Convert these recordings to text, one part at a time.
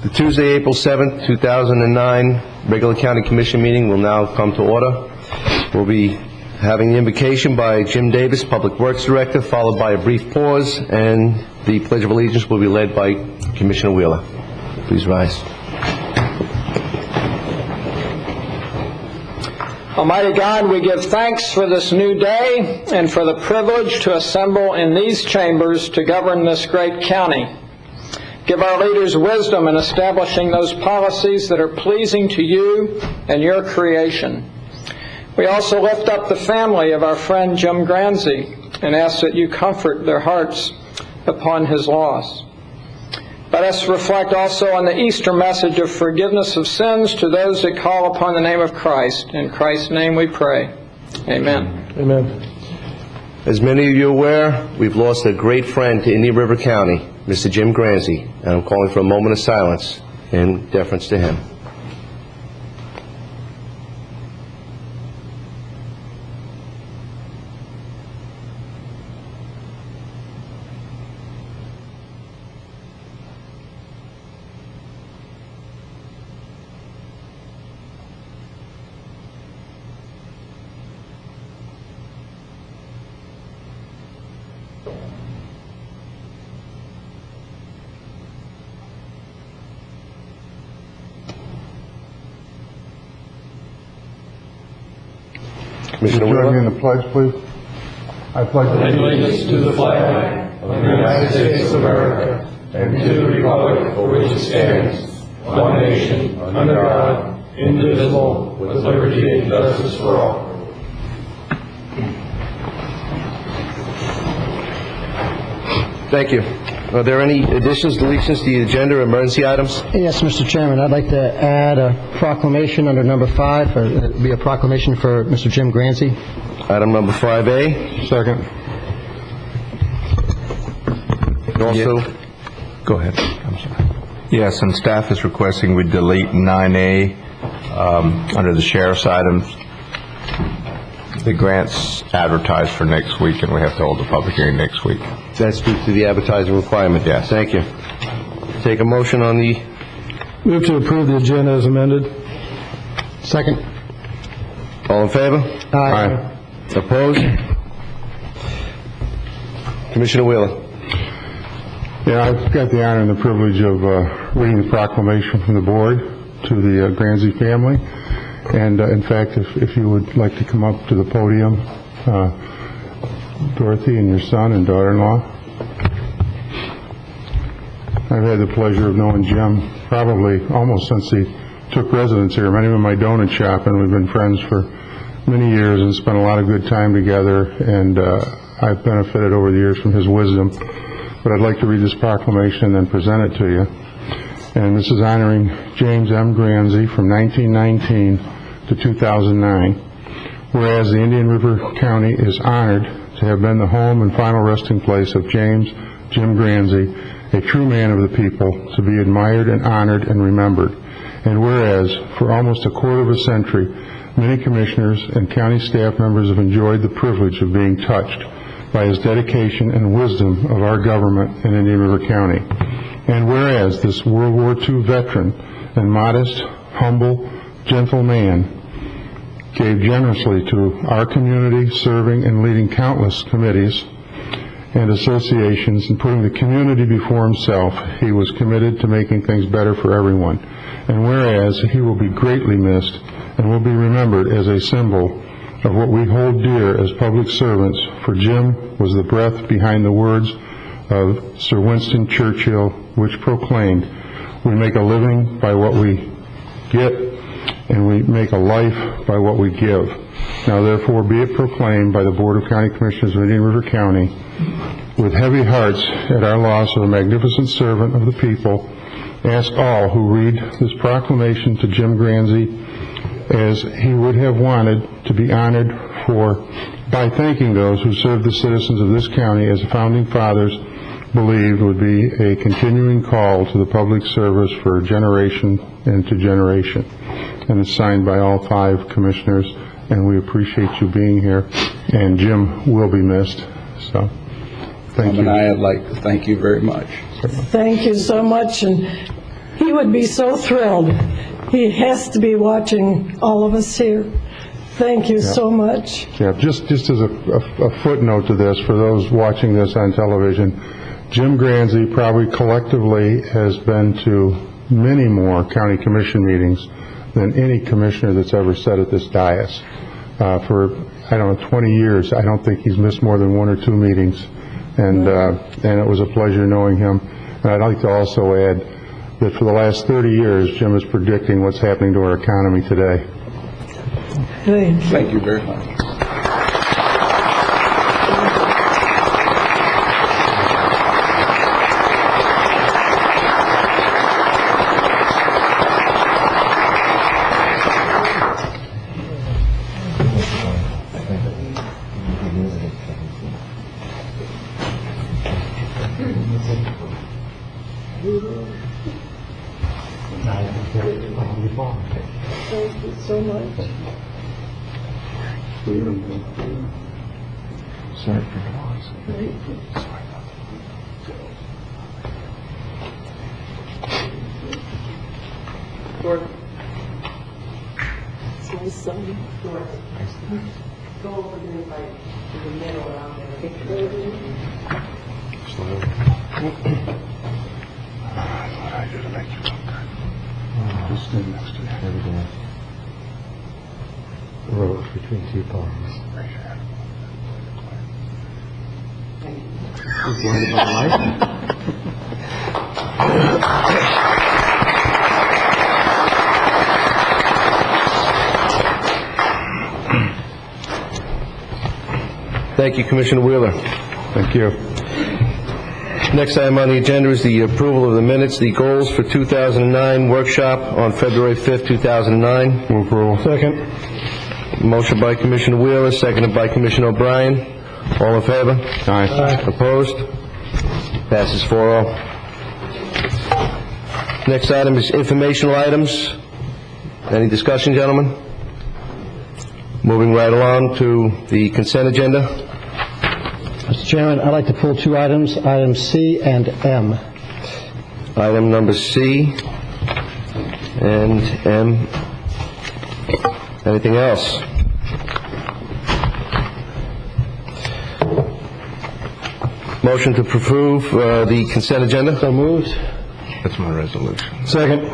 The Tuesday, April 7th, 2009 regular county commission meeting will now come to order. We'll be having the invocation by Jim Davis, Public Works Director, followed by a brief pause, and the Pledge of Allegiance will be led by Commissioner Wheeler. Please rise. Almighty God, we give thanks for this new day and for the privilege to assemble in these chambers to govern this great county. Give our leaders wisdom in establishing those policies that are pleasing to you and your creation. We also lift up the family of our friend Jim Granzi and ask that you comfort their hearts upon his loss. Let us reflect also on the Easter message of forgiveness of sins to those that call upon the name of Christ. In Christ's name we pray. Amen. Amen. As many of you are aware, we've lost a great friend to Indian River County, Mr. Jim Granzi, and I'm calling for a moment of silence in deference to him. Commissioner Wheeler. Join me in the pledge, please. I pledge allegiance to the flag of the United States of America and to the republic for which it stands, one nation, under God, indivisible, with liberty and justice for all. Thank you. Are there any additions, deletions to the agenda or emergency items? Yes, Mr. Chairman. I'd like to add a proclamation under number 5. It would be a proclamation for Mr. Jim Granzi. Item number 5A. Second. And also, go ahead. I'm sorry. Yes, and staff is requesting we delete 9A under the sheriff's items. The grant's advertised for next week, and we have to hold the public hearing next week. That's due to the advertising requirement. Yes. Thank you. Take a motion on the... Move to approve the agenda as amended. Second. All in favor? Aye. Opposed? Commissioner Wheeler. Yeah, I've got the honor and the privilege of reading the proclamation from the board to the Granzi family. And in fact, if you would like to come up to the podium, Dorothy and your son and daughter-in-law. I've had the pleasure of knowing Jim probably almost since he took residence here. Met him in my donut shop, and we've been friends for many years and spent a lot of good time together, and I've benefited over the years from his wisdom. But I'd like to read this proclamation and then present it to you. And this is honoring James M. Granzi from 1919 to 2009. Whereas the Indian River County is honored to have been the home and final resting place of James Jim Granzi, a true man of the people, to be admired and honored and remembered. And whereas, for almost a quarter of a century, many commissioners and county staff members have enjoyed the privilege of being touched by his dedication and wisdom of our government in Indian River County. And whereas this World War II veteran and modest, humble, gentle man gave generously to our community, serving and leading countless committees and associations and putting the community before himself, he was committed to making things better for everyone. And whereas he will be greatly missed and will be remembered as a symbol of what we hold dear as public servants, for Jim was the breath behind the words of Sir Winston Churchill, which proclaimed, "We make a living by what we get, and we make a life by what we give. Now therefore be it proclaimed by the Board of County Commissioners of Indian River County, with heavy hearts at our loss of a magnificent servant of the people, ask all who read this proclamation to Jim Granzi as he would have wanted to be honored by thanking those who served the citizens of this county as the Founding Fathers believed would be a continuing call to the public service for generation into generation." And it's signed by all 5 commissioners, and we appreciate you being here. And Jim will be missed. So, thank you. And I'd like to thank you very much. Thank you so much. And He would be so thrilled. He has to be watching all of us here. Thank you so much. Yeah, just as a footnote to this, for those watching this on television, Jim Granzi probably collectively has been to many more county commission meetings than any commissioner that's ever sat at this dais. For, I don't know, 20 years, I don't think he's missed more than 1 or 2 meetings, and it was a pleasure knowing him. And I'd like to also add that for the last 30 years, Jim is predicting what's happening to our economy today. Thank you very much. Thank you so much. Sorry for the loss. It's my son. Go over there by the middle around there. I did make you look good. Just stand next to you. The road between 2 palms. Raise your hand. He's worried about life. Thank you, Commissioner Wheeler. Thank you. Next item on the agenda is the approval of the minutes, the goals for 2009 workshop on February 5th, 2009. Move approval. Second. Motion by Commissioner Wheeler, seconded by Commissioner O'Brien. All in favor? Aye. Opposed? Passes 4-0. Next item is informational items. Any discussion, gentlemen? Moving right along to the consent agenda. Mr. Chairman, I'd like to pull 2 items, items C and M. Item number C and M. Anything else? Motion to approve the consent agenda? So moved. That's my resolution. Second.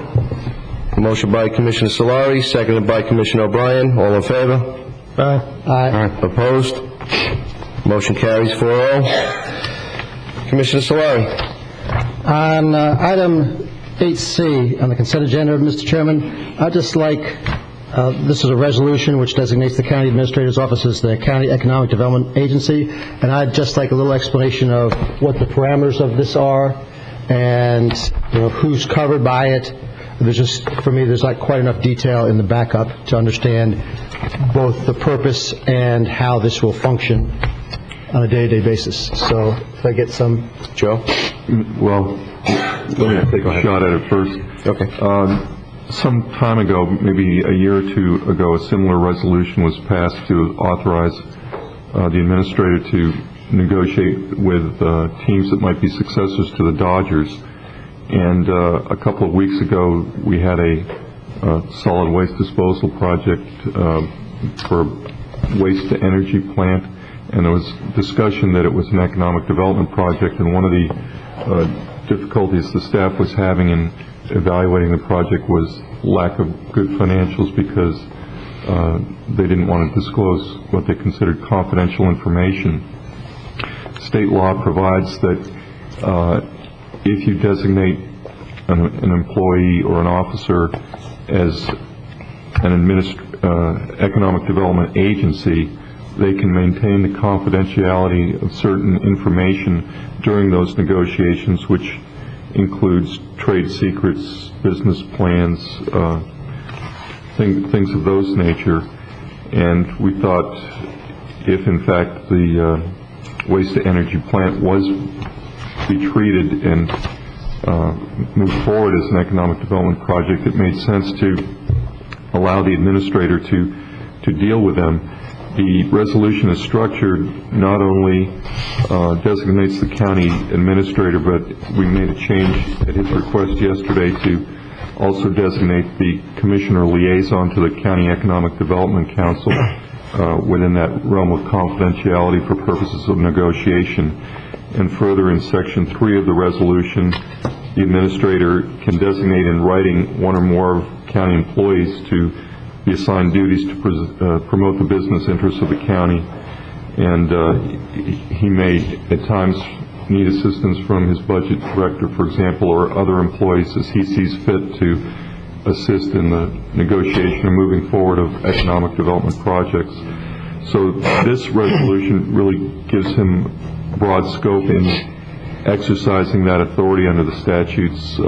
Motion by Commissioner Solari, seconded by Commissioner O'Brien. All in favor? Aye. Aye. Opposed? Motion carries 4-0. Commissioner Solari. On item 8C on the consent agenda, Mr. Chairman, I'd just like, this is a resolution which designates the county administrator's office as the county economic development agency, and I'd just like a little explanation of what the parameters of this are and who's covered by it. There's just, for me, there's not quite enough detail in the backup to understand both the purpose and how this will function on a day-to-day basis. So if I get some... Joe? Well, let me take a shot at it first. Okay. Some time ago, maybe a year or 2 ago, a similar resolution was passed to authorize the administrator to negotiate with teams that might be successors to the Dodgers. And a couple of weeks ago, we had a solid waste disposal project for a waste-to-energy plant, and there was discussion that it was an economic development project, and one of the difficulties the staff was having in evaluating the project was lack of good financials because they didn't want to disclose what they considered confidential information. State law provides that if you designate an employee or an officer as an economic development agency, they can maintain the confidentiality of certain information during those negotiations, which includes trade secrets, business plans, things of those nature. And we thought if in fact the waste-to-energy plant was to be treated and moved forward as an economic development project, it made sense to allow the administrator to deal with them. The resolution is structured, not only designates the county administrator, but we made a change at his request yesterday to also designate the commissioner liaison to the County Economic Development Council within that realm of confidentiality for purposes of negotiation. And further, in Section 3 of the resolution, the administrator can designate in writing one or more county employees to be assigned duties to promote the business interests of the county. And he may at times need assistance from his budget director, for example, or other employees as he sees fit to assist in the negotiation or moving forward of economic development projects. So this resolution really gives him broad scope in exercising that authority under the statutes,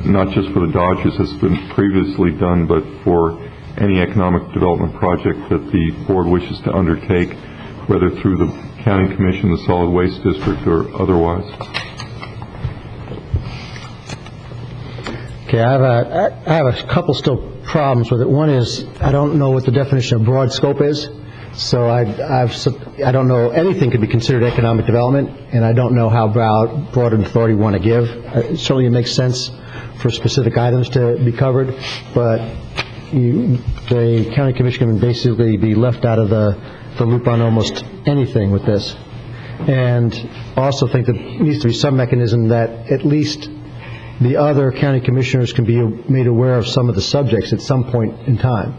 not just for the Dodgers as has been previously done, but for any economic development project that the board wishes to undertake, whether through the County Commission, the Solid Waste District, or otherwise. Okay, I have a couple still problems with it. One is I don't know what the definition of broad scope is. So I don't know anything could be considered economic development, and I don't know how broad an authority we want to give. Certainly it makes sense for specific items to be covered, but the county commission can basically be left out of the loop on almost anything with this. And also think that there needs to be some mechanism that at least the other county commissioners can be made aware of some of the subjects at some point in time.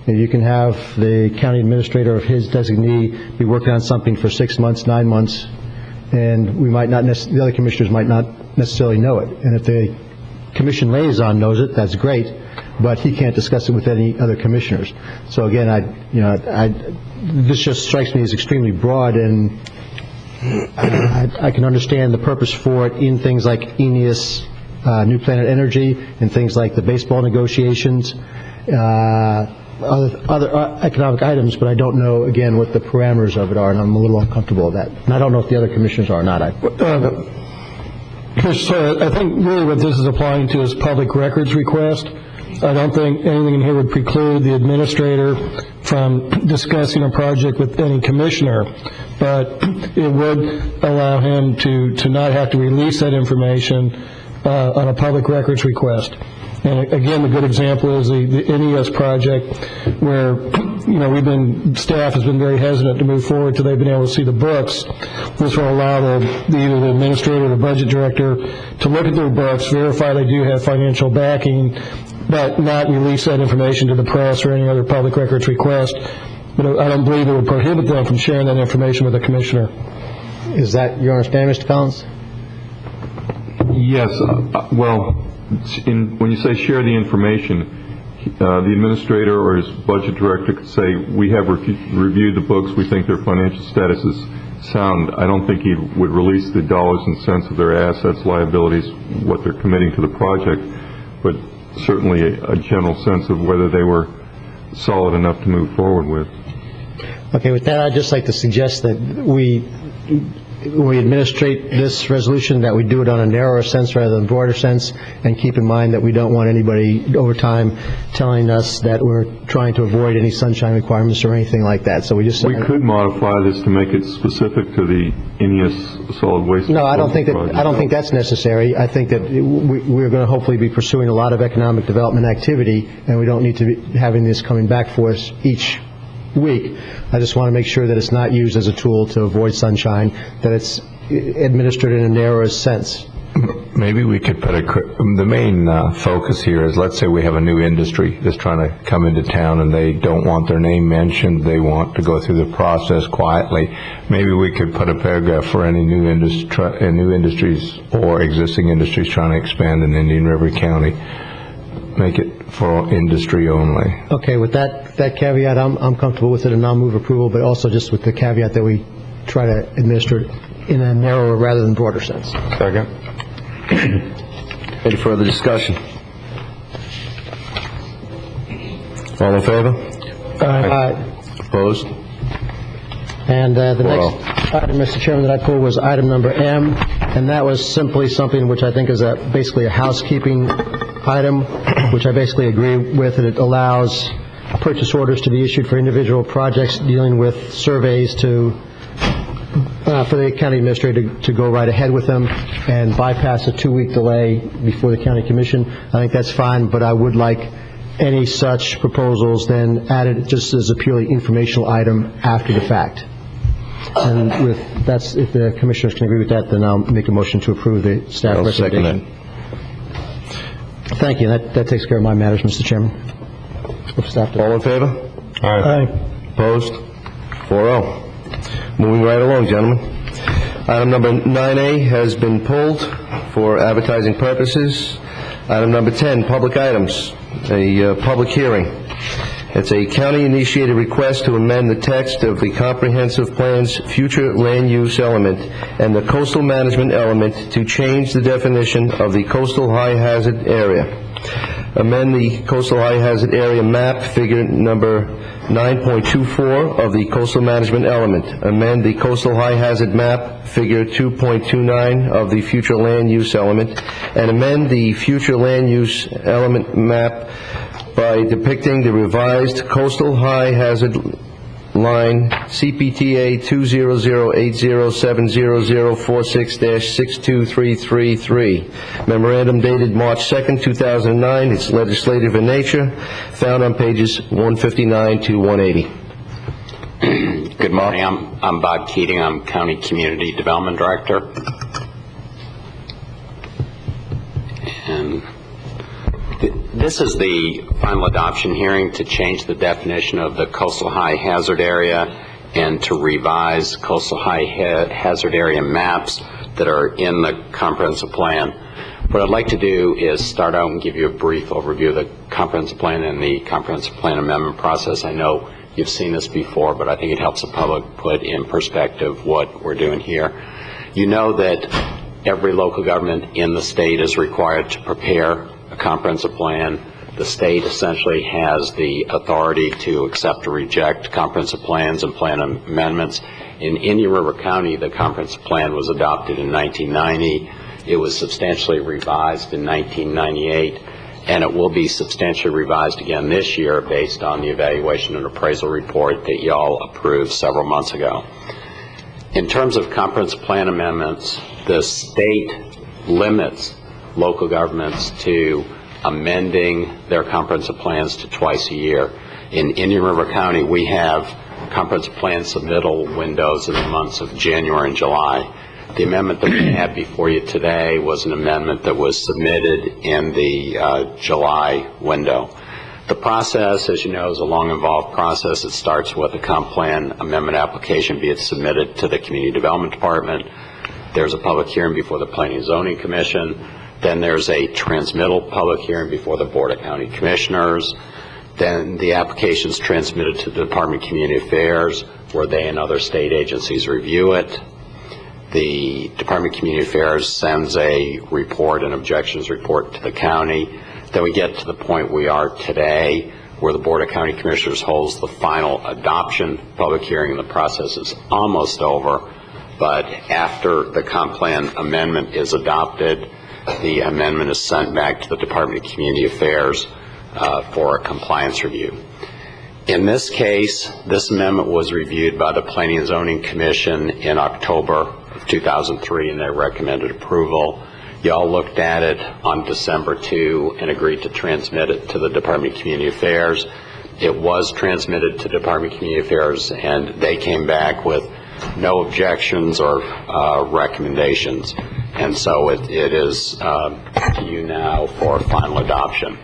You can have the county administrator of his designee be working on something for 6 months, 9 months, and we might not the other commissioners might not necessarily know it. And if the commission liaison knows it, that's great, but he can't discuss it with any other commissioners. So again, this just strikes me as extremely broad, and I can understand the purpose for it in things like ENEAS, New Planet Energy, and things like the baseball negotiations, other economic items, but I don't know, again, what the parameters of it are, and I'm a little uncomfortable with that. And I don't know if the other commissioners are or not. Chris, I think really what this is applying to is public records request. I don't think anything in here would preclude the administrator from discussing a project with any commissioner, but it would allow him to not have to release that information on a public records request. And again, the good example is the NES project, where staff has been very hesitant to move forward until they've been able to see the books. This will allow either the administrator or the budget director to look at their books, verify they do have financial backing, but not release that information to the press or any other public records request. But I don't believe it would prohibit them from sharing that information with the commissioner. Is that your understanding, Mr. Collins? Yes. Well, when you say share the information, the administrator or his budget director could say, we have reviewed the books, we think their financial status is sound. I don't think he would release the dollars and cents of their assets, liabilities, what they're committing to the project, but certainly a general sense of whether they were solid enough to move forward with. Okay, with that, I'd just like to suggest that when we administrate this resolution, that we do it on a narrower sense rather than broader sense, and keep in mind that we don't want anybody over time telling us that we're trying to avoid any sunshine requirements or anything like that. So we could modify this to make it specific to the INEAS solid waste. No, I don't think that's necessary. I think that we're going to hopefully be pursuing a lot of economic development activity, and we don't need to be having this coming back for us each week. I just want to make sure that it's not used as a tool to avoid sunshine, that it's administered in a narrower sense. Maybe we could put the main focus here is, let's say we have a new industry that's trying to come into town and they don't want their name mentioned, they want to go through the process quietly. Maybe we could put a paragraph for any new industries or existing industries trying to expand in Indian River County. Make it for industry only. Okay, with that caveat, I'm comfortable with it, and I'll move approval, but also just with the caveat that we try to administer it in a narrower rather than broader sense. Second. Any further discussion? All in favor? Aye. Opposed? And the next item, Mr. Chairman, that I pulled was item number M, and that was simply something which I think is basically a housekeeping item, which I basically agree with, and it allows purchase orders to be issued for individual projects dealing with surveys for the county administrator to go right ahead with them and bypass a 2-week delay before the county commission. I think that's fine, but I would like any such proposals then added just as a purely informational item after the fact. And if the commissioners can agree with that, then I'll make a motion to approve the staff I'll second recommendation. Thank you. That takes care of my matters, Mr. Chairman. All in favor? Aye. Opposed? 4-0. Moving right along, gentlemen. Item number 9A has been pulled for advertising purposes. Item number 10, public items, a public hearing. It's a county-initiated request to amend the text of the comprehensive plan's future land use element and the coastal management element to change the definition of the coastal high hazard area. Amend the coastal high hazard area map, figure number 9.24 of the coastal management element. Amend the coastal high hazard map, figure 2.29 of the future land use element, and amend the future land use element map by depicting the revised coastal high hazard line CPTA 20080070046-62333. Memorandum dated March 2nd, 2009. It's legislative in nature, found on pages 159 to 180. Good morning. I'm Bob Keating. I'm County Community Development Director. And this is the final adoption hearing to change the definition of the coastal high hazard area and to revise coastal high hazard area maps that are in the comprehensive plan. What I'd like to do is start out and give you a brief overview of the comprehensive plan and the comprehensive plan amendment process. I know you've seen this before, but I think it helps the public put in perspective what we're doing here. You know that every local government in the state is required to prepare a comprehensive plan. The state essentially has the authority to accept or reject comprehensive plans and plan amendments. In Indian River County, the comprehensive plan was adopted in 1990. It was substantially revised in 1998, and it will be substantially revised again this year based on the evaluation and appraisal report that y'all approved several months ago. In terms of comprehensive plan amendments, the state limits local governments to amending their comprehensive plans to twice a year. In Indian River County, we have comprehensive plan submittal windows in the months of January and July. The amendment that we have before you today was an amendment that was submitted in the July window. The process, as you know, is a long, involved process. It starts with a comp plan amendment application being submitted to the Community Development Department. There's a public hearing before the Planning and Zoning Commission. Then there's a transmittal public hearing before the Board of County Commissioners. Then the application is transmitted to the Department of Community Affairs, where they and other state agencies review it. The Department of Community Affairs sends a report, an objections report, to the county. Then we get to the point we are today, where the Board of County Commissioners holds the final adoption public hearing, and the process is almost over. But after the comp plan amendment is adopted, the amendment is sent back to the Department of Community Affairs for a compliance review. In this case, this amendment was reviewed by the Planning and Zoning Commission in October of 2003, and they recommended approval. Y'all looked at it on December 2 and agreed to transmit it to the Department of Community Affairs. It was transmitted to the Department of Community Affairs, and they came back with no objections or recommendations. And so it is to you now for final adoption.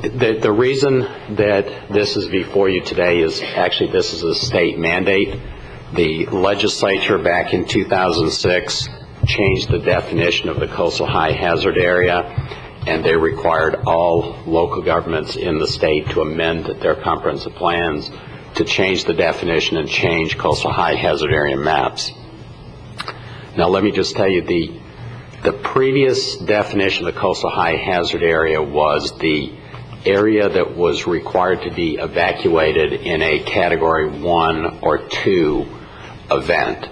The reason that this is before you today is actually this is a state mandate. The legislature back in 2006 changed the definition of the coastal high hazard area, and they required all local governments in the state to amend their comprehensive plans to change the definition and change coastal high hazard area maps. Now let me just tell you, the previous definition of the coastal high hazard area was the area that was required to be evacuated in a category 1 or 2 event.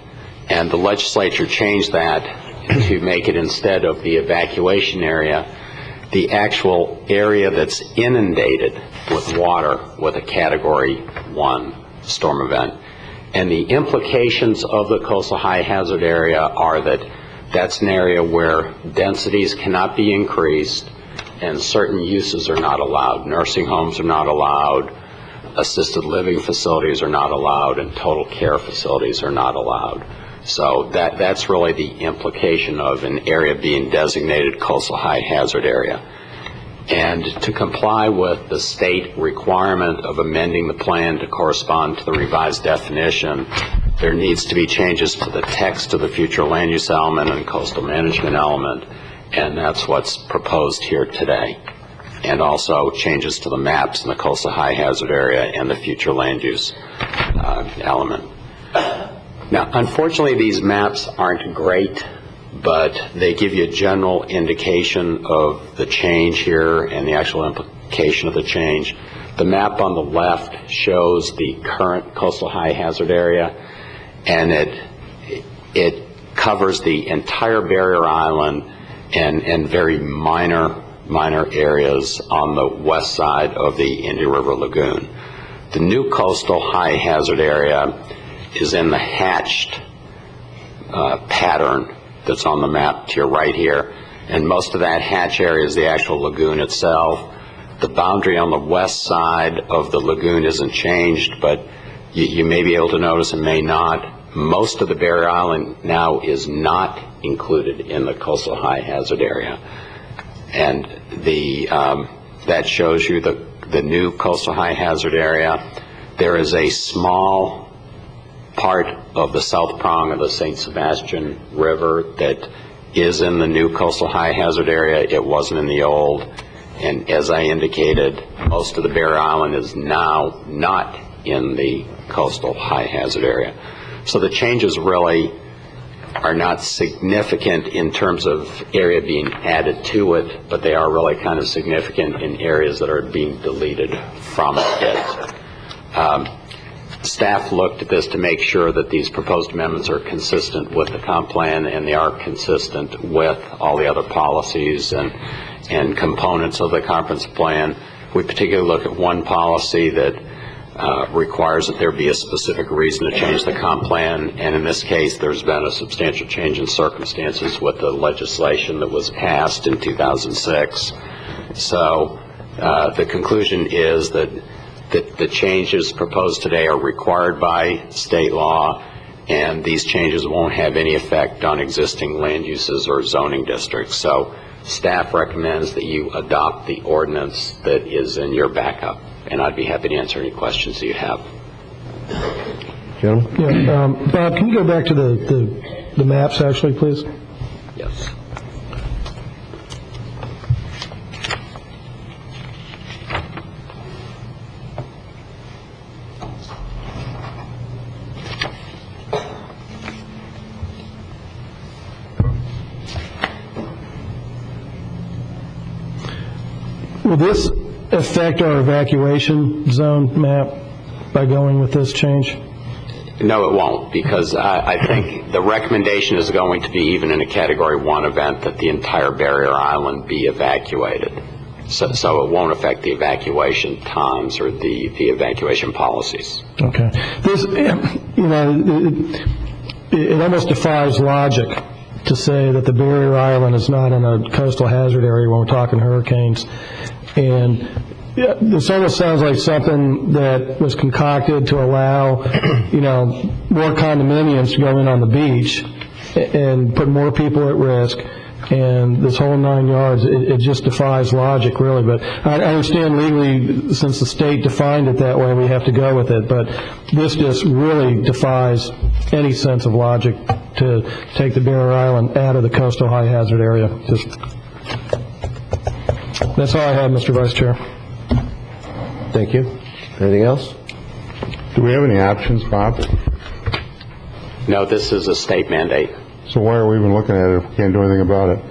And the legislature changed that to make it, instead of the evacuation area, the actual area that's inundated with water with a Category 1 storm event. And the implications of the coastal high hazard area are that that's an area where densities cannot be increased and certain uses are not allowed. Nursing homes are not allowed, assisted living facilities are not allowed, and total care facilities are not allowed. So that's really the implication of an area being designated coastal high hazard area. And to comply with the state requirement of amending the plan to correspond to the revised definition, there needs to be changes to the text of the future land use element and coastal management element, and that's what's proposed here today. And also changes to the maps in the coastal high hazard area and the future land use element. Now, unfortunately, these maps aren't great, but they give you a general indication of the change here and the actual implication of the change. The map on the left shows the current coastal high hazard area, and it covers the entire barrier island and very minor areas on the west side of the Indian River Lagoon. The new coastal high hazard area is in the hatched pattern that's on the map to your right here, and most of that hatch area is the actual lagoon itself. The boundary on the west side of the lagoon isn't changed, but you may be able to notice and may not. Most of the barrier island now is not included in the coastal high hazard area, and that shows you the new coastal high hazard area. There is a small part of the south prong of the St. Sebastian River that is in the new coastal high hazard area. It wasn't in the old, and as I indicated, most of the barrier island is now not in the coastal high hazard area. So the changes really are not significant in terms of area being added to it, but they are really kind of significant in areas that are being deleted from it. Staff looked at this to make sure that these proposed amendments are consistent with the comp plan, and they are consistent with all the other policies and components of the comprehensive plan. We particularly look at one policy that requires that there be a specific reason to change the comp plan, and in this case there's been a substantial change in circumstances with the legislation that was passed in 2006. So the conclusion is that the changes proposed today are required by state law, and these changes won't have any effect on existing land uses or zoning districts. So staff recommends that you adopt the ordinance that is in your backup, and I'd be happy to answer any questions that you have. Gentlemen? Yeah, Bob, can you go back to the maps actually, please? Yes. Will this affect our evacuation zone map by going with this change? No, it won't, because I think the recommendation is going to be, even in a Category 1 event, that the entire barrier island be evacuated. So it won't affect the evacuation times or the evacuation policies. Okay. This, it almost defies logic to say that the barrier island is not in a coastal hazard area when we're talking hurricanes. And this almost sounds like something that was concocted to allow, more condominiums to go in on the beach and put more people at risk. And this whole 9 yards, it just defies logic, really. But I understand legally, since the state defined it that way, we have to go with it. But this just really defies any sense of logic to take the barrier island out of the coastal high hazard area. That's all I have, Mr. Vice Chair. Thank you. Anything else? Do we have any options, Bob? No, this is a state mandate. So why are we even looking at it if we can't do anything about it?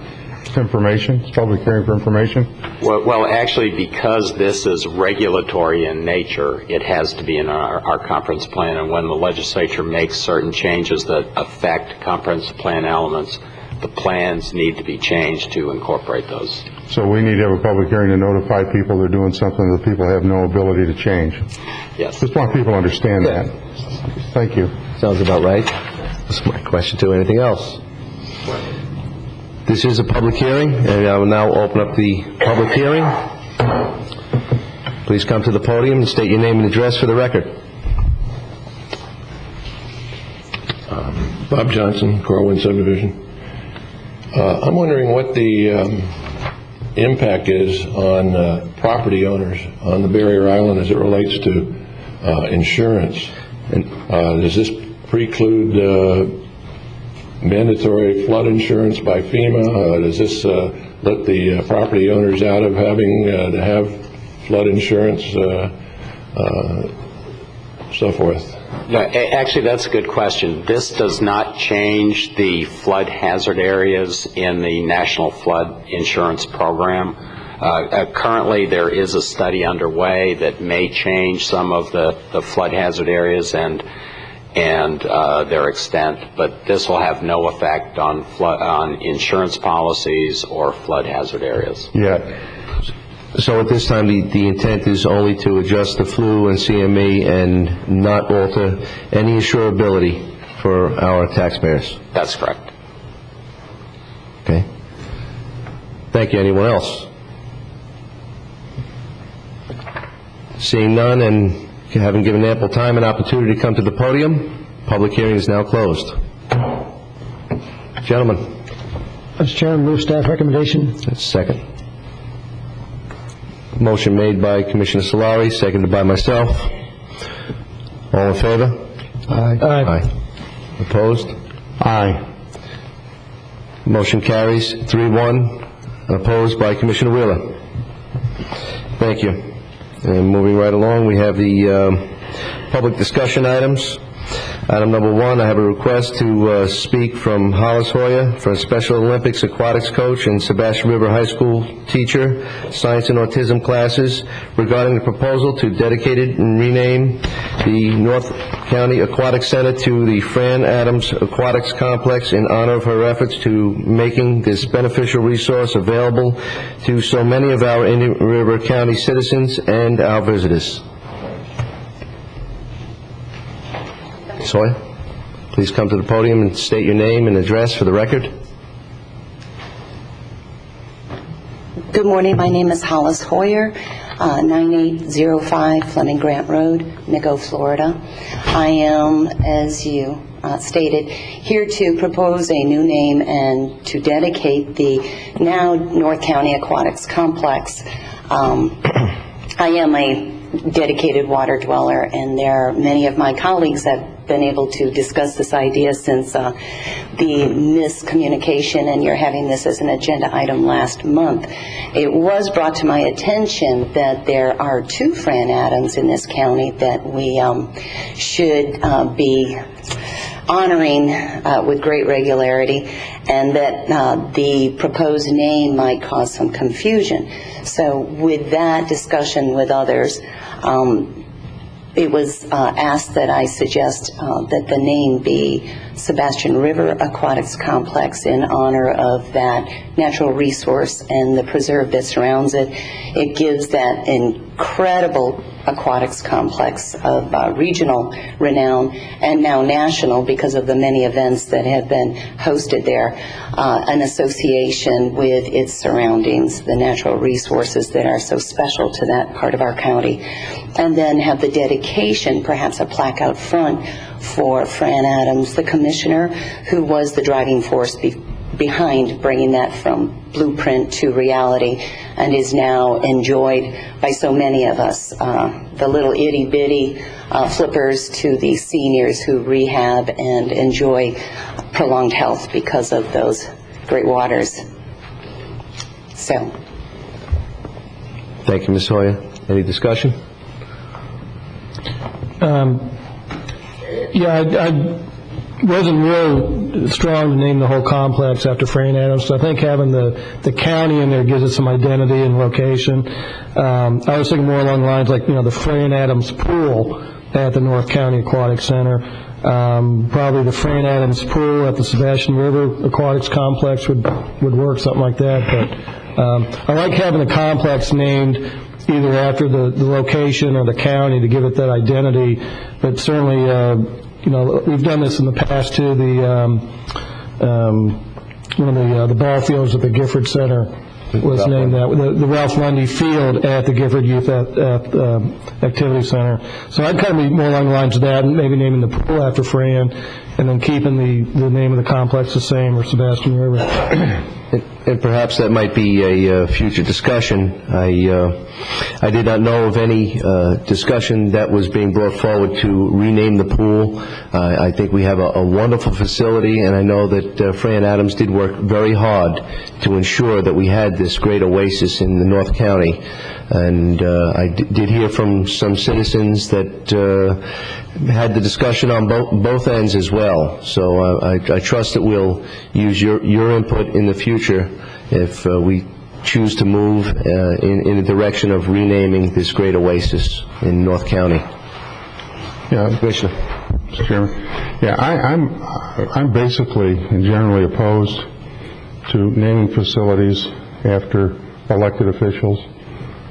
It's information? It's public hearing for information? Well, actually, because this is regulatory in nature, it has to be in our comprehensive plan, and when the legislature makes certain changes that affect comprehensive plan elements, the plans need to be changed to incorporate those. So we need to have a public hearing to notify people they're doing something that people have no ability to change. Yes. Just want people to understand that. Thank you. Sounds about right. That's my question too. Anything else? This is a public hearing, and I will now open up the public hearing. Please come to the podium and state your name and address for the record. Bob Johnson, Corwin Subdivision. I'm wondering what the impact is on property owners on the barrier island as it relates to insurance. Does this preclude mandatory flood insurance by FEMA? Does this let the property owners out of having to have flood insurance, so forth? No, actually, that's a good question. This does not change the flood hazard areas in the National Flood Insurance Program. Currently, there is a study underway that may change some of the flood hazard areas and their extent, but this will have no effect on insurance policies or flood hazard areas. Yeah. So at this time, the intent is only to adjust the flu and CME and not alter any insurability for our taxpayers. That's correct. Okay. Thank you. Anyone else? Seeing none and having given ample time and opportunity to come to the podium, public hearing is now closed. Gentlemen. Mr. Chairman, move staff recommendation. That's second. Motion made by Commissioner Solari, seconded by myself. All in favor? Aye. Aye. Opposed? Aye. Motion carries 3-1, opposed by Commissioner Wheeler. Thank you. And moving right along, we have the public discussion items. Item number 1, I have a request to speak from Hollis Hoyer for a Special Olympics aquatics coach and Sebastian River High School teacher, science and autism classes, regarding the proposal to dedicate and rename the North County Aquatic Center to the Fran Adams Aquatics Complex in honor of her efforts to making this beneficial resource available to so many of our Indian River County citizens and our visitors. Sawyer, please come to the podium and state your name and address for the record. Good morning. My name is Hollis Hoyer, 9805 Fleming Grant Road, Nico, Florida. I am, as you stated, here to propose a new name and to dedicate the now North County Aquatics Complex. I am a dedicated water dweller, and there are many of my colleagues that been able to discuss this idea since the miscommunication and you're having this as an agenda item last month. It was brought to my attention that there are 2 Fran Adams in this county that we should be honoring with great regularity, and that the proposed name might cause some confusion. So with that discussion with others, it was asked that I suggest that the name be Sebastian River Aquatics Complex in honor of that natural resource and the preserve that surrounds it. It gives that incredible aquatics complex of regional renown and now national because of the many events that have been hosted there, an association with its surroundings, the natural resources that are so special to that part of our county, and then have the dedication, perhaps a plaque out front for Fran Adams, the commissioner, who was the driving force behind bringing that from blueprint to reality and is now enjoyed by so many of us, the little itty-bitty flippers to the seniors who rehab and enjoy prolonged health because of those great waters. So. Thank you, Ms. Hoyer. Any discussion? Yeah, I wasn't real strong to name the whole complex after Fran Adams, so I think having the county in there gives it some identity and location. I was thinking more along the lines like, the Fran Adams pool at the North County Aquatic Center. Probably the Fran Adams Pool at the Sebastian River Aquatics Complex would work, something like that. But I like having the complex named either after the location or the county to give it that identity. But certainly, we've done this in the past too. The ball fields at the Gifford Center was named that. The Ralph Lundy Field at the Gifford Youth Activity Center. So I'd kind of be more along the lines of that, and maybe naming the pool after Fran, and then keeping the name of the complex the same, or Sebastian River. And perhaps that might be a future discussion. I did not know of any discussion that was being brought forward to rename the pool. I think we have a wonderful facility, and I know that Fran Adams did work very hard to ensure that we had this great oasis in the North County. And I did hear from some citizens that had the discussion on both ends as well. So I trust that we'll use your input in the future if we choose to move in the direction of renaming this great oasis in North County. Yeah, Commissioner. Mr. Chairman. Yeah, I'm basically and generally opposed to naming facilities after elected officials.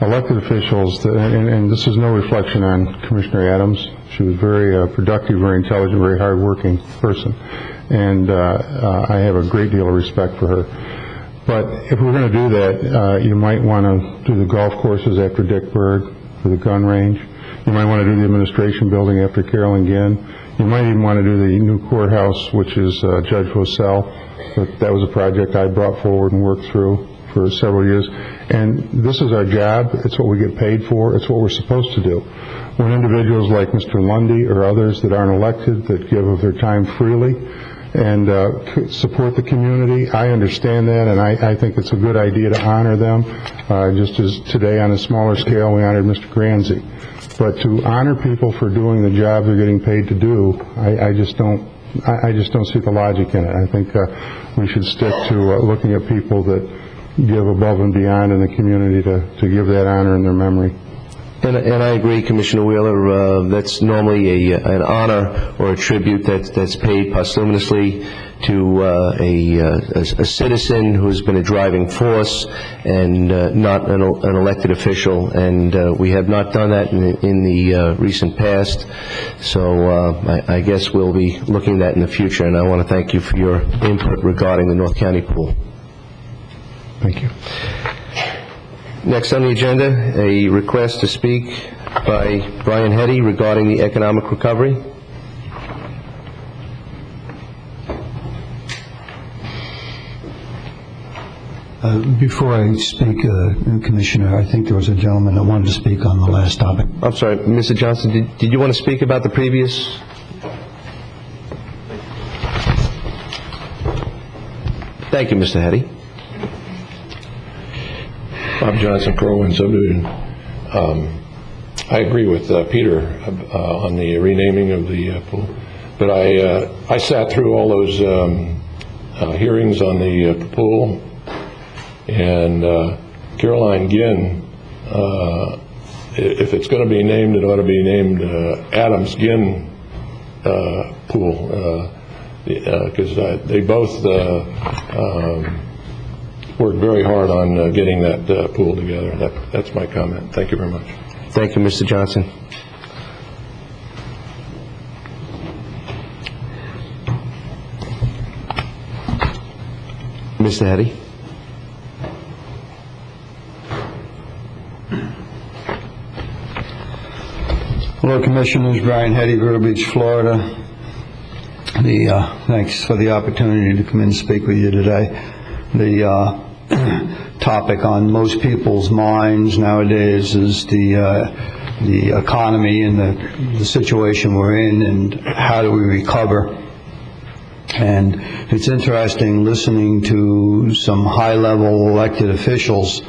Elected officials, and this is no reflection on Commissioner Adams. She was very productive, very intelligent, very hardworking person, and I have a great deal of respect for her. But if we're going to do that, you might want to do the golf courses after Dick Berg, or the gun range. You might want to do the administration building after Carolyn Ginn. You might even want to do the new courthouse, which is Judge Rosell. That was a project I brought forward and worked through for several years. And this is our job. It's what we get paid for. It's what we're supposed to do. When individuals like Mr. Lundy or others that aren't elected, that give of their time freely and support the community, I understand that, and I think it's a good idea to honor them. Just as today on a smaller scale we honored Mr. Granzi. But to honor people for doing the job they're getting paid to do, I just don't see the logic in it. I think we should stick to looking at people that give above and beyond in the community to give that honor in their memory. And I agree, Commissioner Wheeler. That's normally an honor or a tribute that's paid posthumously to a citizen who's been a driving force and not an elected official. And we have not done that in the recent past. So I guess we'll be looking at that in the future. And I want to thank you for your input regarding the North County pool. Thank you. Next on the agenda, a request to speak by Brian Hetty regarding the economic recovery. Before I speak, Commissioner, I think there was a gentleman that wanted to speak on the last topic. I'm sorry, Mr. Johnson, did you want to speak about the previous? Thank you, Mr. Hetty. Bob Johnson, Corwin Subdivision. I agree with Peter on the renaming of the pool, but I sat through all those hearings on the pool, and Caroline Ginn, if it's going to be named, it ought to be named Adams Ginn Pool, because they both worked very hard on getting that pool together. That's my comment. Thank you very much. Thank you, Mr. Johnson. Mr. Hetty. Hello, Commissioners. Brian Hetty, Vero Beach, Florida. Thanks for the opportunity to come in and speak with you today. The topic on most people's minds nowadays is the economy and the situation we're in and how do we recover. And it's interesting listening to some high-level elected officials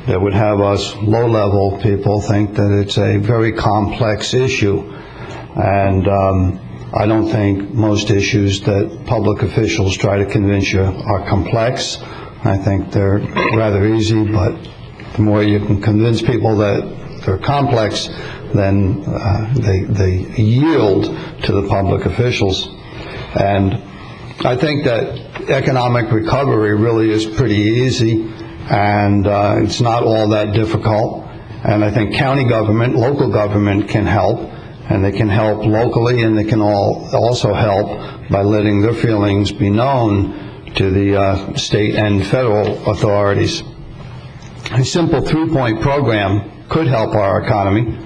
that would have us low-level people think that it's a very complex issue. And I don't think most issues that public officials try to convince you are complex. I think they're rather easy, but the more you can convince people that they're complex, then they yield to the public officials. And I think that economic recovery really is pretty easy, and it's not all that difficult. And I think county government, local government can help, and they can help locally, and they can also help by letting their feelings be known to the state and federal authorities. A simple 3-point program could help our economy.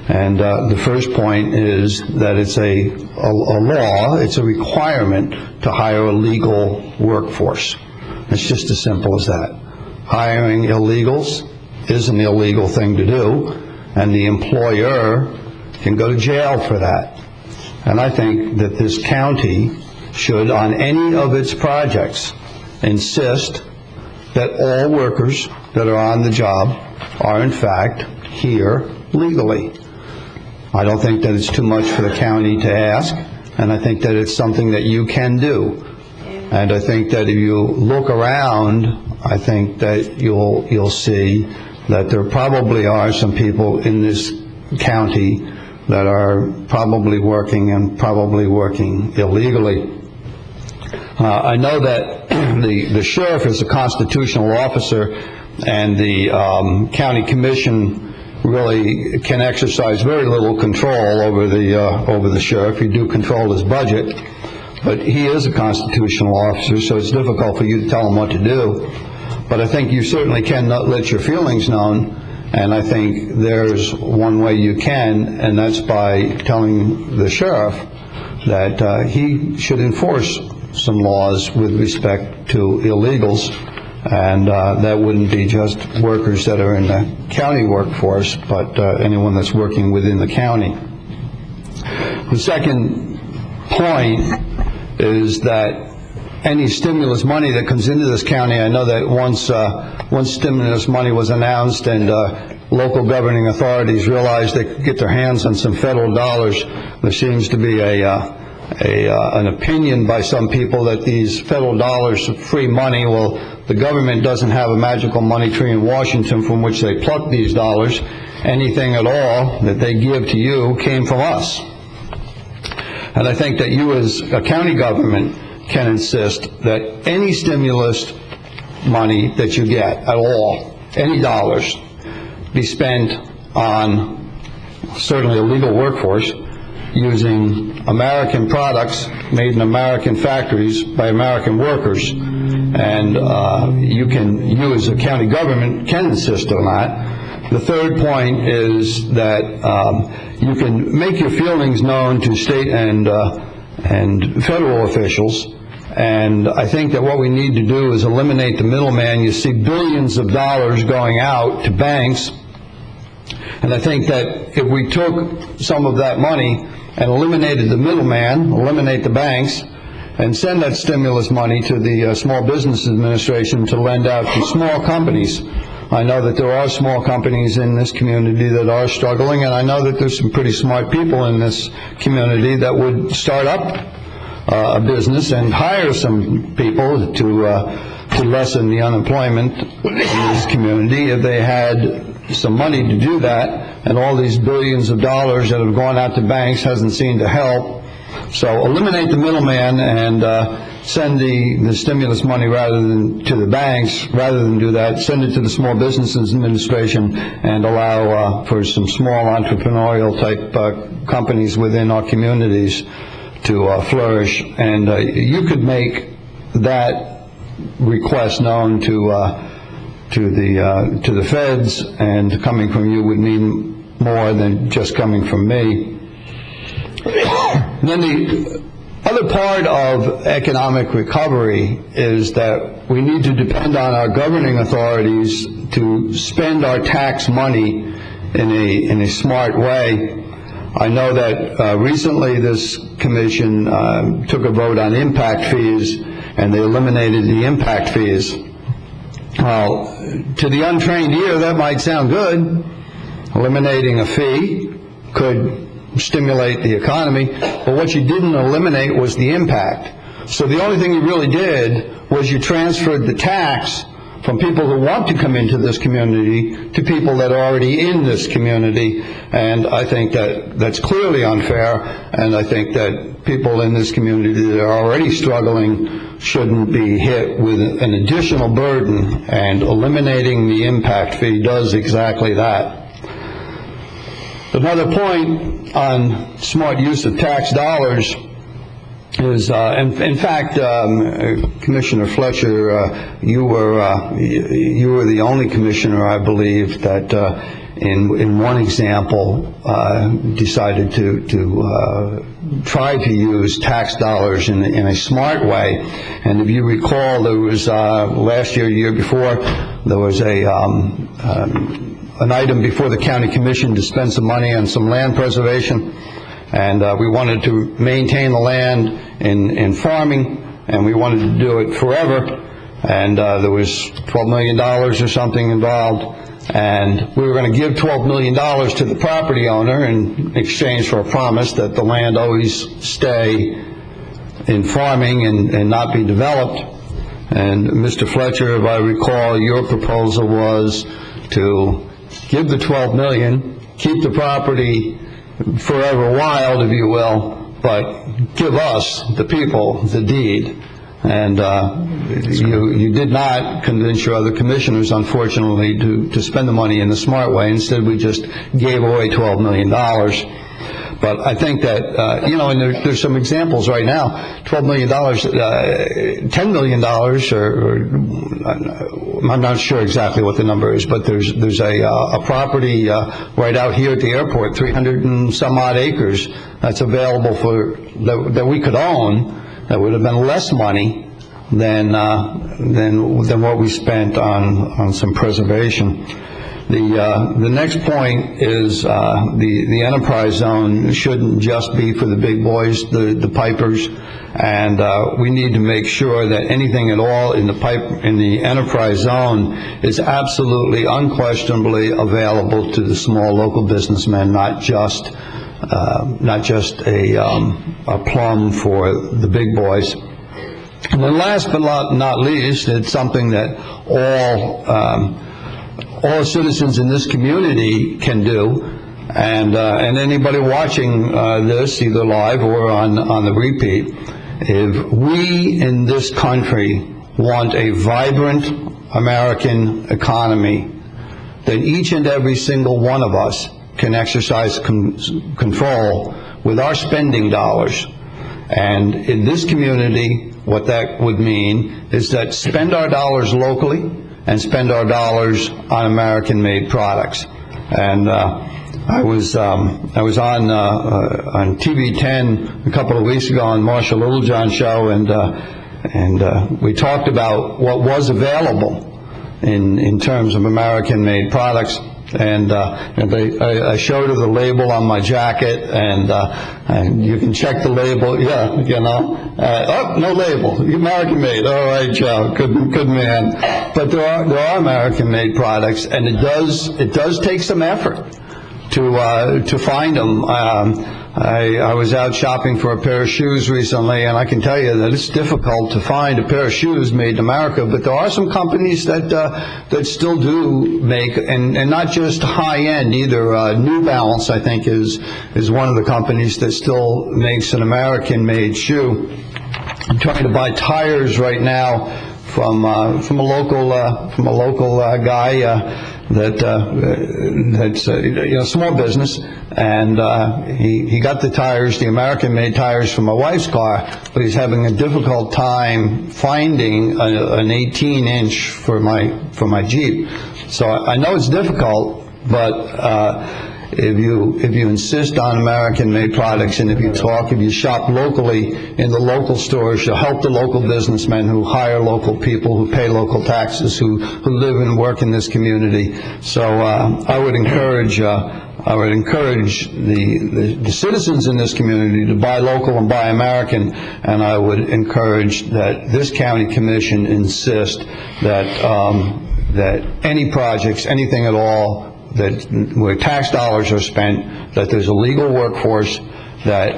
And the first point is that it's a law, it's a requirement to hire a legal workforce. It's just as simple as that. Hiring illegals is an illegal thing to do, and the employer can go to jail for that. And I think that this county should, on any of its projects, insist that all workers that are on the job are in fact here legally. I don't think that it's too much for the county to ask, and I think that it's something that you can do. And I think that if you look around, I think that you'll see that there probably are some people in this county that are probably working illegally. I know that the sheriff is a constitutional officer, and the county commission really can exercise very little control over the sheriff. You do control his budget, but he is a constitutional officer, so it's difficult for you to tell him what to do. But I think you certainly can let your feelings known, and I think there's one way you can, and that's by telling the sheriff that he should enforce some laws with respect to illegals, and that wouldn't be just workers that are in the county workforce, but anyone that's working within the county. The second point is that any stimulus money that comes into this county, I know that once stimulus money was announced and local governing authorities realized they could get their hands on some federal dollars, there seems to be an opinion by some people that these federal dollars are free money. Well, the government doesn't have a magical money tree in Washington from which they pluck these dollars. Anything at all that they give to you came from us. And I think that you as a county government can insist that any stimulus money that you get at all, any dollars, be spent on certainly a legal workforce using American products made in American factories by American workers. And you as a county government can insist on that. The third point is that you can make your feelings known to state and federal officials. And I think that what we need to do is eliminate the middleman. You see billions of dollars going out to banks. And I think that if we took some of that money and eliminated the middleman, eliminate the banks, and send that stimulus money to the Small Business Administration to lend out to small companies. I know that there are small companies in this community that are struggling, and I know that there's some pretty smart people in this community that would start up a business and hire some people to lessen the unemployment in this community if they had some money to do that, and all these billions of dollars that have gone out to banks hasn't seemed to help. So eliminate the middleman and send the stimulus money rather than to the banks. Rather than do that, send it to the Small Business Administration and allow for some small entrepreneurial type companies within our communities to flourish. And you could make that request known to the feds, and coming from you would mean more than just coming from me. And then the other part of economic recovery is that we need to depend on our governing authorities to spend our tax money in a smart way. I know that recently this commission took a vote on impact fees, and they eliminated the impact fees. Well, to the untrained ear, that might sound good. Eliminating a fee could stimulate the economy, but what you didn't eliminate was the impact. So the only thing you really did was you transferred the tax from people who want to come into this community to people that are already in this community. And I think that that's clearly unfair, and I think that people in this community that are already struggling shouldn't be hit with an additional burden, and eliminating the impact fee does exactly that. Another point on smart use of tax dollars is, in fact, Commissioner Fletcher, you were the only commissioner, I believe, that in one example decided to try to use tax dollars in a smart way. And if you recall, there was last year, year before, there was an item before the county commission to spend some money on some land preservation, and we wanted to maintain the land in farming, and we wanted to do it forever, and there was $12 million or something involved, and we were going to give $12 million to the property owner in exchange for a promise that the land always stay in farming and not be developed. And Mr. Fletcher, if I recall, your proposal was to give the $12 million, keep the property forever wild, if you will, but give us, the people, the deed. And you did not convince your other commissioners, unfortunately, to spend the money in the smart way. Instead, we just gave away $12 million. But I think that, and there's some examples right now, $12 million, $10 million, or I'm not sure exactly what the number is, but there's a property right out here at the airport, 300 and some odd acres, that's available that we could own, that would have been less money than what we spent on some preservation. The next point is the enterprise zone shouldn't just be for the big boys, the pipers, and we need to make sure that anything at all in the enterprise zone is absolutely, unquestionably available to the small local businessmen, not just a plum for the big boys. And then last but not least, it's something that all citizens in this community can do, and anybody watching this, either live or on the repeat, if we in this country want a vibrant American economy, then each and every single one of us can exercise control with our spending dollars. And in this community, what that would mean is that spend our dollars locally and spend our dollars on American-made products. And I was on TV 10 a couple of weeks ago on Marshall Littlejohn's show, and we talked about what was available in terms of American-made products. And I showed her the label on my jacket, and you can check the label. Yeah, no label, American made. All right, Joe, good man. But there are American made products, and it does take some effort to find them. I was out shopping for a pair of shoes recently, and I can tell you that it's difficult to find a pair of shoes made in America, but there are some companies that still do make, and not just high-end either. New Balance, I think, is one of the companies that still makes an American-made shoe. I'm trying to buy tires right now from a local guy that's a small business, and he got the tires, the American-made tires, from my wife's car, but he's having a difficult time finding an 18-inch for my Jeep. So I know it's difficult, but if you insist on American-made products, and if you shop locally in the local stores, you'll help the local businessmen who hire local people, who pay local taxes, who live and work in this community. So I would encourage the citizens in this community to buy local and buy American, and I would encourage that this county commission insist that any projects, anything at all, where tax dollars are spent, that there's a legal workforce, that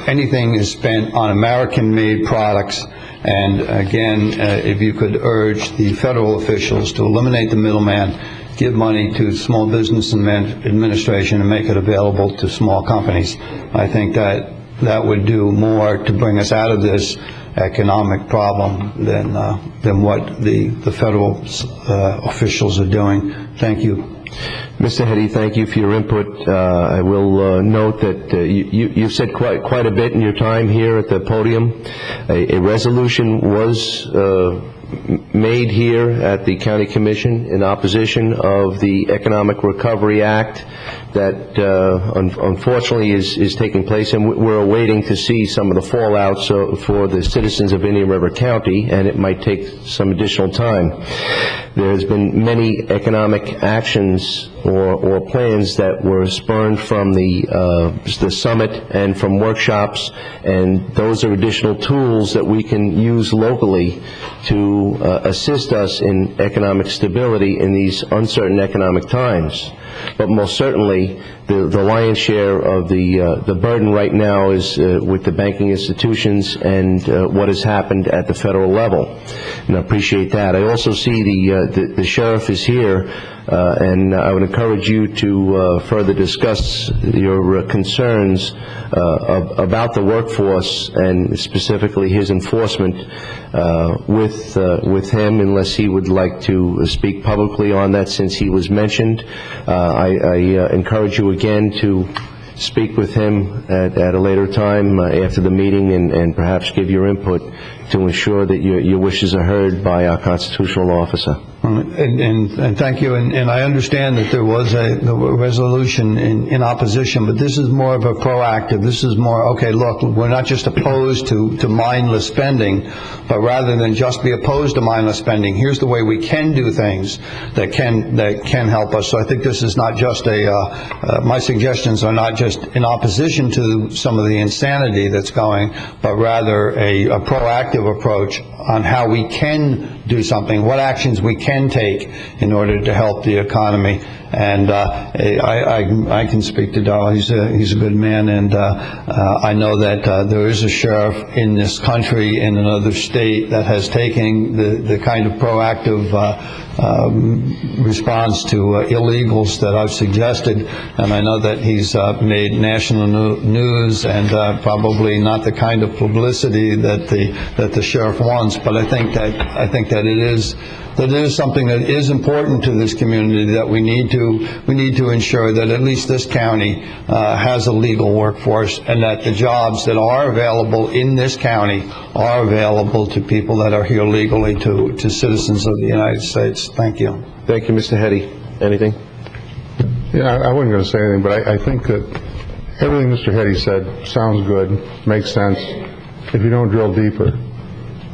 anything is spent on American-made products, And again, if you could urge the federal officials to eliminate the middleman, give money to small business administration and make it available to small companies, I think that would do more to bring us out of this economic problem than what the federal officials are doing. Thank you. Mr. Heddy, thank you for your input. I will note that you've said quite a bit in your time here at the podium. A resolution was made here at the County Commission in opposition of the Economic Recovery Act that unfortunately is taking place, and we're awaiting to see some of the fallout for the citizens of Indian River County, and it might take some additional time. There's been many economic actions or plans that were spurned from the summit and from workshops, and those are additional tools that we can use locally to assist us in economic stability in these uncertain economic times. But most certainly, the lion's share of the burden right now is with the banking institutions and what has happened at the federal level, and I appreciate that. I also see the sheriff is here, and I would encourage you to further discuss your concerns about the workforce and specifically his enforcement with him, unless he would like to speak publicly on that since he was mentioned. I encourage you again to speak with him at a later time after the meeting and perhaps give your input to ensure that your wishes are heard by our constitutional officer. And thank you. And I understand that there was a resolution in opposition, but this is more of a proactive. This is more, okay, look, we're not just opposed to mindless spending, but rather than just be opposed to mindless spending, here's the way we can do things that can help us. So I think this is not just my suggestions are not just in opposition to some of the insanity that's going, but rather a proactive approach on how we can do something, what actions we can take in order to help the economy. And I can speak to Darrell. He's a good man, and I know that there is a sheriff in this country in another state that has taken the kind of proactive response to illegals that I've suggested, and I know that he's made national news and probably not the kind of publicity that the sheriff wants, but I think that it is something that is important to this community, that we need to ensure that at least this county has a legal workforce, and that the jobs that are available in this county are available to people that are here legally, to citizens of the United States. Thank you. Thank you, Mr. Heddy. Anything? Yeah, I wasn't going to say anything, but I think that everything Mr. Heddy said sounds good, makes sense, if you don't drill deeper.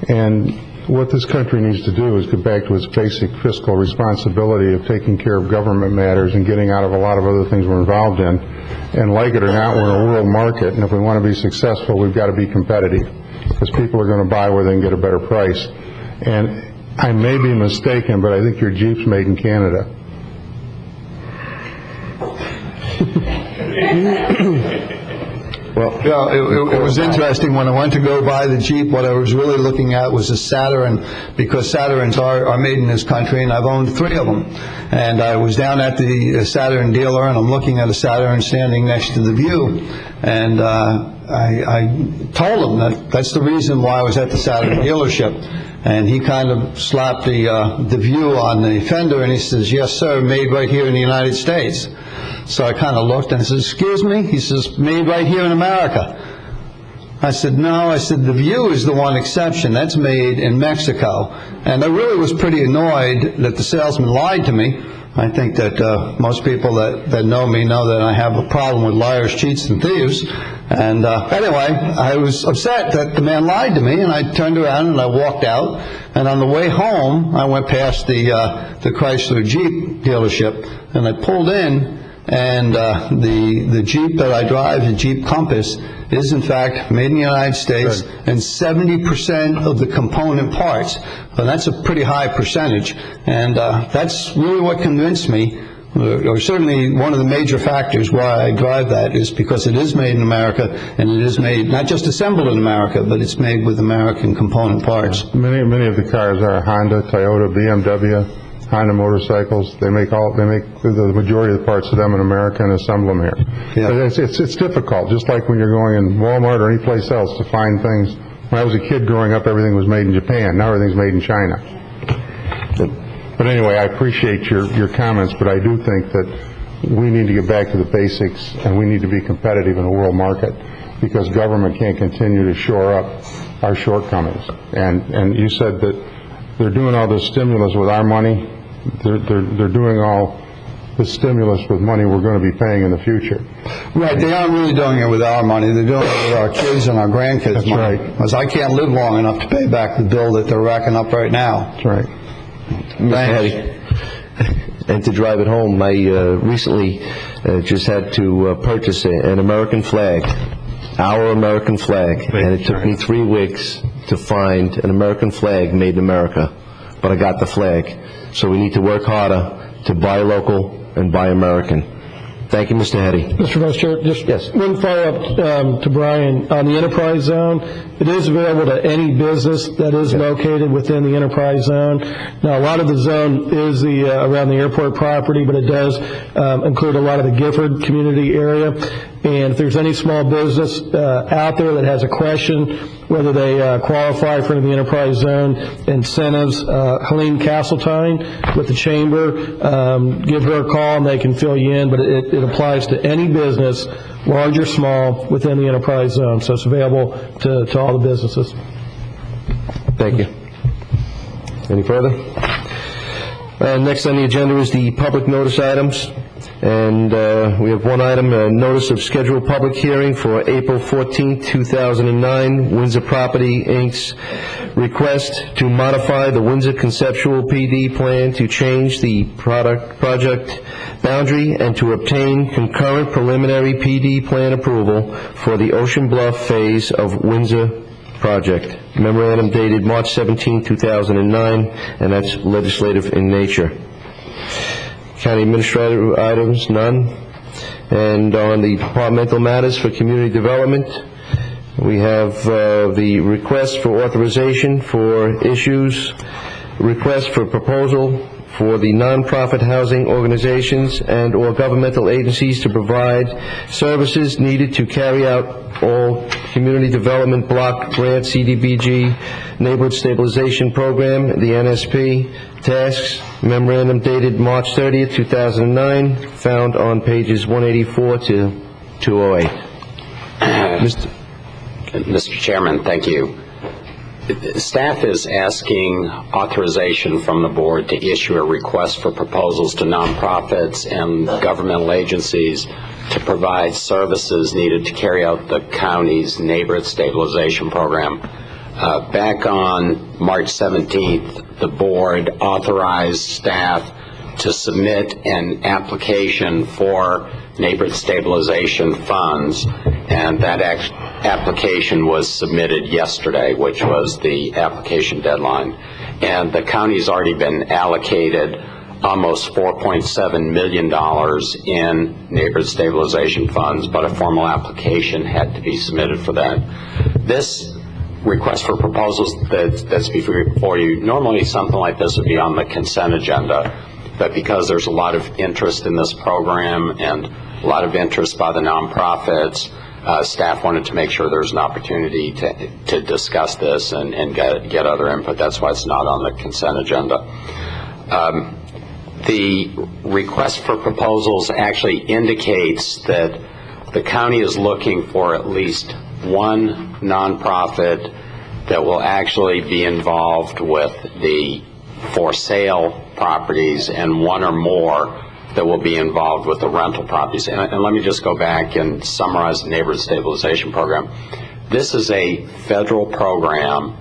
And what this country needs to do is get back to its basic fiscal responsibility of taking care of government matters and getting out of a lot of other things we're involved in. And like it or not, we're in a world market, and if we want to be successful, we've got to be competitive, because people are going to buy where they can get a better price. And I may be mistaken, but I think your Jeep's made in Canada. Well, yeah, it was interesting. When I went to go buy the Jeep, what I was really looking at was a Saturn, because Saturns are made in this country, and I've owned 3 of them. And I was down at the Saturn dealer, and I'm looking at a Saturn standing next to the View, and I told him that's the reason why I was at the Saturn dealership. And he kind of slapped the View on the fender, and he says, "Yes, sir, made right here in the United States." So I kind of looked and I said, "Excuse me?" He says, "Made right here in America." I said, "No," I said, "the View is the one exception. That's made in Mexico." And I really was pretty annoyed that the salesman lied to me. I think that most people that know me know that I have a problem with liars, cheats, and thieves. And anyway, I was upset that the man lied to me, and I turned around and I walked out. And on the way home, I went past the Chrysler Jeep dealership, and I pulled in, and the Jeep that I drive, the Jeep Compass, is in fact made in the United States, and 70% of the component parts. And that's a pretty high percentage, and that's really what convinced me or certainly one of the major factors why I drive that is because it is made in America, and it is made, not just assembled in America, but it's made with American component parts. Many of the cars are Honda, Toyota, BMW, Honda motorcycles. They make the majority of the parts of them in America and assemble them here. Yeah. But it's difficult, just like when you're going in Walmart or any place else to find things. When I was a kid growing up, everything was made in Japan. Now everything's made in China. But anyway, I appreciate your comments, but I do think that we need to get back to the basics, and we need to be competitive in a world market, because government can't continue to shore up our shortcomings. And you said that they're doing all this stimulus with our money. They're doing all the stimulus with money we're going to be paying in the future. Right, they aren't really doing it with our money. They're doing it with our kids and our grandkids' money. Right. Because I can't live long enough to pay back the bill that they're racking up right now. That's right. And to drive it home, I recently just had to purchase an American flag, our American flag, and it took me 3 weeks to find an American flag made in America, but I got the flag. So we need to work harder to buy local and buy American. Thank you, Mr. Heddy. Mr. Vice Chair, just one follow-up to Brian. On the enterprise zone, it is available to any business that is located within the enterprise zone. Now, a lot of the zone is around the airport property, but it does include a lot of the Gifford community area. And if there's any small business out there that has a question whether they qualify for the enterprise zone incentives, Helene Castletine with the chamber, give her a call and they can fill you in. But it applies to any business, large or small, within the enterprise zone. So it's available to all the businesses. Thank you. Any further? Next on the agenda is the public notice items. And we have one item, a notice of scheduled public hearing for April 14, 2009, Windsor Property, Inc.'s request to modify the Windsor Conceptual PD plan to change the project boundary and to obtain concurrent preliminary PD plan approval for the Ocean Bluff phase of Windsor project. Memorandum dated March 17, 2009, and that's legislative in nature. County administrative items, none. And on the departmental matters for community development, we have the request for authorization for issues, request for proposal for the nonprofit housing organizations and or governmental agencies to provide services needed to carry out all community development block grant CDBG neighborhood stabilization program, the NSP tasks. Memorandum dated March 30th, 2009, found on pages 184 to 208. Mr. Chairman, thank you. Staff is asking authorization from the board to issue a request for proposals to nonprofits and governmental agencies to provide services needed to carry out the county's neighborhood stabilization program. Back on March 17th, the board authorized staff to submit an application for neighborhood stabilization funds, and that application was submitted yesterday, which was the application deadline. And the county's already been allocated almost $4.7 million in neighborhood stabilization funds, but a formal application had to be submitted for that. This request for proposals that's before you, normally something like this would be on the consent agenda, but because there's a lot of interest in this program and a lot of interest by the nonprofits, staff wanted to make sure there's an opportunity to discuss this and get other input. That's why it's not on the consent agenda. The request for proposals actually indicates that the county is looking for at least one nonprofit that will actually be involved with the for sale properties and one or more that will be involved with the rental properties. And let me just go back and summarize the neighborhood stabilization program. This is a federal program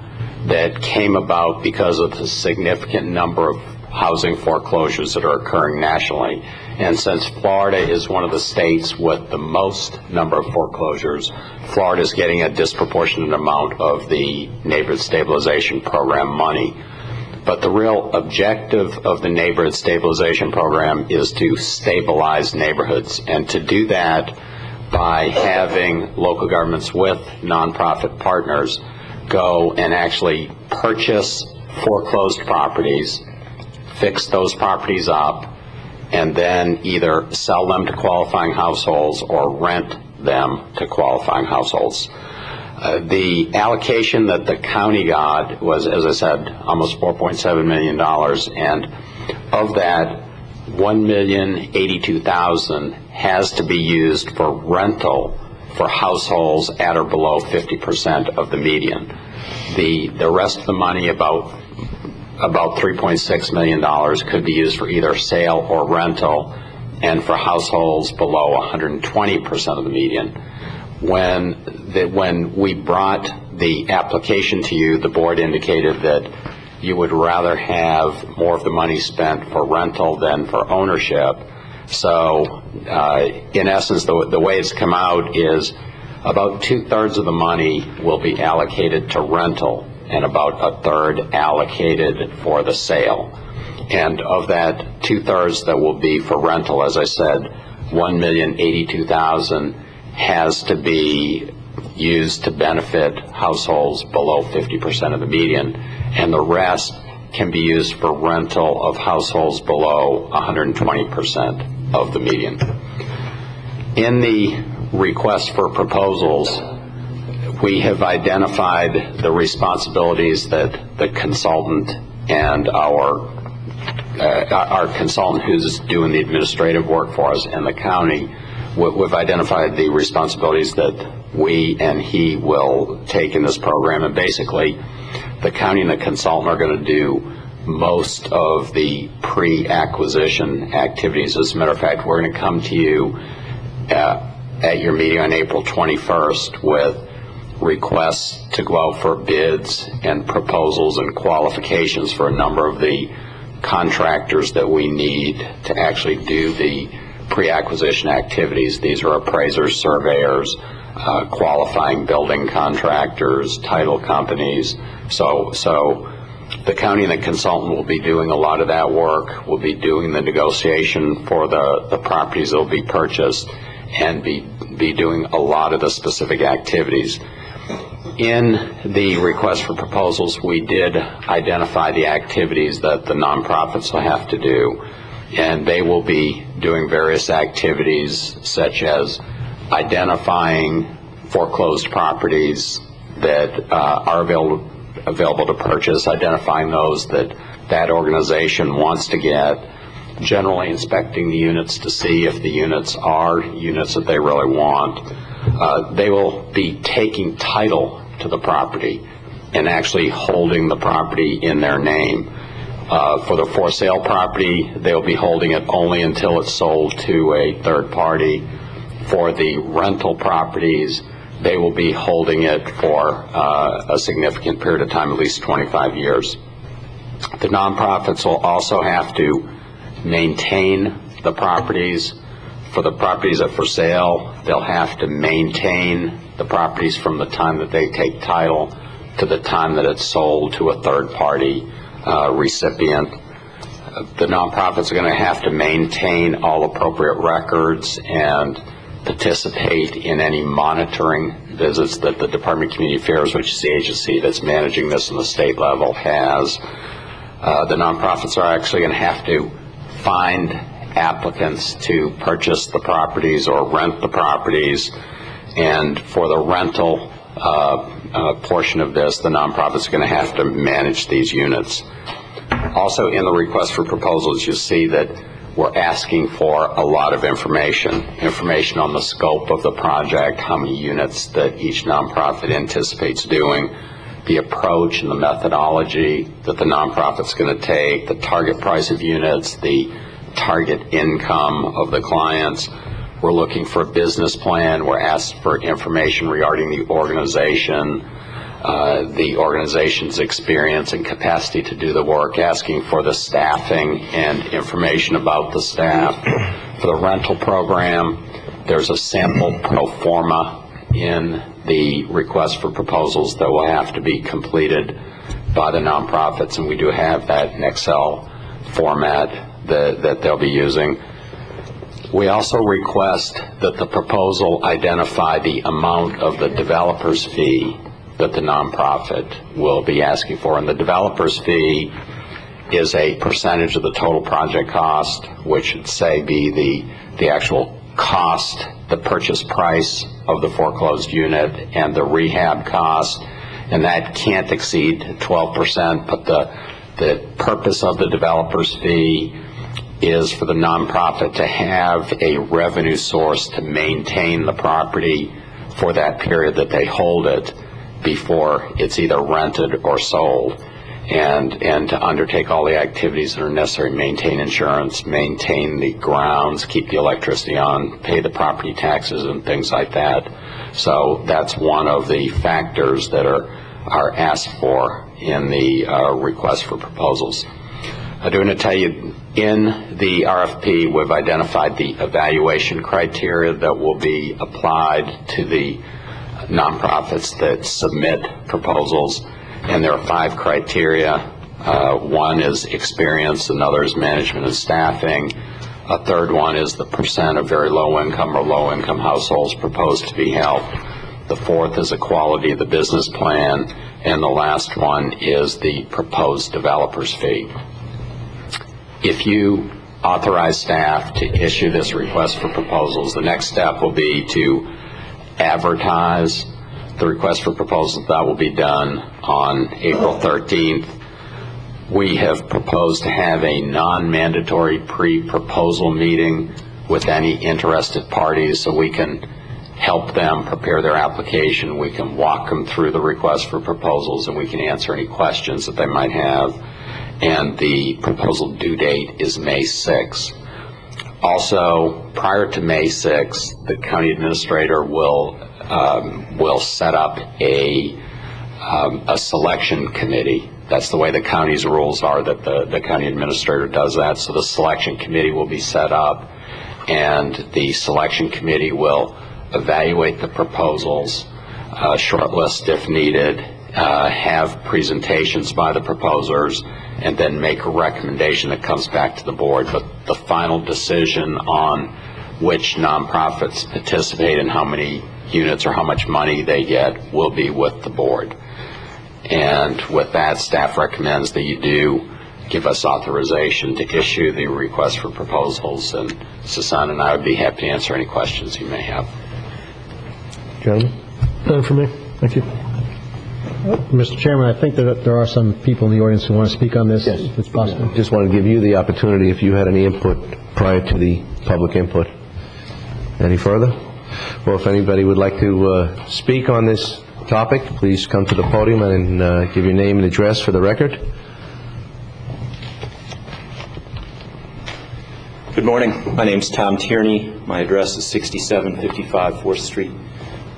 that came about because of the significant number of housing foreclosures that are occurring nationally. And since Florida is one of the states with the most number of foreclosures, Florida is getting a disproportionate amount of the neighborhood stabilization program money. But the real objective of the neighborhood stabilization program is to stabilize neighborhoods, and to do that by having local governments with nonprofit partners go and actually purchase foreclosed properties, fix those properties up, and then either sell them to qualifying households or rent them to qualifying households. The allocation that the county got was, as I said, almost $4.7 million, and of that, $1,082,000 has to be used for rental for households at or below 50% of the median. The rest of the money, about $3.6 million, could be used for either sale or rental, and for households below 120% of the median. When we brought the application to you, the board indicated that you would rather have more of the money spent for rental than for ownership. So in essence, the way it's come out is about 2/3 of the money will be allocated to rental and about 1/3 allocated for the sale. And of that 2/3 that will be for rental, as I said, $1,082,000 has to be used to benefit households below 50% of the median, and the rest can be used for rental of households below 120% of the median. In the request for proposals, we have identified the responsibilities that the consultant and our consultant who's doing the administrative work for us and the county, we've identified the responsibilities that we and he will take in this program, and basically the county and the consultant are going to do most of the pre-acquisition activities. As a matter of fact, we're going to come to you at your meeting on April 21st with requests to go out for bids and proposals and qualifications for a number of the contractors that we need to actually do the pre-acquisition activities. These are appraisers, surveyors, qualifying building contractors, title companies. So the county and the consultant will be doing a lot of that work. We'll be doing the negotiation for the properties that will be purchased, and be doing a lot of the specific activities. In the request for proposals, we did identify the activities that the nonprofits will have to do, and they will be doing various activities such as identifying foreclosed properties that are available to purchase, identifying those that organization wants to get, generally inspecting the units to see if the units are units that they really want. They will be taking title to the property and actually holding the property in their name. For the for sale property, they'll be holding it only until it's sold to a third party. For the rental properties, they will be holding it for a significant period of time, at least 25 years. The nonprofits will also have to maintain the properties. For the properties that are for sale, they'll have to maintain the properties from the time that they take title to the time that it's sold to a third party recipient. The nonprofits are going to have to maintain all appropriate records and participate in any monitoring visits that the Department of Community Affairs, which is the agency that's managing this on the state level, has. The nonprofits are actually going to have to find applicants to purchase the properties or rent the properties, and for the rental portion of this, the nonprofits are going to have to manage these units. Also, in the request for proposals, you see that we're asking for a lot of information on the scope of the project, how many units that each nonprofit anticipates doing, the approach and the methodology that the nonprofit's going to take, the target price of units, the target income of the clients. We're looking for a business plan. We're asked for information regarding the organization's experience and capacity to do the work, asking for the staffing and information about the staff. For the rental program, there's a sample pro forma in the request for proposals that will have to be completed by the nonprofits, and we do have that in Excel format that they'll be using. We also request that the proposal identify the amount of the developer's fee that the nonprofit will be asking for, and the developer's fee is a percentage of the total project cost, which should say be the actual cost, the purchase price of the foreclosed unit, and the rehab cost, and that can't exceed 12%, but the purpose of the developer's fee is for the nonprofit to have a revenue source to maintain the property for that period that they hold it before it's either rented or sold, and to undertake all the activities that are necessary, maintain insurance, maintain the grounds, keep the electricity on, pay the property taxes and things like that. So that's one of the factors that are asked for in the request for proposals. I do want to tell you, in the RFP, we've identified the evaluation criteria that will be applied to the nonprofits that submit proposals, and there are 5 criteria. One is experience, another is management and staffing, a third one is the percent of very low income or low income households proposed to be helped. The fourth is the quality of the business plan, and the last one is the proposed developer's fee. If you authorize staff to issue this request for proposals, the next step will be to advertise the request for proposals. That will be done on April 13th. We have proposed to have a non-mandatory pre-proposal meeting with any interested parties so we can help them prepare their application. We can walk them through the request for proposals, and we can answer any questions that they might have. And the proposal due date is May 6th. Also, prior to May 6th, the county administrator will set up a selection committee. That's the way the county's rules are, that the county administrator does that. So the selection committee will be set up, and the selection committee will evaluate the proposals, shortlist if needed, have presentations by the proposers, and then make a recommendation that comes back to the board. But the final decision on which nonprofits participate and how many units or how much money they get will be with the board. And with that, staff recommends that you do give us authorization to issue the request for proposals, and Susan and I would be happy to answer any questions you may have. Gentlemen? None for me. Thank you. Mr. Chairman, I think that there are some people in the audience who want to speak on this, if it's possible. Just want to give you the opportunity if you had any input prior to the public input. Any further? Well, if anybody would like to speak on this topic, please come to the podium and give your name and address for the record. Good morning. My name is Tom Tierney. My address is 6755 4th Street.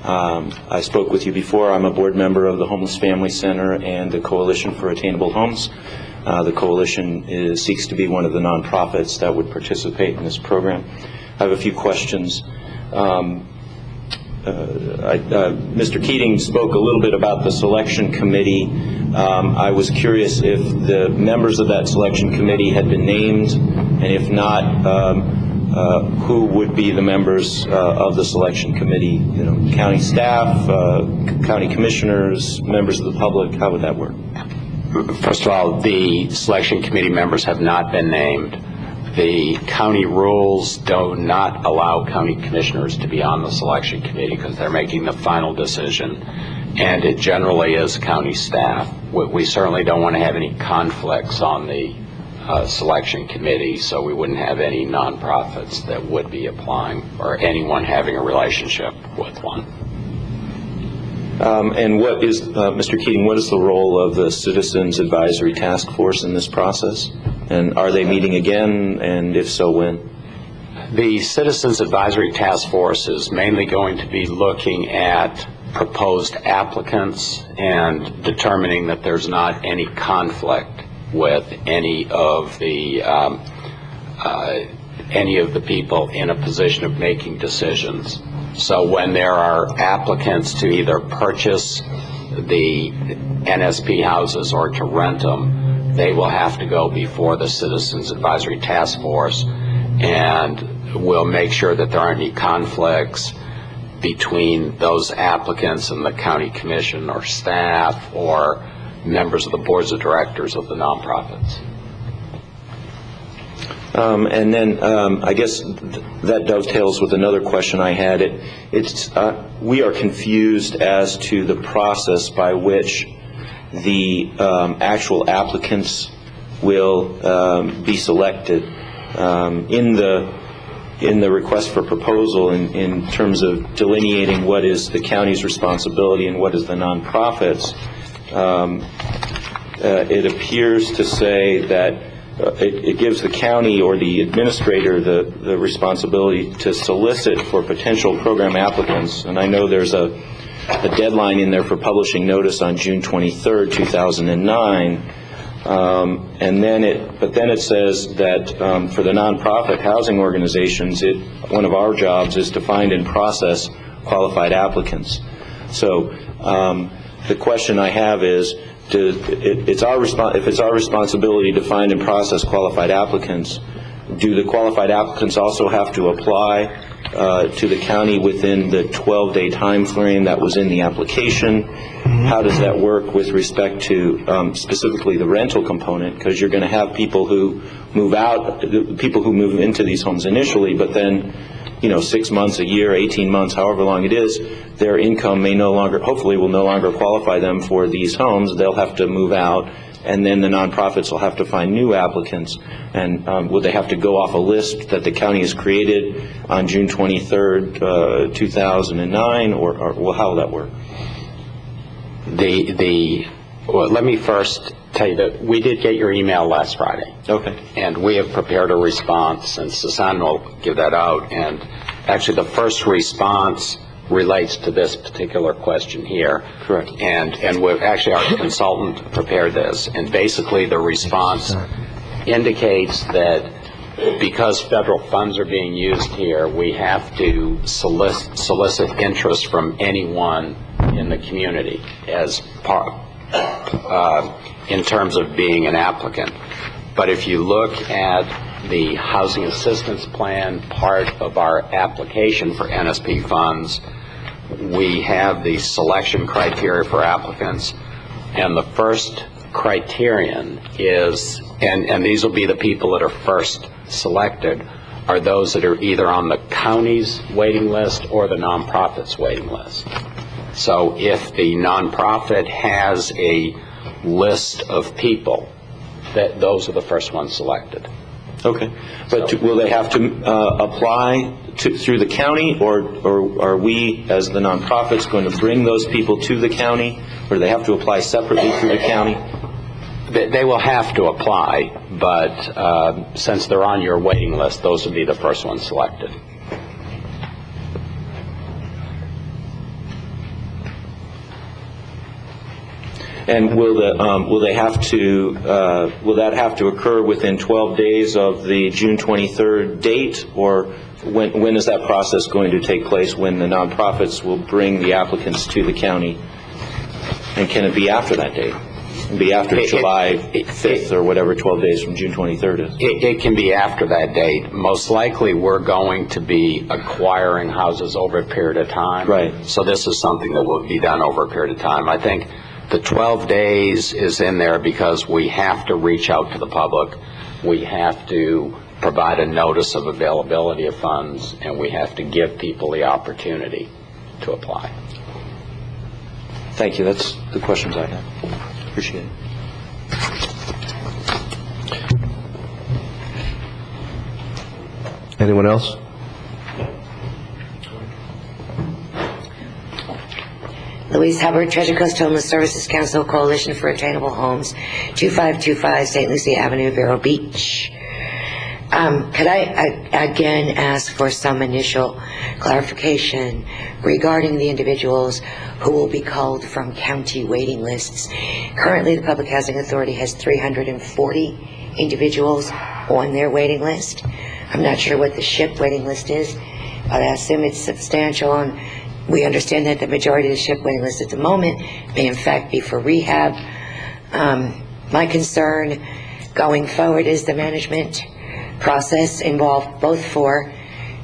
I spoke with you before. I'm a board member of the Homeless Family Center and the Coalition for Attainable Homes. The coalition seeks to be one of the nonprofits that would participate in this program. I have a few questions. Mr. Keating spoke a little bit about the selection committee. I was curious if the members of that selection committee had been named, and if not, who would be the members of the selection committee? You know, county staff, county commissioners, members of the public. How would that work? First of all, the selection committee members have not been named. The county rules do not allow county commissioners to be on the selection committee because they're making the final decision, and it generally is county staff. We certainly don't want to have any conflicts on the selection committee, so we wouldn't have any nonprofits that would be applying or anyone having a relationship with one. And what is, Mr. Keating, what is the role of the Citizens Advisory Task Force in this process? And are they meeting again, and if so, when? The Citizens Advisory Task Force is mainly going to be looking at proposed applicants and determining that there's not any conflict with any of the people in a position of making decisions. So when there are applicants to either purchase the NSP houses or to rent them, they will have to go before the Citizens Advisory Task Force, and we'll make sure that there aren't any conflicts between those applicants and the county commission or staff or members of the boards of directors of the nonprofits. And then I guess that dovetails with another question I had. We are confused as to the process by which the actual applicants will be selected. In the request for proposal, in terms of delineating what is the county's responsibility and what is the nonprofits, it appears to say that it gives the county or the administrator the responsibility to solicit for potential program applicants. And I know there's a deadline in there for publishing notice on June 23rd, 2009. But then it says that for the nonprofit housing organizations, one of our jobs is to find and process qualified applicants. So the question I have is, if it's our responsibility to find and process qualified applicants, do the qualified applicants also have to apply to the county within the 12-day time frame that was in the application? How does that work with respect to specifically the rental component? Because you're going to have people who move out, people who move into these homes initially, but then 6 months, a year, 18 months, however long it is, their income may no longer, hopefully will no longer qualify them for these homes. They'll have to move out, and then the nonprofits will have to find new applicants. And will they have to go off a list that the county has created on June 23rd, 2009, or how will that work? Well, let me first tell you that we did get your email last Friday. Okay. And we have prepared a response, and Susan will give that out. And actually, the first response relates to this particular question here. Correct. And we've actually, our consultant prepared this. And basically, the response indicates that because federal funds are being used here, we have to solicit interest from anyone in the community as part, in terms of being an applicant. But if you look at the housing assistance plan part of our application for NSP funds, we have the selection criteria for applicants, and the first criterion is, and these will be the people that are first selected, are those that are either on the county's waiting list or the nonprofit's waiting list. So if the nonprofit has a list of people, those are the first ones selected. Okay. But will they have to apply through the county, or are we, as the nonprofits, going to bring those people to the county, or do they have to apply separately through the county? They will have to apply, but since they're on your waiting list, those will be the first ones selected. And will that have to occur within 12 days of the June 23rd date, or when is that process going to take place, when the nonprofits will bring the applicants to the county? And can it be after that date? Be after July 5th or whatever 12 days from June 23rd is? It can be after that date. Most likely we're going to be acquiring houses over a period of time. Right. So this is something that will be done over a period of time. I think the 12 days is in there because we have to reach out to the public. We have to provide a notice of availability of funds, and we have to give people the opportunity to apply. Thank you. That's the questions I have. Appreciate it. Anyone else? Louise Hubbard, Treasure Coast Homeless Services Council, Coalition for Attainable Homes, 2525 St. Lucie Avenue, Vero Beach. Could I again ask for some initial clarification regarding the individuals who will be called from county waiting lists? Currently, the Public Housing Authority has 340 individuals on their waiting list. I'm not sure what the SHIP waiting list is, but I assume it's substantial. And We understand that the majority of the SHIP waiting list at the moment may in fact be for rehab. My concern going forward is the management process involved both for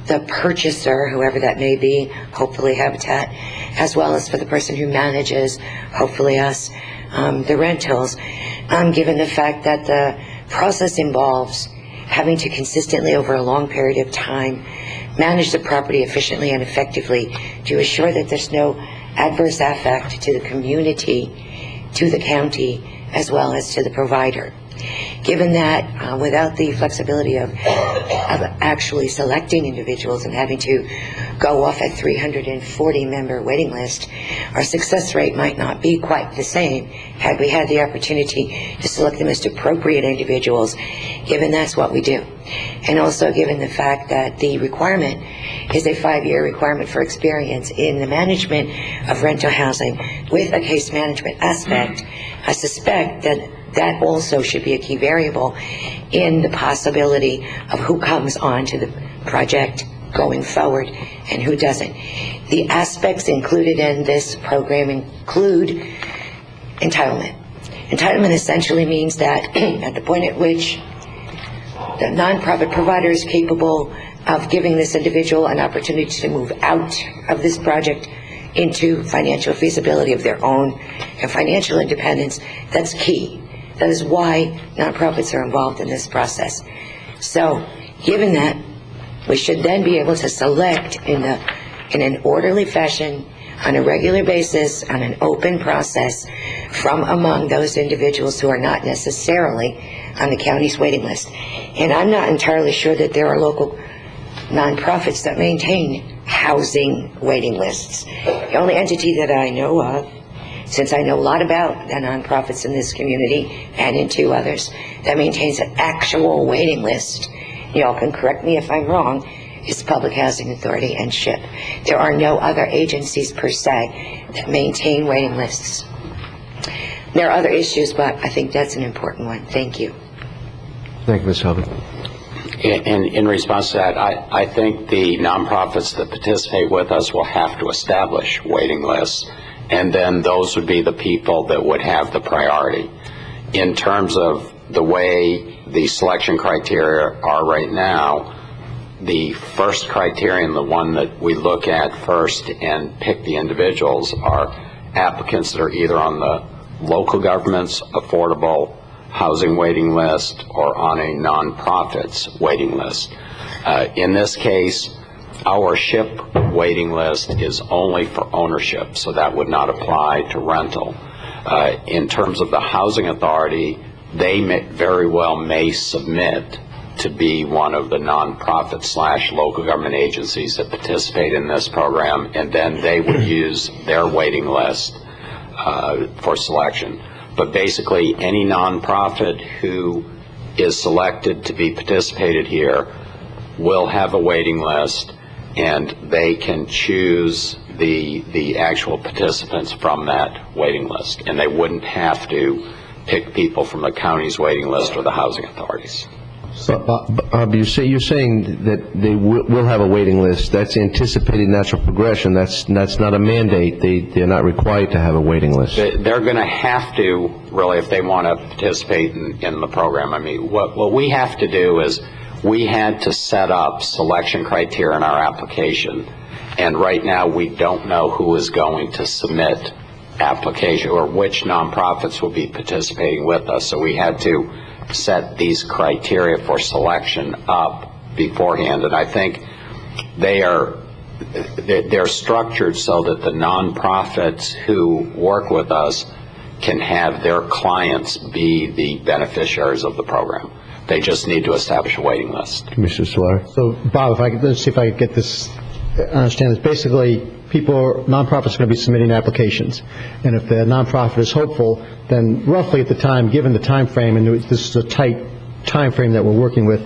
the purchaser, whoever that may be, hopefully Habitat, as well as for the person who manages, hopefully us, the rentals, given the fact that the process involves having to consistently over a long period of time manage the property efficiently and effectively to assure that there's no adverse effect to the community, to the county, as well as to the provider. Given that without the flexibility of actually selecting individuals and having to go off a 340-member waiting list, our success rate might not be quite the same had we had the opportunity to select the most appropriate individuals, given that's what we do. And also given the fact that the requirement is a 5-year requirement for experience in the management of rental housing with a case management aspect, I suspect that that also should be a key variable in the possibility of who comes onto the project going forward and who doesn't. The aspects included in this program include entitlement. Entitlement essentially means that at the point at which the nonprofit provider is capable of giving this individual an opportunity to move out of this project into financial feasibility of their own and financial independence, that's key. That is why nonprofits are involved in this process. So, given that, we should then be able to select in an orderly fashion, on a regular basis, on an open process, from among those individuals who are not necessarily on the county's waiting list. And I'm not entirely sure that there are local nonprofits that maintain housing waiting lists. The only entity that I know of, since I know a lot about the nonprofits in this community and in 2 others, that maintains an actual waiting list, y'all can correct me if I'm wrong, is Public Housing Authority and SHIP. There are no other agencies per se that maintain waiting lists. There are other issues, but I think that's an important one. Thank you. Thank you, Ms. Hubbard. In response to that, I think the nonprofits that participate with us will have to establish waiting lists, and then those would be the people that would have the priority. In terms of the way the selection criteria are right now, the first criterion, the one that we look at first and pick the individuals, are applicants that are either on the local government's affordable housing waiting list or on a nonprofit's waiting list. In this case, our SHIP waiting list is only for ownership, so that would not apply to rental. In terms of the housing authority, they very well may submit to be one of the nonprofit / local government agencies that participate in this program, and then they would use their waiting list for selection. But basically, any nonprofit who is selected to be participated here will have a waiting list, and they can choose the actual participants from that waiting list, and they wouldn't have to pick people from the county's waiting list or the housing authorities. So, Bob, you're saying that they will have a waiting list. That's anticipated natural progression. That's not a mandate. They're not required to have a waiting list. They're going to have to, really, if they want to participate in the program. I mean, what we have to do is we had to set up selection criteria in our application, and right now we don't know who is going to submit application or which nonprofits will be participating with us. So we had to set these criteria for selection up beforehand, and I think they're structured so that the nonprofits who work with us can have their clients be the beneficiaries of the program. They just need to establish a waiting list. Commissioner Solari. So, Bob, let's see if I could get this, understand this. Basically, nonprofits are going to be submitting applications, and if the nonprofit is hopeful, then roughly at the time, given the time frame, and this is a tight time frame that we're working with,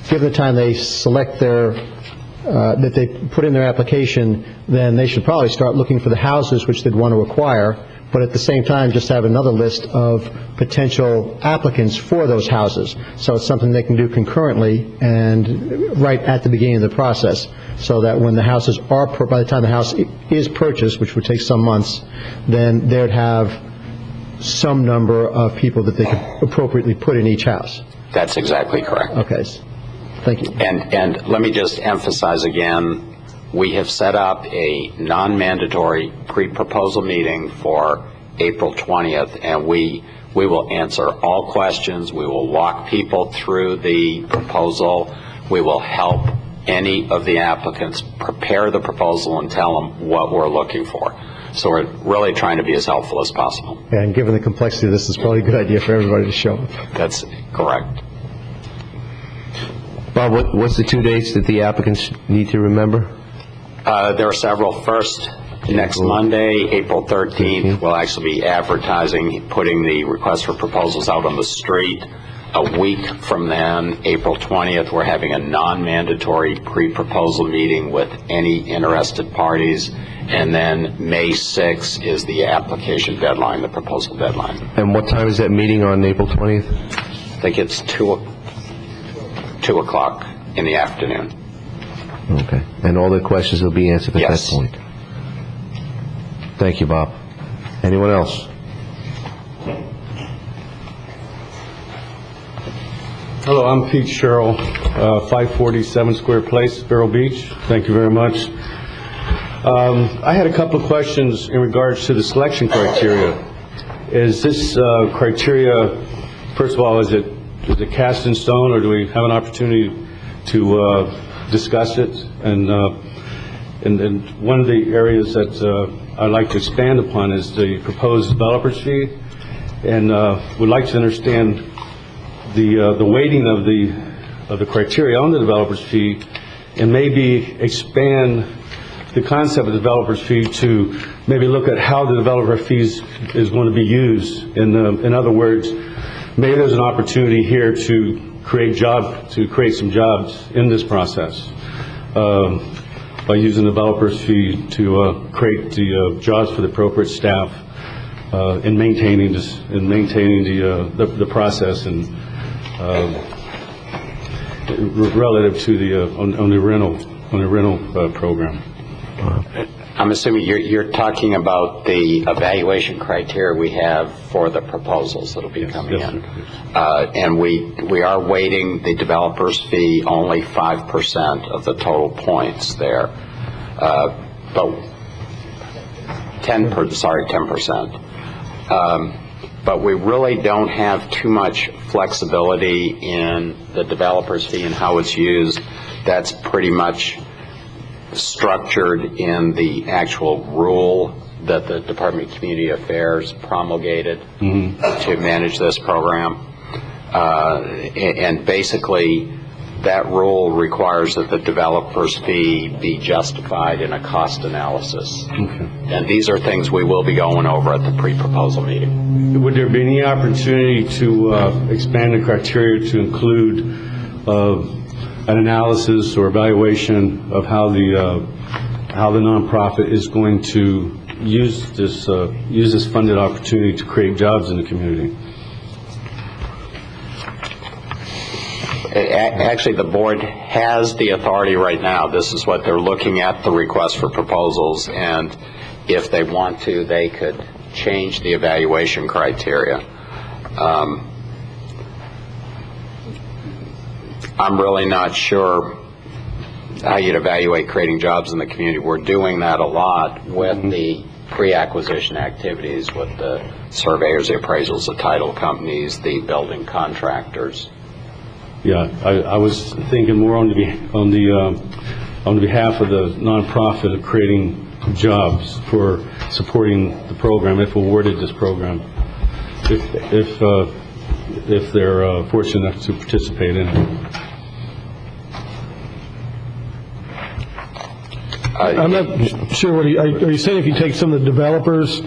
given the time they select that they put in their application, then they should probably start looking for the houses which they'd want to acquire but at the same time, just have another list of potential applicants for those houses. So it's something they can do concurrently and right at the beginning of the process, so that when the houses are, by the time the house is purchased, which would take some months, then they'd have some number of people that they could appropriately put in each house. That's exactly correct. Okay, thank you. And let me just emphasize again, we have set up a non-mandatory pre-proposal meeting for April 20th, and we will answer all questions. We will walk people through the proposal. We will help any of the applicants prepare the proposal and tell them what we're looking for. So we're really trying to be as helpful as possible. Yeah, and given the complexity of this, it's probably a good idea for everybody to show up. That's correct. Bob, what's the 2 dates that the applicants need to remember? There are several. First, next Monday, April 13th, we'll actually be advertising, putting the request for proposals out on the street. A week from then, April 20th, we're having a non-mandatory pre-proposal meeting with any interested parties. And then May 6th is the application deadline, the proposal deadline. And what time is that meeting on April 20th? I think it's 2 o'clock in the afternoon. Okay. And all the questions will be answered at Yes. that point. Thank you, Bob. Anyone else? Hello, I'm Pete Sherrill, 547 Square Place, Vero Beach. Thank you very much. I had a couple of questions in regards to the selection criteria. Is this criteria, first of all, is it cast in stone, or do we have an opportunity to discuss it? And one of the areas that I'd like to expand upon is the proposed developer's fee, and would like to understand the weighting of the criteria on the developer's fee, and maybe expand the concept of developer's fee to maybe look at how the developer fees is going to be used. In other words, maybe there's an opportunity here to create some jobs in this process by using the developer's fee to create the jobs for the appropriate staff in maintaining the process and relative to the on the rental program. I'm assuming you're talking about the evaluation criteria we have for the proposals that'll be coming in. And we are weighting the developer's fee only 5% of the total points there. But 10%. But we really don't have too much flexibility in the developer's fee and how it's used. That's pretty much structured in the actual rule that the Department of Community Affairs promulgated to manage this program. And basically, that rule requires that the developer's fee be justified in a cost analysis. And these are things we will be going over at the pre-proposal meeting. Would there be any opportunity to expand the criteria to include an analysis or evaluation of how the nonprofit is going to use this funded opportunity to create jobs in the community? Actually, the board has the authority right now. This is what they're looking at, the request for proposals, and if they want to, they could change the evaluation criteria. I'm really not sure how you'd evaluate creating jobs in the community. We're doing that a lot with the pre-acquisition activities with the surveyors, the appraisals, the title companies, the building contractors. Yeah, I was thinking more on the behalf of the nonprofit of creating jobs for supporting the program if awarded this program, if they're fortunate enough to participate in it. I'm not sure what are you saying. If you take some of the developers'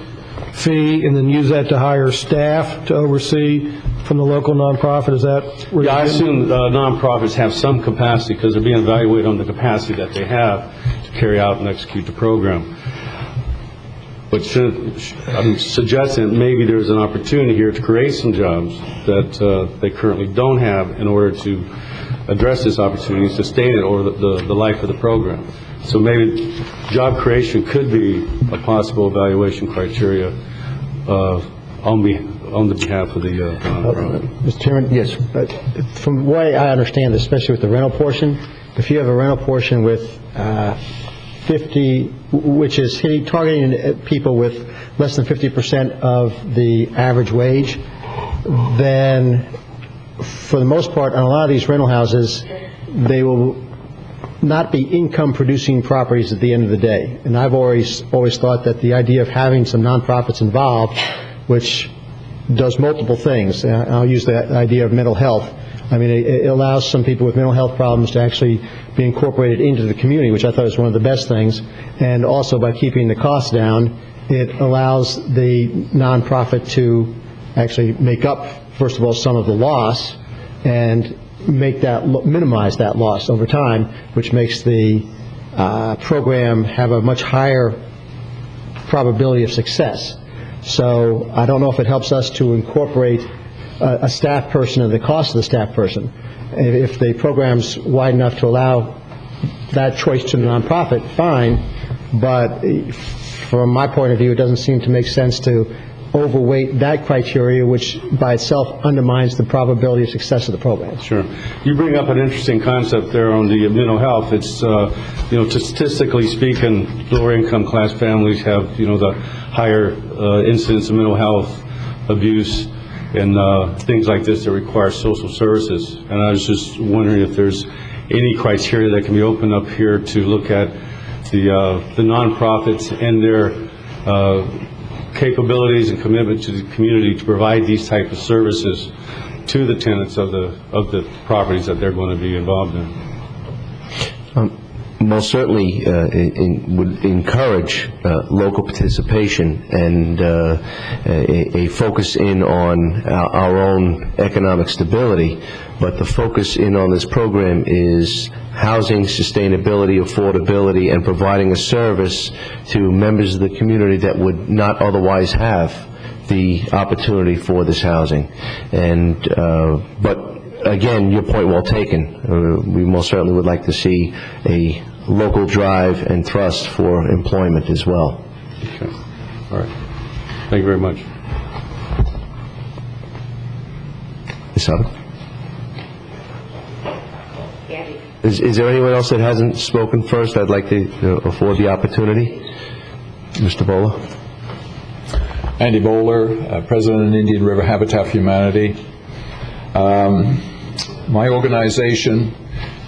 fee and then use that to hire staff to oversee from the local nonprofit, is that where I assume nonprofits have some capacity because they're being evaluated on the capacity that they have to carry out and execute the program. but I'm suggesting that maybe there's an opportunity here to create some jobs that they currently don't have in order to address this opportunity, sustain it over the life of the program. So maybe job creation could be a possible evaluation criteria on the behalf of the nonprofit. Mr. Chairman? Yes. From the way I understand this, especially with the rental portion, if you have a rental portion with 50, which is targeting people with less than 50% of the average wage, then for the most part, on a lot of these rental houses, they will not be income-producing properties at the end of the day. And I've always thought that the idea of having some nonprofits involved, which does multiple things, I'll use the idea of mental health. I mean, it allows some people with mental health problems to actually be incorporated into the community, which I thought was one of the best things. And also, by keeping the costs down, it allows the nonprofit to actually make up, first of all, some of the loss, and minimize that loss over time, which makes the program have a much higher probability of success. So I don't know if it helps us to incorporate a staff person and the cost of the staff person. If the program's wide enough to allow that choice to the nonprofit, fine, but from my point of view, it doesn't seem to make sense to overweight that criteria, which by itself undermines the probability of success of the program. Sure. You bring up an interesting concept there on the mental health. It's, statistically speaking, lower income class families have, the higher incidence of mental health abuse and things like this that require social services. And I was just wondering if there's any criteria that can be opened up here to look at the nonprofits and their capabilities and commitment to the community to provide these type of services to the tenants of the properties that they're going to be involved in. Most certainly would encourage local participation and a focus in on our own economic stability, but the focus in on this program is housing, sustainability, affordability, and providing a service to members of the community that would not otherwise have the opportunity for this housing. And but again, your point well taken. We most certainly would like to see a local drive and thrust for employment as well. Okay. All right. Thank you very much. Ms. Hubbard? Is there anyone else that hasn't spoken first? I'd like to afford the opportunity. Mr. Bowler. Andy Bowler, President of Indian River Habitat for Humanity. My organization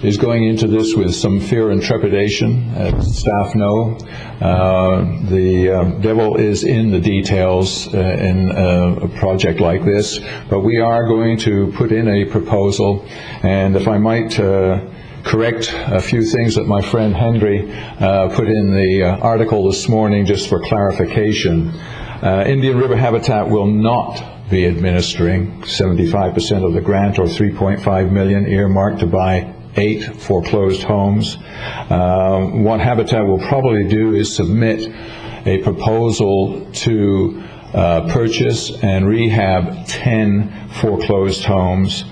is going into this with some fear and trepidation, as staff know. The devil is in the details in a project like this, but we are going to put in a proposal, and if I might correct a few things that my friend Henry put in the article this morning just for clarification. Indian River Habitat will not be administering 75% of the grant, or $3.5 million earmarked to buy 8 foreclosed homes. What Habitat will probably do is submit a proposal to purchase and rehab 10 foreclosed homes.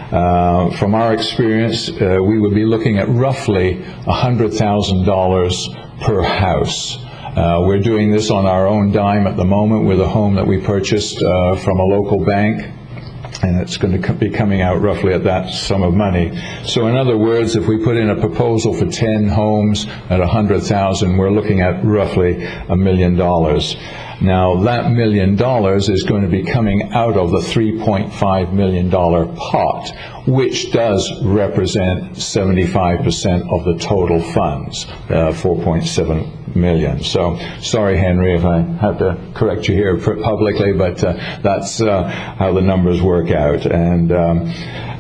From our experience, we would be looking at roughly $100,000 per house. We're doing this on our own dime at the moment with a home that we purchased from a local bank, and it's going to be coming out roughly at that sum of money. So in other words, if we put in a proposal for 10 homes at $100,000, we're looking at roughly $1 million. Now, that $1 million is going to be coming out of the $3.5 million pot, which does represent 75% of the total funds, $4.7 million. So, sorry, Henry, if I have to correct you here publicly, but that's how the numbers work out. And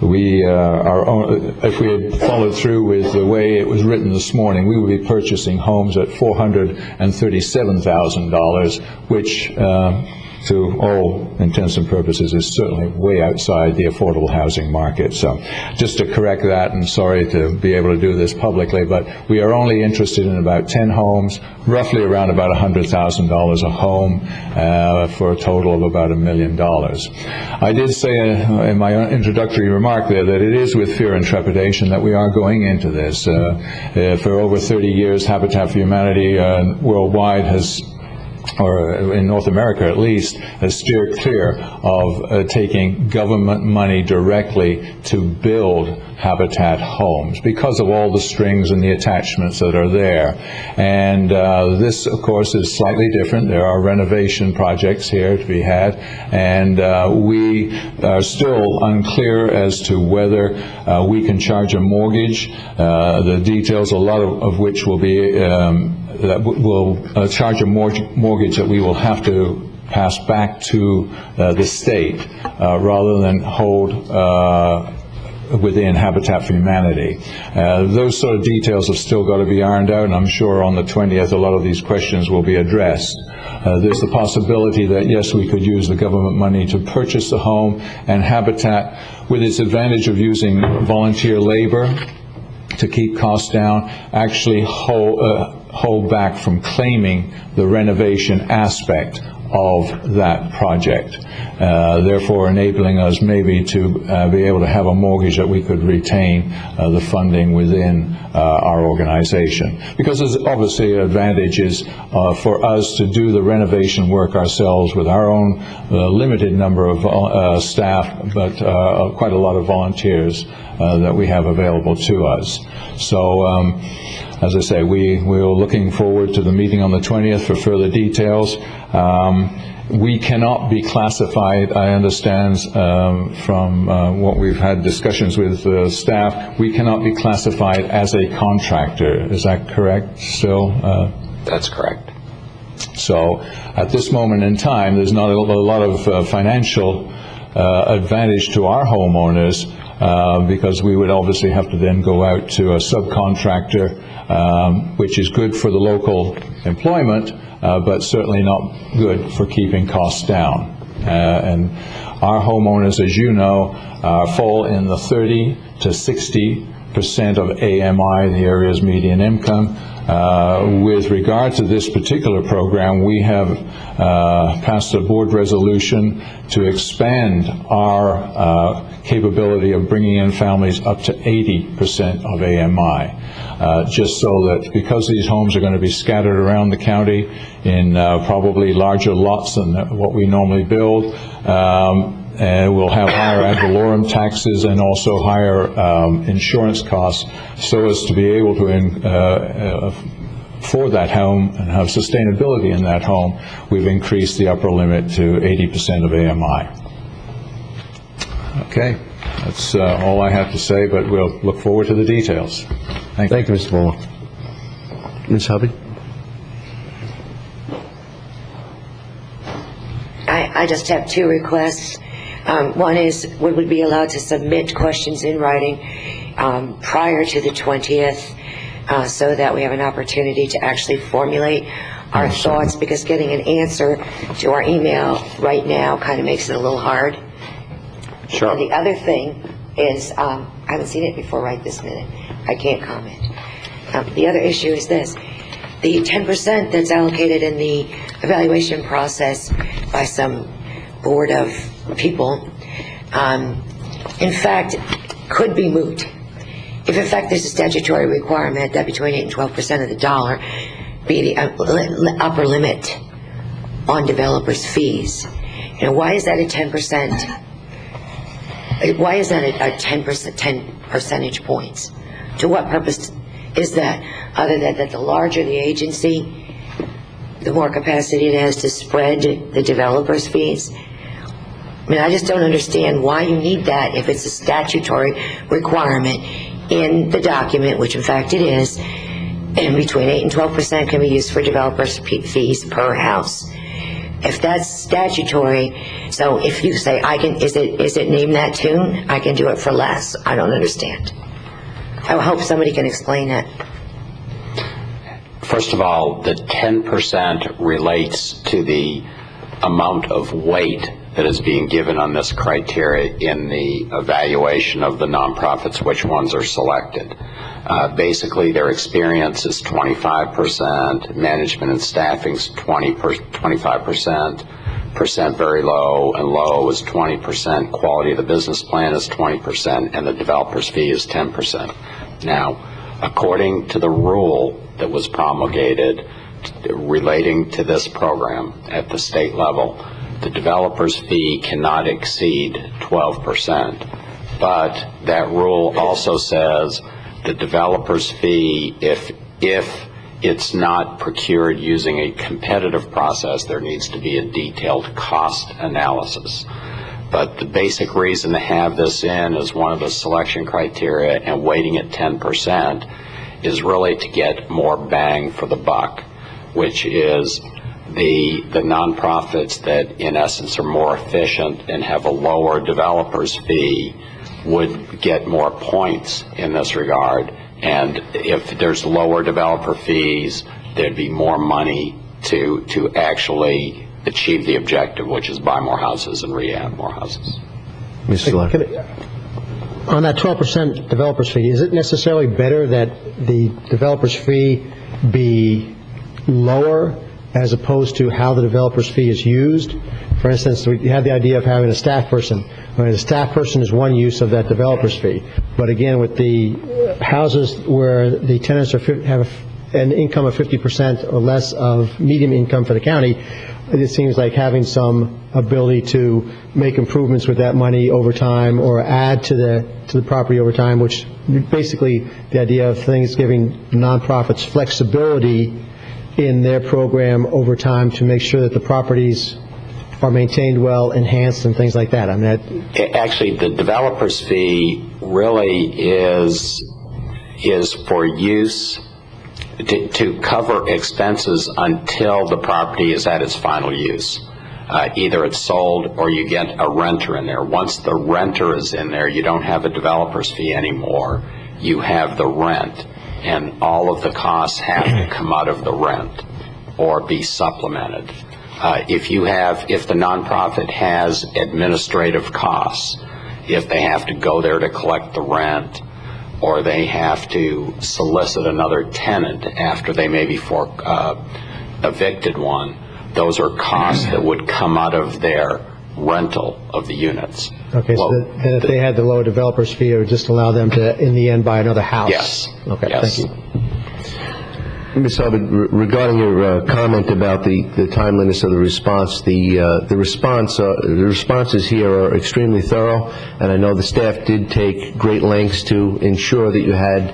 if we had followed through with the way it was written this morning, we would be purchasing homes at $437,000, which to all intents and purposes, is certainly way outside the affordable housing market. So just to correct that, and sorry to be able to do this publicly, but we are only interested in about 10 homes, roughly around about $100,000 a home, for a total of about $1 million. I did say in my introductory remark there that it is with fear and trepidation that we are going into this. For over 30 years, Habitat for Humanity worldwide has, or in North America at least, has steered clear of taking government money directly to build habitat homes because of all the strings and the attachments that are there. And this, of course, is slightly different. There are renovation projects here to be had, and we are still unclear as to whether we can charge a mortgage. The details, a lot of which will be that will charge a mortgage that we will have to pass back to the state rather than hold within Habitat for Humanity. Those sort of details have still got to be ironed out, and I'm sure on the 20th a lot of these questions will be addressed. There's the possibility that, yes, we could use the government money to purchase the home, and Habitat, with its advantage of using volunteer labor to keep costs down, actually hold back from claiming the renovation aspect of that project, therefore enabling us maybe to be able to have a mortgage that we could retain the funding within our organization. Because there's obviously advantages for us to do the renovation work ourselves with our own limited number of staff, but quite a lot of volunteers that we have available to us. So as I say, we're looking forward to the meeting on the 20th for further details. We cannot be classified, I understand from what we've had discussions with staff, we cannot be classified as a contractor. Is that correct still? That's correct. So at this moment in time, there's not a lot of financial advantage to our homeowners because we would obviously have to then go out to a subcontractor, which is good for the local employment, but certainly not good for keeping costs down. And our homeowners, as you know, fall in the 30 to 60% of AMI, the area's median income. With regard to this particular program, we have passed a board resolution to expand our capability of bringing in families up to 80% of AMI, just so that because these homes are going to be scattered around the county in probably larger lots than what we normally build, and we'll have higher ad valorem taxes and also higher insurance costs, so as to be able to for that home and have sustainability in that home, we've increased the upper limit to 80% of AMI. Okay, that's all I have to say, but we'll look forward to the details. Thank you, Mr. Moore. Ms. Hubby? I just have two requests. One is, would we be allowed to submit questions in writing prior to the 20th so that we have an opportunity to actually formulate our thoughts, because getting an answer to our email right now kind of makes it a little hard. Sure. And the other thing is, I haven't seen it before right this minute. I can't comment. The other issue is this. The 10% that's allocated in the evaluation process by some board of people, in fact, could be moot. If in fact there's a statutory requirement that between 8 and 12% of the dollar be the upper limit on developers' fees. You know, why is that a 10%? Why is that a 10 percentage points? To what purpose is that? Other than that the larger the agency, the more capacity it has to spread the developers' fees. I mean, I just don't understand why you need that if it's a statutory requirement in the document, which in fact it is, and between 8 and 12% can be used for developers' fees per house. If that's statutory, so if you say I can, is it name that tune? I can do it for less. I don't understand. I hope somebody can explain that. First of all, the 10% relates to the amount of weight that is being given on this criteria in the evaluation of the nonprofits, which ones are selected. Basically, their experience is 25%, management and staffing's 25%, very low, and low is 20%, quality of the business plan is 20%, and the developer's fee is 10%. Now, according to the rule that was promulgated relating to this program at the state level, the developer's fee cannot exceed 12%. But that rule also says the developer's fee, if it's not procured using a competitive process, there needs to be a detailed cost analysis. But the basic reason to have this in as one of the selection criteria and weighting at 10% is really to get more bang for the buck, which is the nonprofits that in essence are more efficient and have a lower developer's fee would get more points in this regard. And if there's lower developer fees, there'd be more money to actually achieve the objective, which is buy more houses and rehab more houses. Mr. Luck. On that 12% developer's fee, is it necessarily better that the developer's fee be lower as opposed to how the developer's fee is used? For instance, we had the idea of having a staff person. The staff person is one use of that developer's fee. But again, with the houses where the tenants have an income of 50% or less of median income for the county, it seems like having some ability to make improvements with that money over time or add to the property over time, which basically the idea of things giving nonprofits flexibility in their program over time to make sure that the properties are maintained well, enhanced, and things like that. I mean, actually, the developer's fee really is for use to cover expenses until the property is at its final use. Either it's sold or you get a renter in there. Once the renter is in there, you don't have a developer's fee anymore. You have the rent, and all of the costs have to come out of the rent or be supplemented. If the nonprofit has administrative costs, if they have to go there to collect the rent, or they have to solicit another tenant after they maybe evicted one, those are costs that would come out of their rental of the units. Okay, so then if they had the lower developer's fee, it would just allow them to, in the end, buy another house? Yes. Okay, yes. Thank you. Ms. Hubbard, regarding your comment about the timeliness of the response, the responses here are extremely thorough, and I know the staff did take great lengths to ensure that you had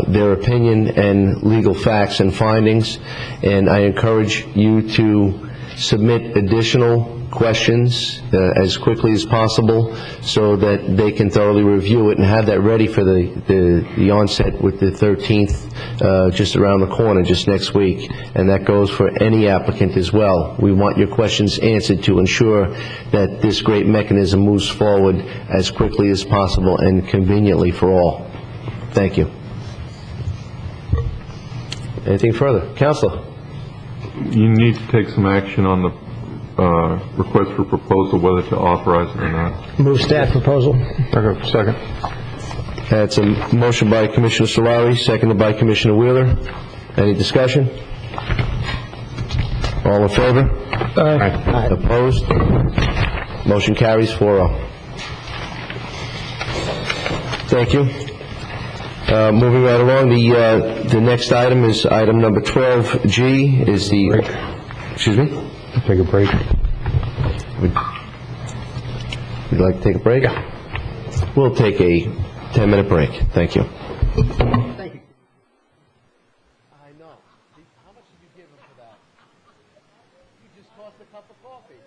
their opinion and legal facts and findings, and I encourage you to submit additional questions as quickly as possible so that they can thoroughly review it and have that ready for the onset with the 13th just around the corner, just next week. And that goes for any applicant as well. We want your questions answered to ensure that this great mechanism moves forward as quickly as possible and conveniently for all. Thank you. Anything further? Councilor? You need to take some action on the request for proposal, whether to authorize it or not. Move staff proposal. Second. That's a motion by Commissioner Solari, seconded by Commissioner Wheeler. Any discussion? All in favor? Aye. Opposed? Motion carries 4-0. Thank you. Moving right along, the next item is item number 12G. Is the break. Excuse me? Take a break. Would you like to take a break? Yeah. We'll take a 10-minute break. Thank you. Thank you. I know. How much did you give him for that? You just cost a cup of coffee.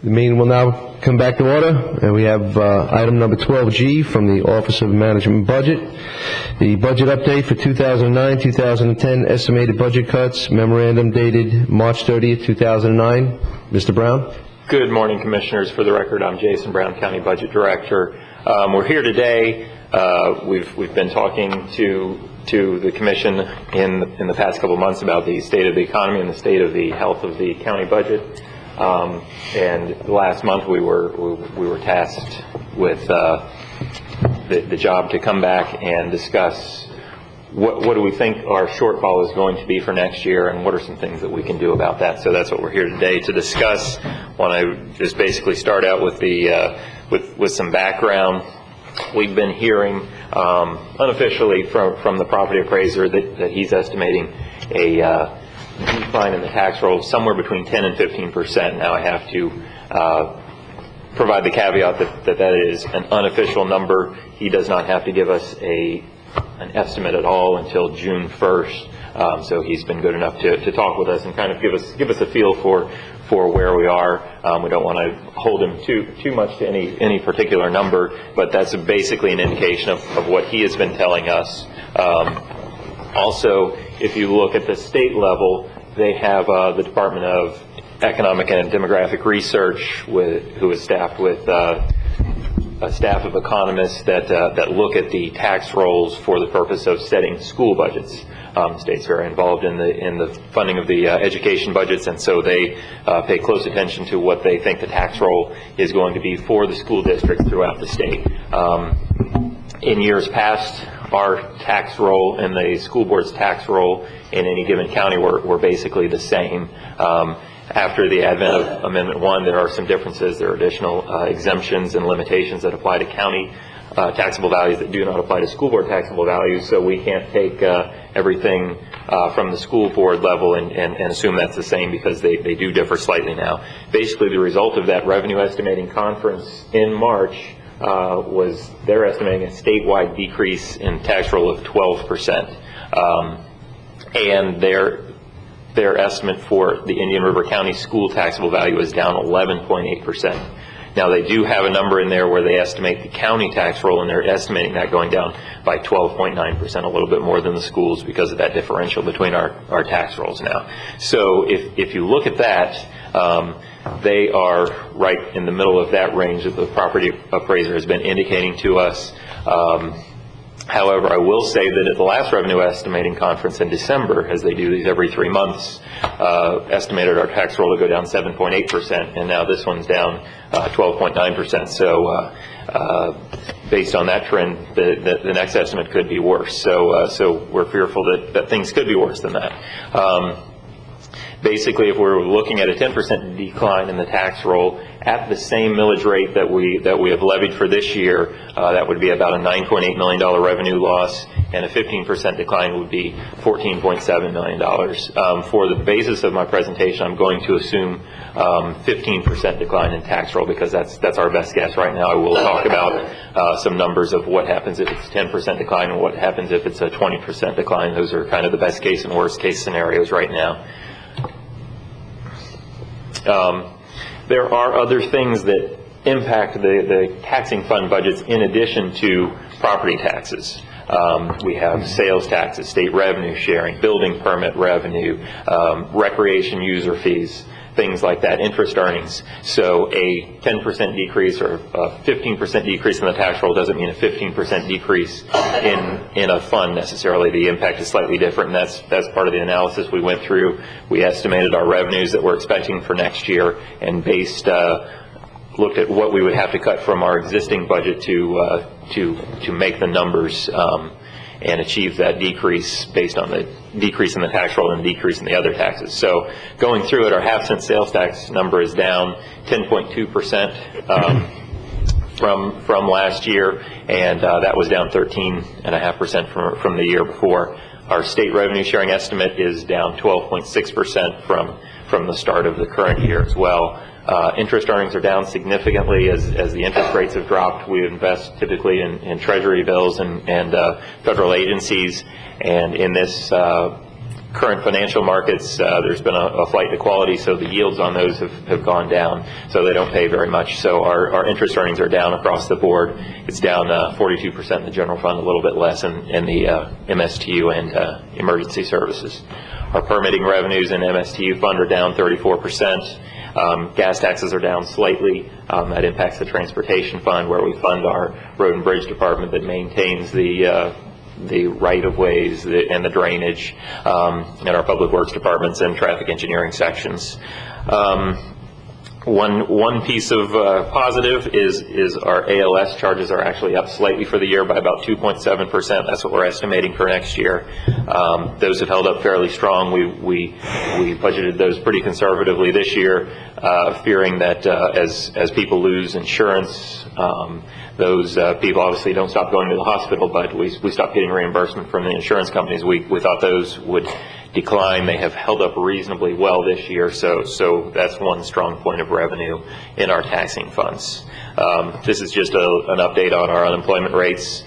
The meeting will now come back to order, and we have item number 12G from the Office of Management Budget. The budget update for 2009-2010 estimated budget cuts, memorandum dated March 30th, 2009. Mr. Brown? Good morning, Commissioners. For the record, I'm Jason Brown, County Budget Director. We're here today. We've been talking to the Commission in the past couple of months about the state of the economy and the state of the health of the county budget. And last month we were tasked with the job to come back and discuss what do we think our shortfall is going to be for next year, and what are some things that we can do about that. So that's what we're here today to discuss. Want to just basically start out with with some background. We've been hearing unofficially from the property appraiser that he's estimating a decline in the tax roll somewhere between 10 and 15%. Now I have to provide the caveat that is an unofficial number. He does not have to give us an estimate at all until June 1st. So he's been good enough to talk with us and kind of give us a feel for where we are. We don't want to hold him too much to any particular number, but that's basically an indication of what he has been telling us. Also, if you look at the state level, they have the Department of Economic and Demographic Research, who is staffed with a staff of economists that look at the tax rolls for the purpose of setting school budgets. States are involved in the funding of the education budgets, and so they pay close attention to what they think the tax roll is going to be for the school districts throughout the state. In years past, our tax roll and the school board's tax roll in any given county were basically the same. After the advent of Amendment 1, there are some differences. There are additional exemptions and limitations that apply to county taxable values that do not apply to school board taxable values, so we can't take everything from the school board level and assume that's the same, because they do differ slightly now. Basically, the result of that revenue estimating conference in March was they're estimating a statewide decrease in tax roll of 12%. And their estimate for the Indian River County school taxable value is down 11.8%. Now, they do have a number in there where they estimate the county tax roll, and they're estimating that going down by 12.9%, a little bit more than the schools, because of that differential between our tax rolls now. So if you look at that, they are right in the middle of that range that the property appraiser has been indicating to us. However, I will say that at the last revenue estimating conference in December, as they do these every 3 months, estimated our tax roll to go down 7.8%, and now this one's down 12.9%. So based on that trend, the next estimate could be worse. So we're fearful that things could be worse than that. Basically, if we're looking at a 10% decline in the tax roll at the same millage rate that we have levied for this year, that would be about a $9.8 million revenue loss, and a 15% decline would be $14.7 million. For the basis of my presentation, I'm going to assume 15% decline in tax roll, because that's our best guess right now. I will talk about some numbers of what happens if it's a 10% decline and what happens if it's a 20% decline. Those are kind of the best case and worst case scenarios right now. There are other things that impact the taxing fund budgets in addition to property taxes. We have sales taxes, state revenue sharing, building permit revenue, recreation user fees, things like that, interest earnings. So a 10% decrease or a 15% decrease in the tax roll doesn't mean a 15% decrease in a fund necessarily. The impact is slightly different, and that's part of the analysis we went through. We estimated our revenues that we're expecting for next year, and looked at what we would have to cut from our existing budget to make the numbers and achieve that decrease based on the decrease in the tax roll and decrease in the other taxes. So going through it, our half-cent sales tax number is down 10.2% from last year, and that was down 13.5% from the year before. Our state revenue sharing estimate is down 12.6% from the start of the current year as well. Interest earnings are down significantly as the interest rates have dropped. We invest typically in treasury bills and federal agencies, and in this current financial markets, there's been a flight to quality, so the yields on those have gone down, so they don't pay very much. So our interest earnings are down across the board. It's down 42% in the general fund, a little bit less in the MSTU and emergency services. Our permitting revenues in MSTU fund are down 34%. Gas taxes are down slightly. That impacts the transportation fund, where we fund our road and bridge department that maintains the right-of-ways and the drainage in our public works departments and traffic engineering sections. One piece of positive is our ALS charges are actually up slightly for the year by about 2.7%. That's what we're estimating for next year. Those have held up fairly strong. We budgeted those pretty conservatively this year, fearing that as people lose insurance, those people obviously don't stop going to the hospital, but we stopped getting reimbursement from the insurance companies. We thought those would decline. They have held up reasonably well this year, so that's one strong point of revenue in our taxing funds. This is just an update on our unemployment rates,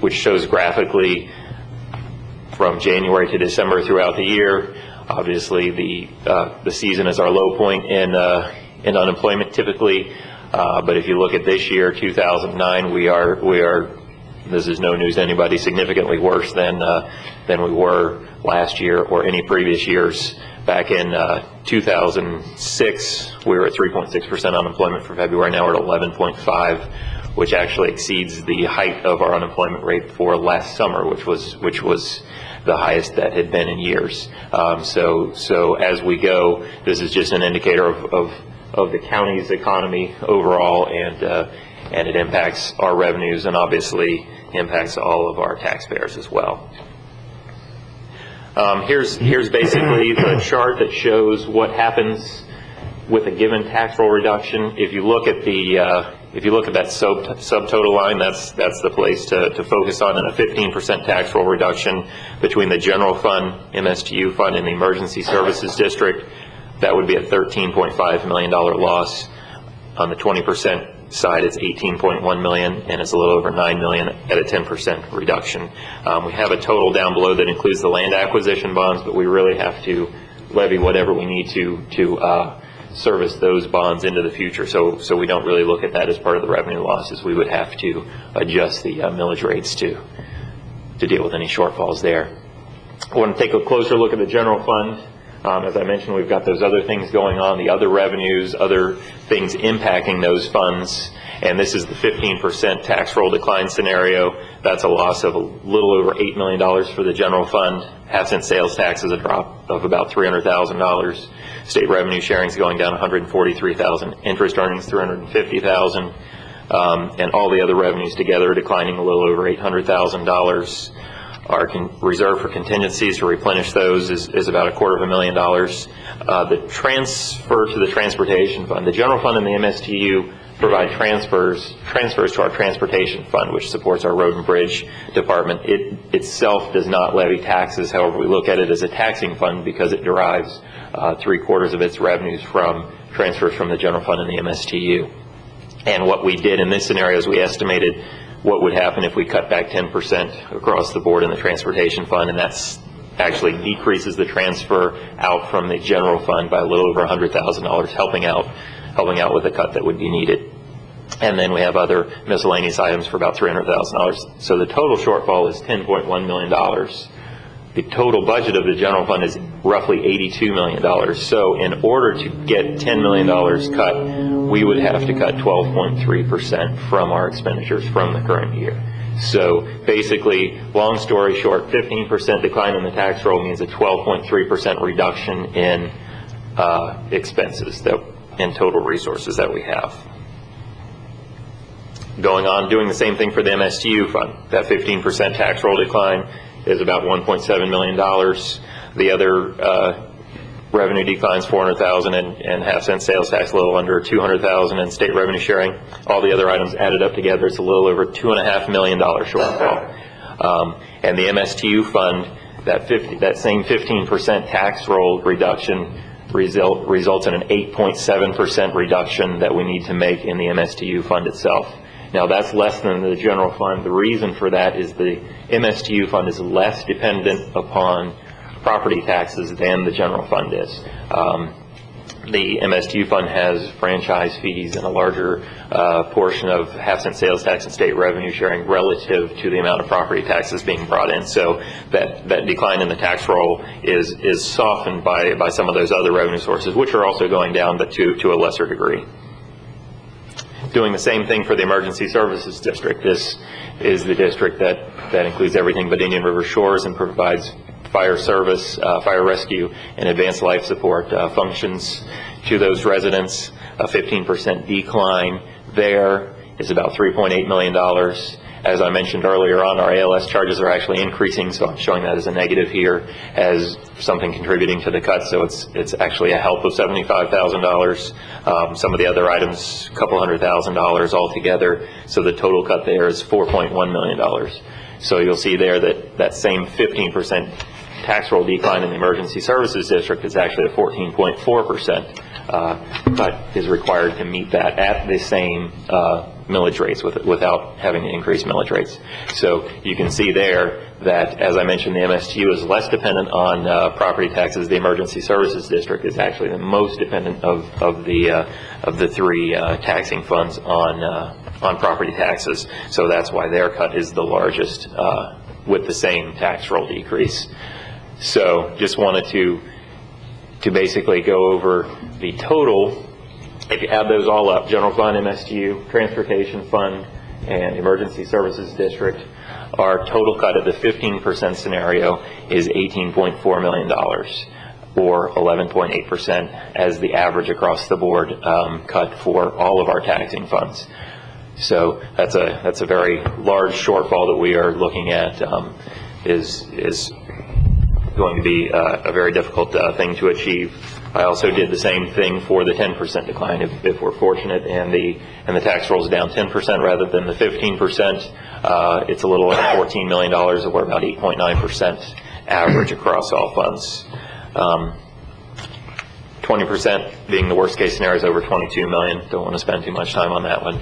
which shows graphically from January to December throughout the year. Obviously, the season is our low point in unemployment typically. But if you look at this year, 2009, we are. This is no news to anybody. Significantly worse than we were last year or any previous years. Back in 2006, we were at 3.6% unemployment for February. Now we're at 11.5, which actually exceeds the height of our unemployment rate for last summer, which was the highest that had been in years. So as we go, this is just an indicator of the county's economy overall, and it impacts our revenues and obviously impacts all of our taxpayers as well. Here's basically the chart that shows what happens with a given tax roll reduction. If you look at that subtotal line, that's the place to focus on. And a 15% tax roll reduction between the general fund, MSTU fund, and the emergency services district, that would be a $13.5 million loss. On the 20% side, it's $18.1 million, and it's a little over $9 million at a 10% reduction. We have a total down below that includes the land acquisition bonds, but we really have to levy whatever we need to service those bonds into the future. So we don't really look at that as part of the revenue losses. We would have to adjust the millage rates to deal with any shortfalls there. I want to take a closer look at the general fund. As I mentioned, we've got those other things going on, the other revenues, other things impacting those funds. And this is the 15% tax roll decline scenario. That's a loss of a little over $8 million for the general fund. Half-cent sales tax is a drop of about $300,000. State revenue sharing is going down $143,000. Interest earnings $350,000. And all the other revenues together are declining a little over $800,000. Our reserve for contingencies to replenish those is about $250,000. The transfer to the transportation fund, the general fund and the MSTU provide transfers to our transportation fund, which supports our road and bridge department. It itself does not levy taxes. However, we look at it as a taxing fund because it derives 3/4 of its revenues from transfers from the general fund and the MSTU. And what we did in this scenario is we estimated what would happen if we cut back 10% across the board in the transportation fund, and that's actually decreases the transfer out from the general fund by a little over $100,000, helping out with the cut that would be needed. And then we have other miscellaneous items for about $300,000. So the total shortfall is $10.1 million. The total budget of the general fund is roughly $82 million. So in order to get $10 million cut, we would have to cut 12.3% from our expenditures from the current year. So basically, long story short, 15% decline in the tax roll means a 12.3% reduction in expenses in total resources that we have. Going on, doing the same thing for the MSTU fund. That 15% tax roll decline is about $1.7 million. The other revenue declines $400,000 and half-cent sales tax a little under $200,000 and state revenue sharing. All the other items added up together, it's a little over $2.5 million shortfall. And the MSTU fund, that same 15% tax roll reduction results in an 8.7% reduction that we need to make in the MSTU fund itself. Now, that's less than the general fund. The reason for that is the MSTU fund is less dependent upon property taxes than the general fund is. The MSTU fund has franchise fees and a larger portion of half-cent sales tax and state revenue sharing relative to the amount of property taxes being brought in. So that decline in the tax roll is softened by some of those other revenue sources, which are also going down, but to a lesser degree. Doing the same thing for the Emergency Services District. This is the district that includes everything but Indian River Shores and provides fire service, fire rescue, and advanced life support functions to those residents. A 15% decline there is about $3.8 million. As I mentioned earlier on, our ALS charges are actually increasing, so I'm showing that as a negative here as something contributing to the cut. So it's actually a help of $75,000. Some of the other items, a couple $100,000 altogether. So the total cut there is $4.1 million. So you'll see there that same 15% tax roll decline in the Emergency Services District is actually a 14.4% cut is required to meet that at the same millage rates without having to increase millage rates. So you can see there that, as I mentioned, the MSTU is less dependent on property taxes. The Emergency Services District is actually the most dependent of the three taxing funds on property taxes. So that's why their cut is the largest with the same tax roll decrease. So just wanted to basically go over the total. If you add those all up, general fund, MSTU, transportation fund, and emergency services district, our total cut at the 15% scenario is $18.4 million, or 11.8% as the average across the board cut for all of our taxing funds. So that's a very large shortfall that we are looking at. Is going to be a very difficult thing to achieve. I also did the same thing for the 10% decline. If we're fortunate and the tax roll is down 10% rather than the 15%, it's a little over $14 million, or about 8.9% average across all funds. 20% being the worst case scenario is over $22 million. Don't want to spend too much time on that one.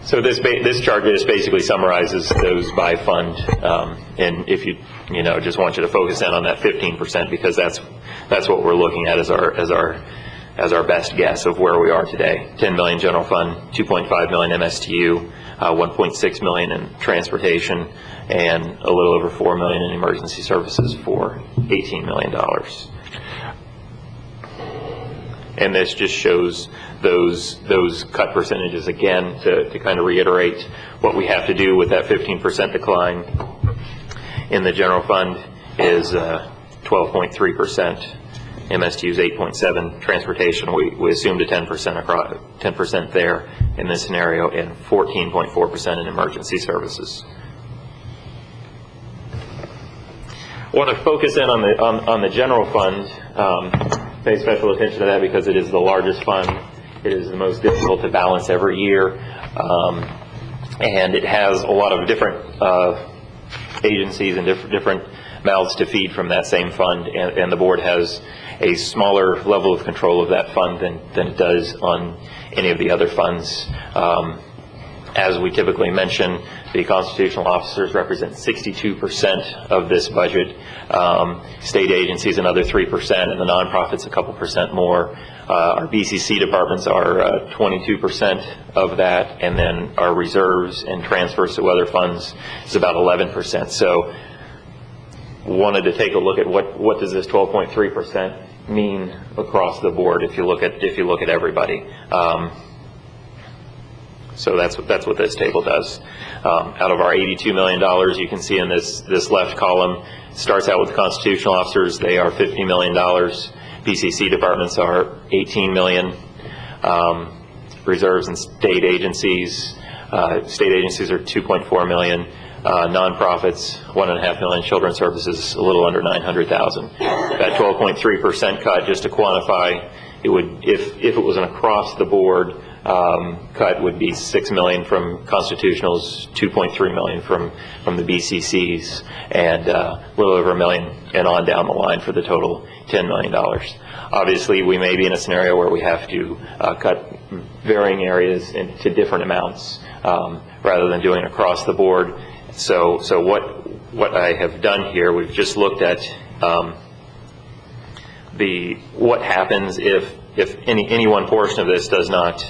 So this chart just basically summarizes those by fund, and if you just want you to focus in on that 15% because that's what we're looking at as our best guess of where we are today. 10 million general fund, 2.5 million MSTU, 1.6 million in transportation, and a little over 4 million in emergency services for $18 million. And this just shows those cut percentages again to kind of reiterate what we have to do with that 15% decline. In the general fund is 12.3%, MSTU is 8.7%, transportation we assumed a 10% there in this scenario, and 14.4% in emergency services. I want to focus in on the general fund. Pay special attention to that because it is the largest fund. It is the most difficult to balance every year, and it has a lot of different agencies and different mouths to feed from that same fund, and the board has a smaller level of control of that fund than it does on any of the other funds. As we typically mention, the constitutional officers represent 62% of this budget, state agencies another 3%, and the nonprofits a couple percent more. Our BCC departments are 22% of that, and then our reserves and transfers to other funds is about 11%. So wanted to take a look at what does this 12.3% mean across the board if you look at everybody. So that's what this table does. Out of our $82 million, you can see in this left column, starts out with the constitutional officers. They are $50 million. BCC departments are $18 million. Reserves and state agencies are $2.4 million. Nonprofits, $1.5 million. Children's services, a little under $900,000. That 12.3% cut, just to quantify, it would, if it was an across the board cut, would be $6 million from constitutionals, $2.3 million from the BCCs, and a little over $1 million and on down the line for the total $10 million. Obviously, we may be in a scenario where we have to cut varying areas into different amounts rather than doing across the board. So what I have done here, we've just looked at what happens if any one portion of this does not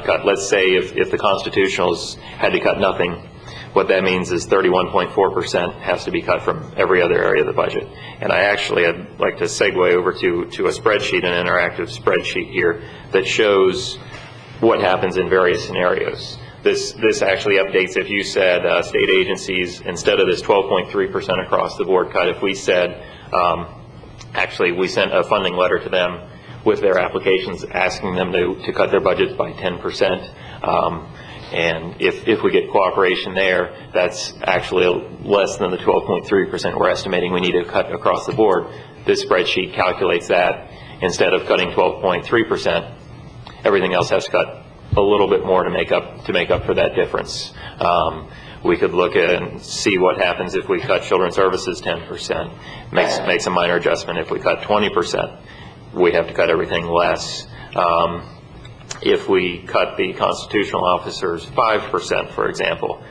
cut. Let's say if the constitutionals had to cut nothing, what that means is 31.4% has to be cut from every other area of the budget. And I'd like to segue over to a spreadsheet, an interactive spreadsheet here that shows what happens in various scenarios. This actually updates if you said state agencies, instead of this 12.3% across the board cut, if we said, actually we sent a funding letter to them with their applications asking them to cut their budgets by 10%. And if we get cooperation there, that's actually less than the 12.3% we're estimating we need to cut across the board. This spreadsheet calculates that instead of cutting 12.3%, everything else has to cut a little bit more to make up for that difference. We could look at and see what happens if we cut children's services 10%. Makes a minor adjustment. If we cut 20%, we have to cut everything less. If we cut the constitutional officers 5%, for example,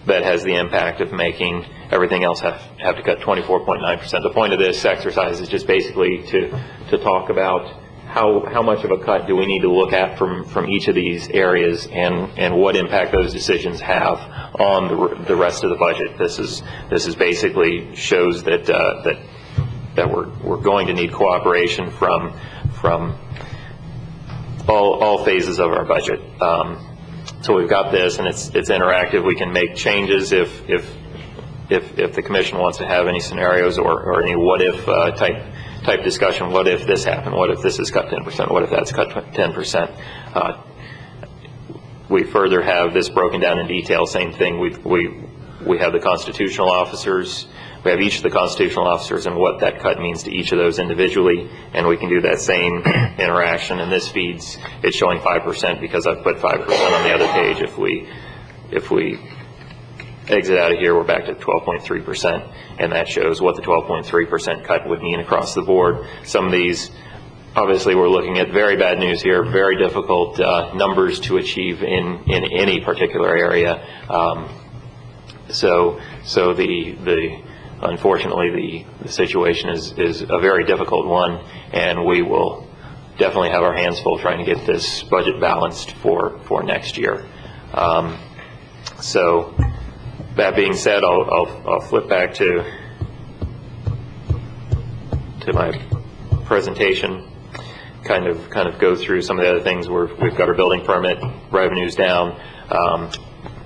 that has the impact of making everything else have to cut 24.9%. The point of this exercise is just basically to talk about how much of a cut do we need to look at from each of these areas, and what impact those decisions have on the rest of the budget. This is basically shows that we're going to need cooperation from all phases of our budget. So we've got this, and it's interactive. We can make changes if the commission wants to have any scenarios or any what if type discussion. What if this happened? What if this is cut 10%? What if that's cut 10%? We further have this broken down in detail. Same thing. We have the constitutional officers. We have each of the constitutional officers and what that cut means to each of those individually, and we can do that same interaction. And this feeds, it's showing 5% because I've put 5% on the other page. If we exit out of here, we're back to 12.3%, and that shows what the 12.3% cut would mean across the board. Some of these, obviously, we're looking at very bad news here, very difficult numbers to achieve in any particular area. So unfortunately, the situation is a very difficult one, and we will definitely have our hands full trying to get this budget balanced for next year. So that being said, I'll flip back to my presentation. Kind of go through some of the other things. We've got our building permit revenues down,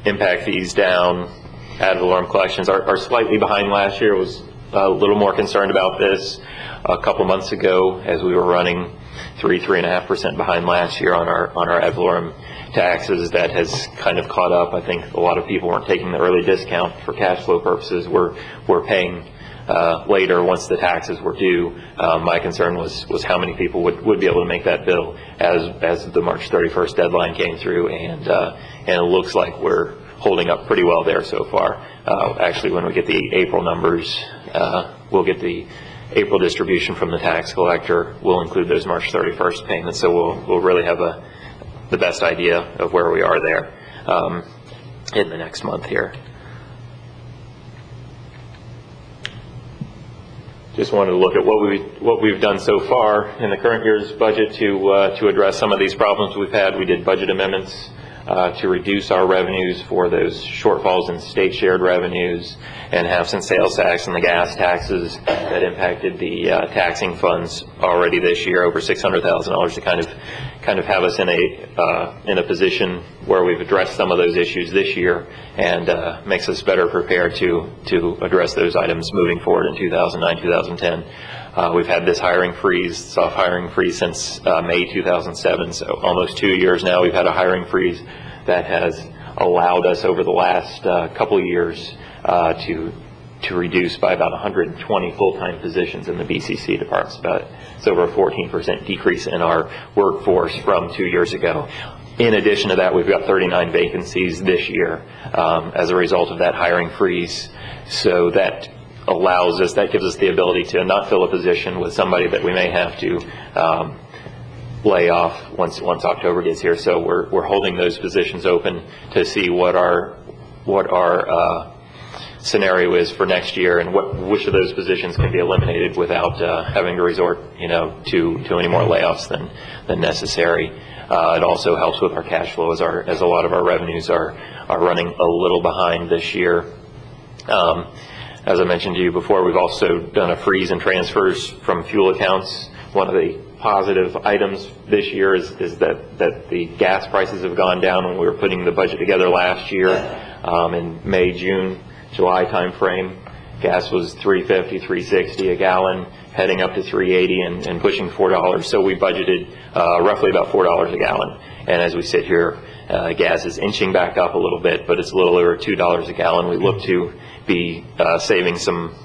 impact fees down. Ad valorem collections are slightly behind last year. Was a little more concerned about this a couple months ago, as we were running 3.5% behind last year on our ad valorem taxes. That has kind of caught up. I think a lot of people weren't taking the early discount for cash flow purposes. We're paying later once the taxes were due. My concern was how many people would be able to make that bill as the March 31st deadline came through, and it looks like we're holding up pretty well there so far. Actually, when we get the April numbers, we'll get the April distribution from the tax collector. We'll include those March 31st payments, so we'll really have the best idea of where we are there in the next month here. Just wanted to look at what we've done so far in the current year's budget to address some of these problems we've had. We did budget amendments to reduce our revenues for those shortfalls in state shared revenues and halves in sales tax and the gas taxes that impacted the taxing funds already this year, over $600,000, to kind of have us in a position where we've addressed some of those issues this year, and makes us better prepared to address those items moving forward in 2009, 2010. We've had this hiring freeze, soft hiring freeze, since May 2007, so almost 2 years now we've had a hiring freeze that has allowed us over the last couple of years to reduce by about 120 full-time positions in the BCC departments. It's over a 14% decrease in our workforce from 2 years ago. In addition to that, we've got 39 vacancies this year as a result of that hiring freeze. So that allows us, that gives us the ability to not fill a position with somebody that we may have to lay off once October gets here. So we're holding those positions open to see what our scenario is for next year, and which of those positions can be eliminated without having to resort, to any more layoffs than necessary. It also helps with our cash flow as a lot of our revenues are running a little behind this year. As I mentioned to you before, we've also done a freeze in transfers from fuel accounts. One of the positive items this year is that the gas prices have gone down. When we were putting the budget together last year, in May, June, July timeframe, gas was $3.50, $3.60 a gallon, heading up to $3.80 and pushing $4. So we budgeted roughly about $4 a gallon. And as we sit here, gas is inching back up a little bit, but it's a little over $2 a gallon. We look to be saving some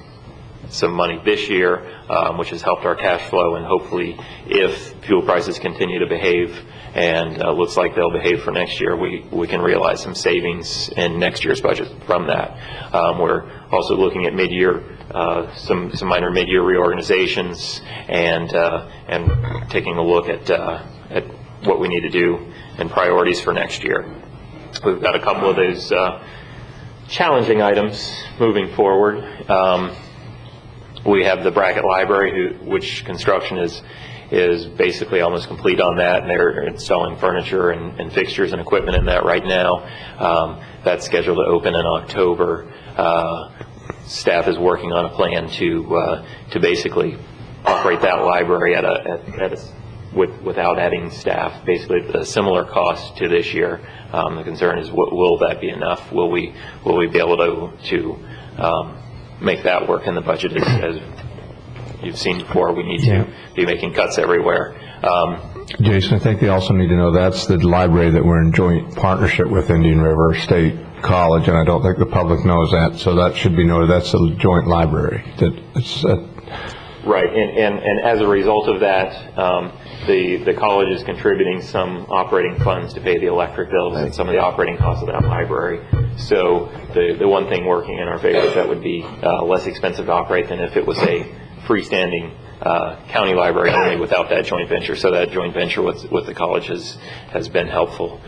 money this year, which has helped our cash flow, and hopefully if fuel prices continue to behave, and looks like they'll behave for next year, we can realize some savings in next year's budget from that. We're also looking at mid-year, some minor mid-year reorganizations, and taking a look at what we need to do and priorities for next year. We've got a couple of those challenging items moving forward. We have the Brackett Library, which construction is basically almost complete on that, and they're installing furniture and fixtures and equipment in that right now. That's scheduled to open in October. Staff is working on a plan to basically operate that library without adding staff, basically at a similar cost to this year. The concern is, will that be enough? Will we be able to make that work in the budget? As you've seen before, we need to be making cuts everywhere. Jason, I think they also need to know that's the library that we're in joint partnership with Indian River State College, and I don't think the public knows that, so that should be noted. That's a joint library. Right, and as a result of that, the college is contributing some operating funds to pay the electric bills and some of the operating costs of that library. So the one thing working in our favor is that would be less expensive to operate than if it was a freestanding county library only without that joint venture. So that joint venture with the college has been helpful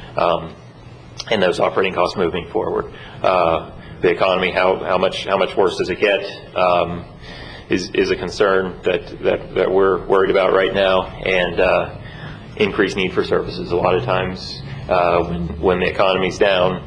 in those operating costs moving forward. The economy, how much worse does it get? Is a concern that we're worried about right now, and increased need for services. A lot of times when the economy's down,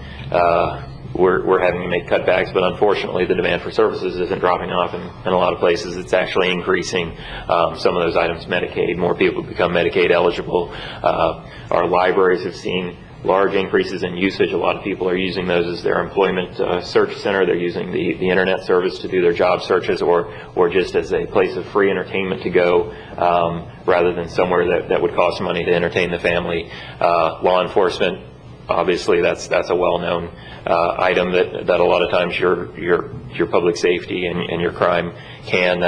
we're having to make cutbacks, but unfortunately the demand for services isn't dropping off in a lot of places. It's actually increasing. Some of those items, Medicaid, more people become Medicaid eligible. Our libraries have seen large increases in usage. A lot of people are using those as their employment search center. They're using the internet service to do their job searches, or just as a place of free entertainment to go, rather than somewhere that would cost money to entertain the family. Law enforcement, obviously that's a well-known item that a lot of times your public safety and your crime can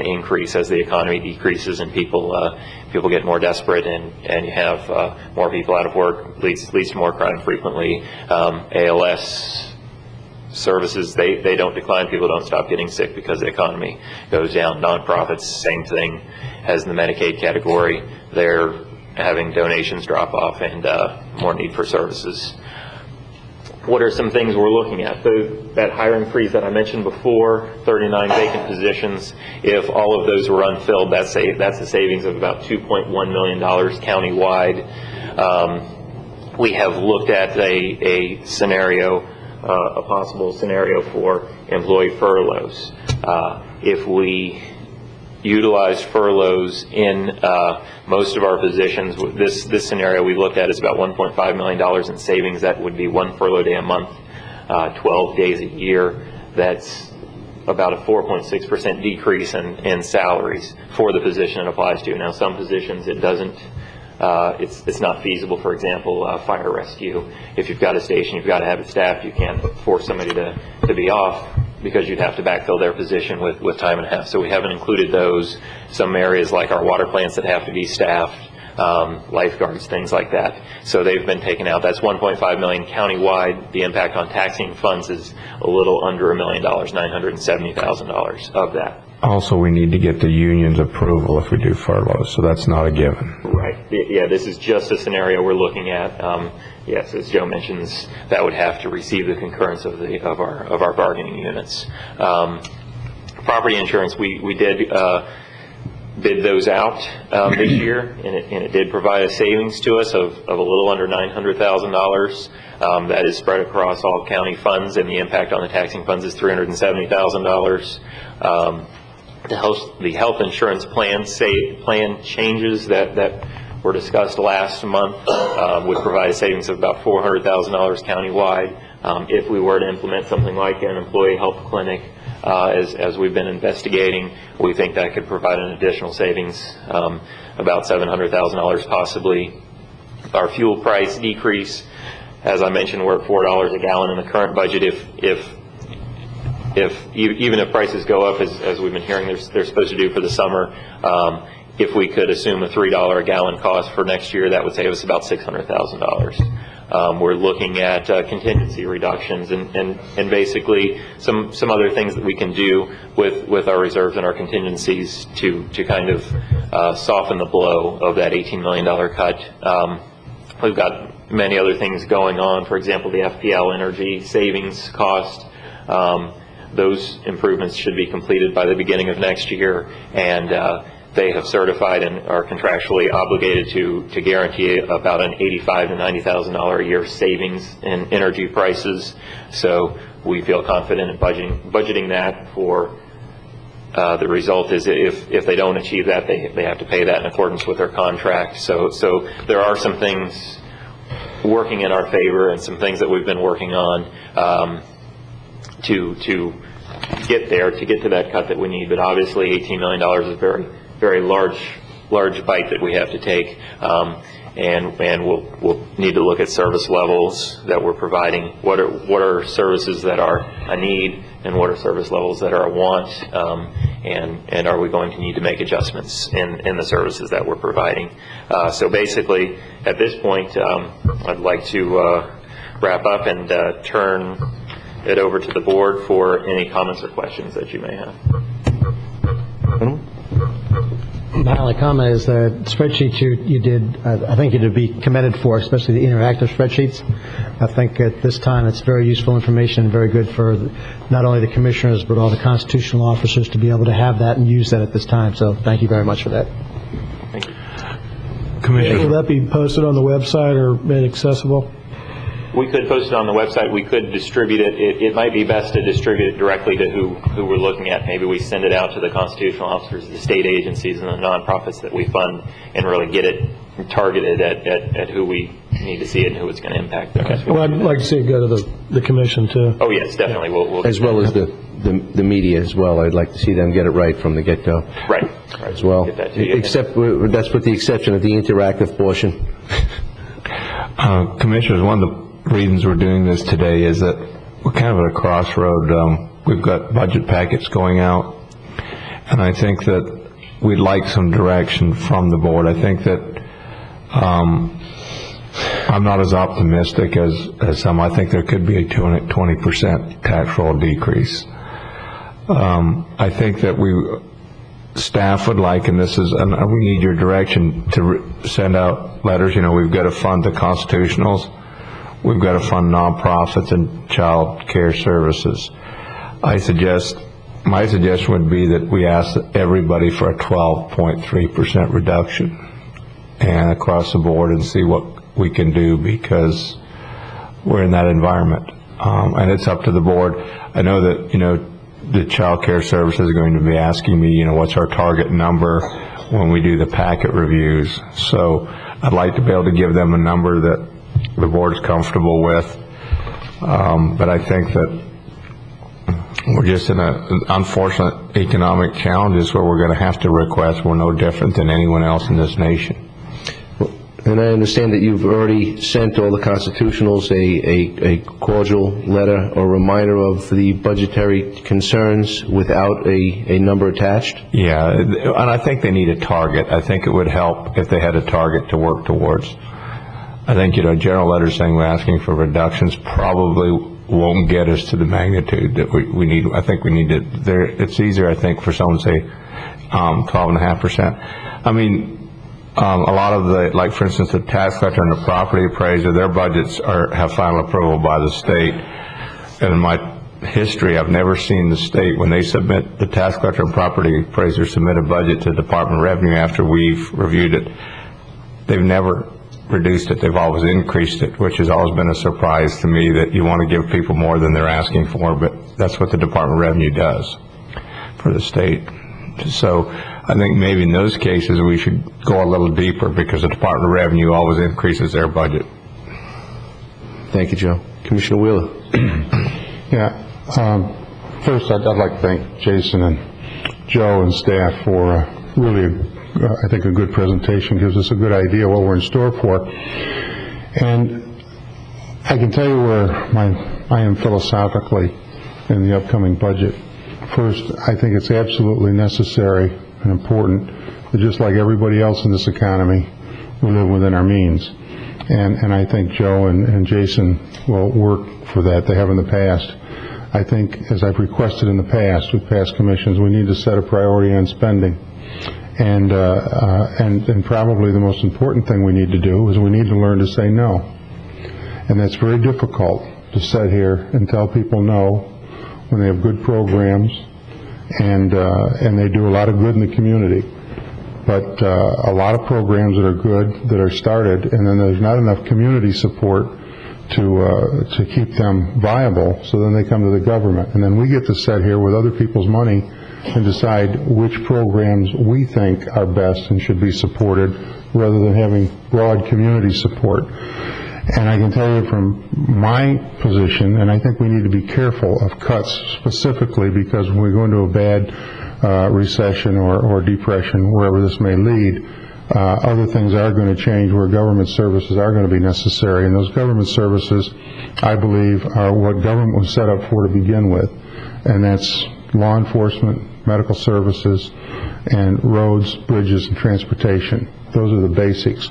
increase as the economy decreases and people get more desperate, and you have more people out of work, leads to more crime frequently. ALS services, they don't decline. People don't stop getting sick because the economy goes down. Nonprofits, same thing as in the Medicaid category. They're having donations drop off and more need for services. What are some things we're looking at? That hiring freeze that I mentioned before, 39 vacant positions. If all of those were unfilled, that's a savings of about $2.1 million countywide. We have looked at a scenario, a possible scenario for employee furloughs. If we utilize furloughs in most of our positions, this scenario we looked at is about $1.5 million in savings. That would be one furlough day a month, 12 days a year. That's about a 4.6% decrease in salaries for the position it applies to. Now, some positions it doesn't. It's not feasible. For example, fire rescue. If you've got a station, you've got to have it staffed. You can't force somebody to be off, because you'd have to backfill their position with time and a half. So we haven't included those. Some areas like our water plants that have to be staffed, lifeguards, things like that. So they've been taken out. That's $1.5 million countywide. The impact on taxing funds is a little under $1 million, $970,000 of that. Also, we need to get the union's approval if we do furloughs, so that's not a given. Right. Yeah, this is just a scenario we're looking at. Yes, as Joe mentions, that would have to receive the concurrence of our bargaining units. Property insurance, we did bid those out this year, and it did provide a savings to us of a little under $900,000. That is spread across all county funds, and the impact on the taxing funds is $370,000. The health insurance plan changes that were discussed last month would provide a savings of about $400,000 countywide. If we were to implement something like an employee health clinic, as we've been investigating, we think that could provide an additional savings, about $700,000 possibly. Our fuel price decrease, as I mentioned, we're at $4 a gallon in the current budget. Even if prices go up, as we've been hearing they're supposed to do for the summer, if we could assume a $3 a gallon cost for next year, that would save us about $600,000. We're looking at contingency reductions and basically some other things that we can do with our reserves and our contingencies to kind of soften the blow of that $18 million cut. We've got many other things going on. For example, the FPL energy savings cost. Those improvements should be completed by the beginning of next year, and they have certified and are contractually obligated to guarantee about an $85,000 to $90,000 a year savings in energy prices. So we feel confident in budgeting that for the result is if they don't achieve that, they have to pay that in accordance with their contract. So there are some things working in our favor and some things that we've been working on to get there, to get to that cut that we need. But obviously $18 million is a very, very large bite that we have to take, and we'll need to look at service levels that we're providing. What are services that are a need, and what are service levels that are a want, and are we going to need to make adjustments in the services that we're providing? So basically, at this point, I'd like to wrap up and turn it over to the board for any comments or questions that you may have. My only comment is the spreadsheets you did, I think you'd be commended for, especially the interactive spreadsheets. I think at this time it's very useful information and very good for not only the commissioners but all the constitutional officers to be able to have that and use that at this time. So thank you very much for that. Thank you. Commissioner, will that be posted on the website or made accessible? We could post it on the website. We could distribute it. It might be best to distribute it directly to who we're looking at. Maybe we send it out to the constitutional officers, the state agencies, and the nonprofits that we fund, and really get it targeted at who we need to see it and who it's going to impact. Well, I'd like to see it go to the commission too. Oh yes, definitely. We'll as well as the media as well. I'd like to see them get it right from the get-go. Right. As well. Except that's with the exception of the interactive portion. Commissioners, one of the reasons we're doing this today is that we're kind of at a crossroad. We've got budget packets going out, and I think that we'd like some direction from the board. I think that I'm not as optimistic as some. I think there could be a 20% tax roll decrease. I think that staff would like, and we need your direction to send out letters. We've got to fund the constitutionals. We've got to fund nonprofits and child care services. My suggestion would be that we ask everybody for a 12.3% reduction and across the board and see what we can do, because we're in that environment. And it's up to the board. I know that, the child care services are going to be asking me, what's our target number when we do the packet reviews. So I'd like to be able to give them a number that the board's comfortable with, but I think that we're just in an unfortunate economic challenges where we're going to have to request. We're no different than anyone else in this nation. And I understand that you've already sent all the constitutionals a cordial letter or reminder of the budgetary concerns without a number attached? Yeah, and I think they need a target. I think it would help if they had a target to work towards. I think, general letters saying we're asking for reductions probably won't get us to the magnitude that we need. I think we need to, it's easier, I think, for someone to say 12.5%. I mean, a lot of the, like for instance, the tax collector and the property appraiser, their budgets have final approval by the state. And in my history, I've never seen the state, when they submit, the tax collector and property appraiser submit a budget to the Department of Revenue after we've reviewed it, they've never reduced it. They've always increased it, which has always been a surprise to me, that you want to give people more than they're asking for, but that's what the Department of Revenue does for the state. So I think maybe in those cases we should go a little deeper, because the Department of Revenue always increases their budget. Thank you, Joe. Commissioner Wheeler. First, I'd like to thank Jason and Joe and staff for really, I think, a good presentation. Gives us a good idea what we're in store for. And I can tell you where I am philosophically in the upcoming budget. First, I think it's absolutely necessary and important that, just like everybody else in this economy, we live within our means. And I think Joe and Jason will work for that. They have in the past. I think, as I've requested in the past with past commissions, we need to set a priority on spending. And probably the most important thing we need to do is we need to learn to say no. And that's very difficult to sit here and tell people no when they have good programs and they do a lot of good in the community. But a lot of programs that are good, that are started, and then there's not enough community support to keep them viable, so then they come to the government. And then we get to sit here with other people's money and decide which programs we think are best and should be supported, rather than having broad community support. And I can tell you from my position, and I think we need to be careful of cuts specifically, because when we go into a bad recession or depression, wherever this may lead, other things are going to change where government services are going to be necessary. And those government services, I believe, are what government was set up for to begin with. And that's law enforcement, medical services, and roads, bridges, and transportation. Those are the basics.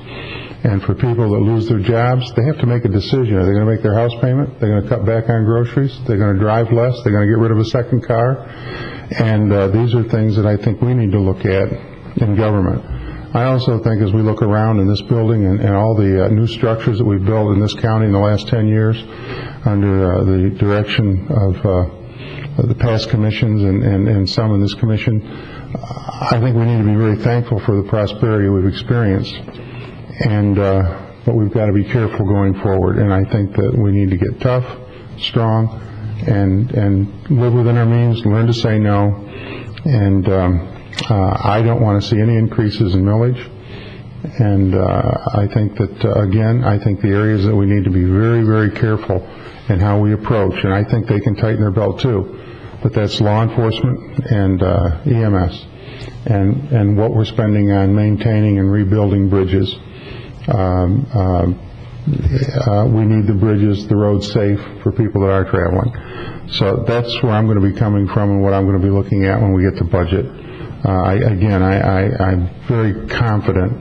And for people that lose their jobs, they have to make a decision. Are they going to make their house payment? They're going to cut back on groceries? They're going to drive less? They're going to get rid of a second car? And these are things that I think we need to look at in government. I also think, as we look around in this building and all the new structures that we've built in this county in the last 10 years under the direction of the past commissions and some in this commission, I think we need to be very thankful for the prosperity we've experienced. But we've got to be careful going forward, and I think that we need to get tough, strong, and live within our means, learn to say no, and I don't want to see any increases in millage, and I think that, again, I think the areas that we need to be very, very careful in how we approach, and I think they can tighten their belt too, but that's law enforcement and EMS, and what we're spending on maintaining and rebuilding bridges. We need the bridges, the roads safe for people that are traveling. So that's where I'm going to be coming from and what I'm going to be looking at when we get to budget. I'm very confident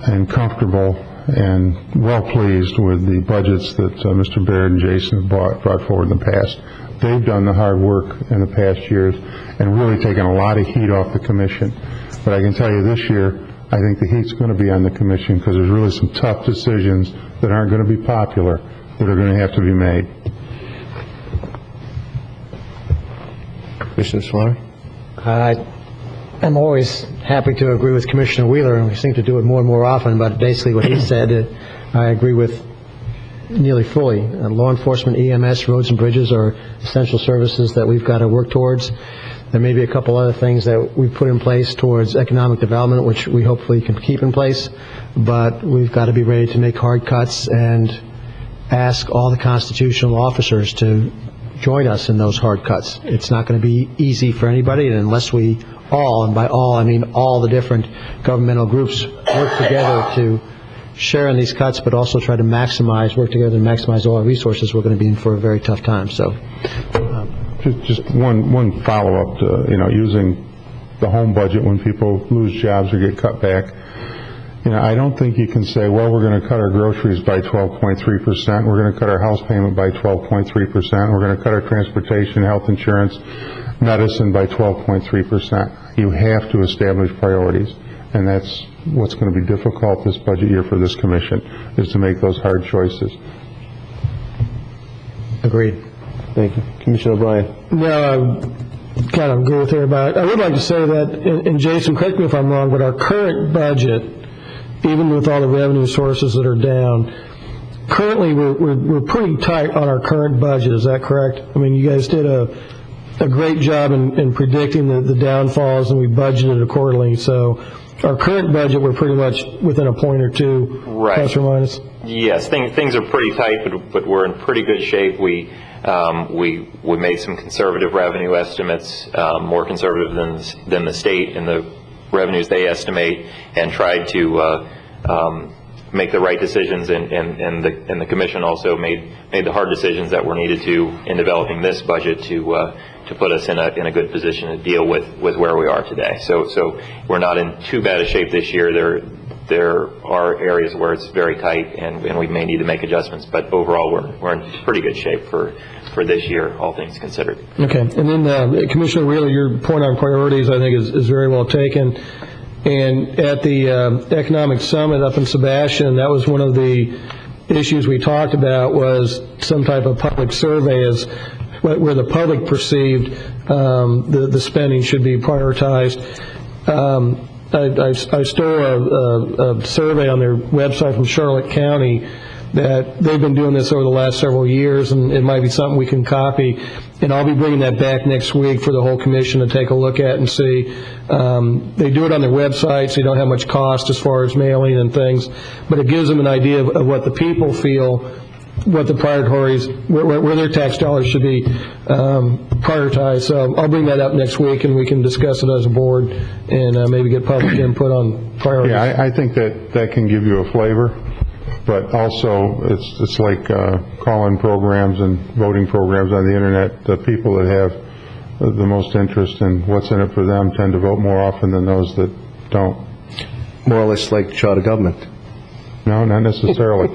and comfortable and well pleased with the budgets that Mr. Baird and Jason have brought forward in the past. They've done the hard work in the past years and really taken a lot of heat off the commission. But I can tell you this year, I think the heat's going to be on the commission, because there's really some tough decisions that aren't going to be popular that are going to have to be made. Commissioner Solari? I'm always happy to agree with Commissioner Wheeler, and we seem to do it more and more often, but basically what he said, I agree with nearly fully. Law enforcement, EMS, roads and bridges are essential services that we've got to work towards. There may be a couple other things that we've put in place towards economic development, which we hopefully can keep in place, but we've got to be ready to make hard cuts and ask all the constitutional officers to join us in those hard cuts. It's not going to be easy for anybody, and unless we all, and by all I mean all the different governmental groups, work together to share in these cuts, but also try to work together and maximize all our resources, we're going to be in for a very tough time. So, Just one follow-up to, using the home budget when people lose jobs or get cut back. I don't think you can say, well, we're going to cut our groceries by 12.3%, we're going to cut our house payment by 12.3%, we're going to cut our transportation, health insurance, medicine by 12.3%. You have to establish priorities, and that's what's going to be difficult this budget year for this commission, is to make those hard choices. Agreed. Thank you. Commissioner O'Brien. No, I kind of agree with everybody. I would like to say that, and Jason, correct me if I'm wrong, but our current budget, even with all the revenue sources that are down, currently we're pretty tight on our current budget. Is that correct? I mean, you guys did a great job in predicting the downfalls, and we budgeted accordingly. So our current budget, we're pretty much within a point or two, right, plus or minus. Yes, things are pretty tight, but we're in pretty good shape. We made some conservative revenue estimates, more conservative than the state in the revenues they estimate, and tried to make the right decisions, and the commission also made the hard decisions that were needed to in developing this budget to put us in a good position to deal with where we are today. So we're not in too bad a shape this year. There are areas where it's very tight, and we may need to make adjustments, but overall we're in pretty good shape for this year, all things considered. Okay, and then Commissioner Wheeler, your point on priorities I think is very well taken. And at the Economic Summit up in Sebastian, that was one of the issues we talked about, was some type of public survey as where the public perceived the spending should be prioritized. I stole a survey on their website from Charlotte County that they've been doing this over the last several years, and it might be something we can copy. And I'll be bringing that back next week for the whole commission to take a look at and see. They do it on their website, so you don't have much cost as far as mailing and things, but it gives them an idea of what the people feel, what the priorities, where their tax dollars should be prioritized. So I'll bring that up next week, and we can discuss it as a board and maybe get public input on priorities. Yeah, I think that can give you a flavor, but also it's like call-in programs and voting programs on the internet. The people that have the most interest in what's in it for them tend to vote more often than those that don't. More or less like charter government. No, not necessarily.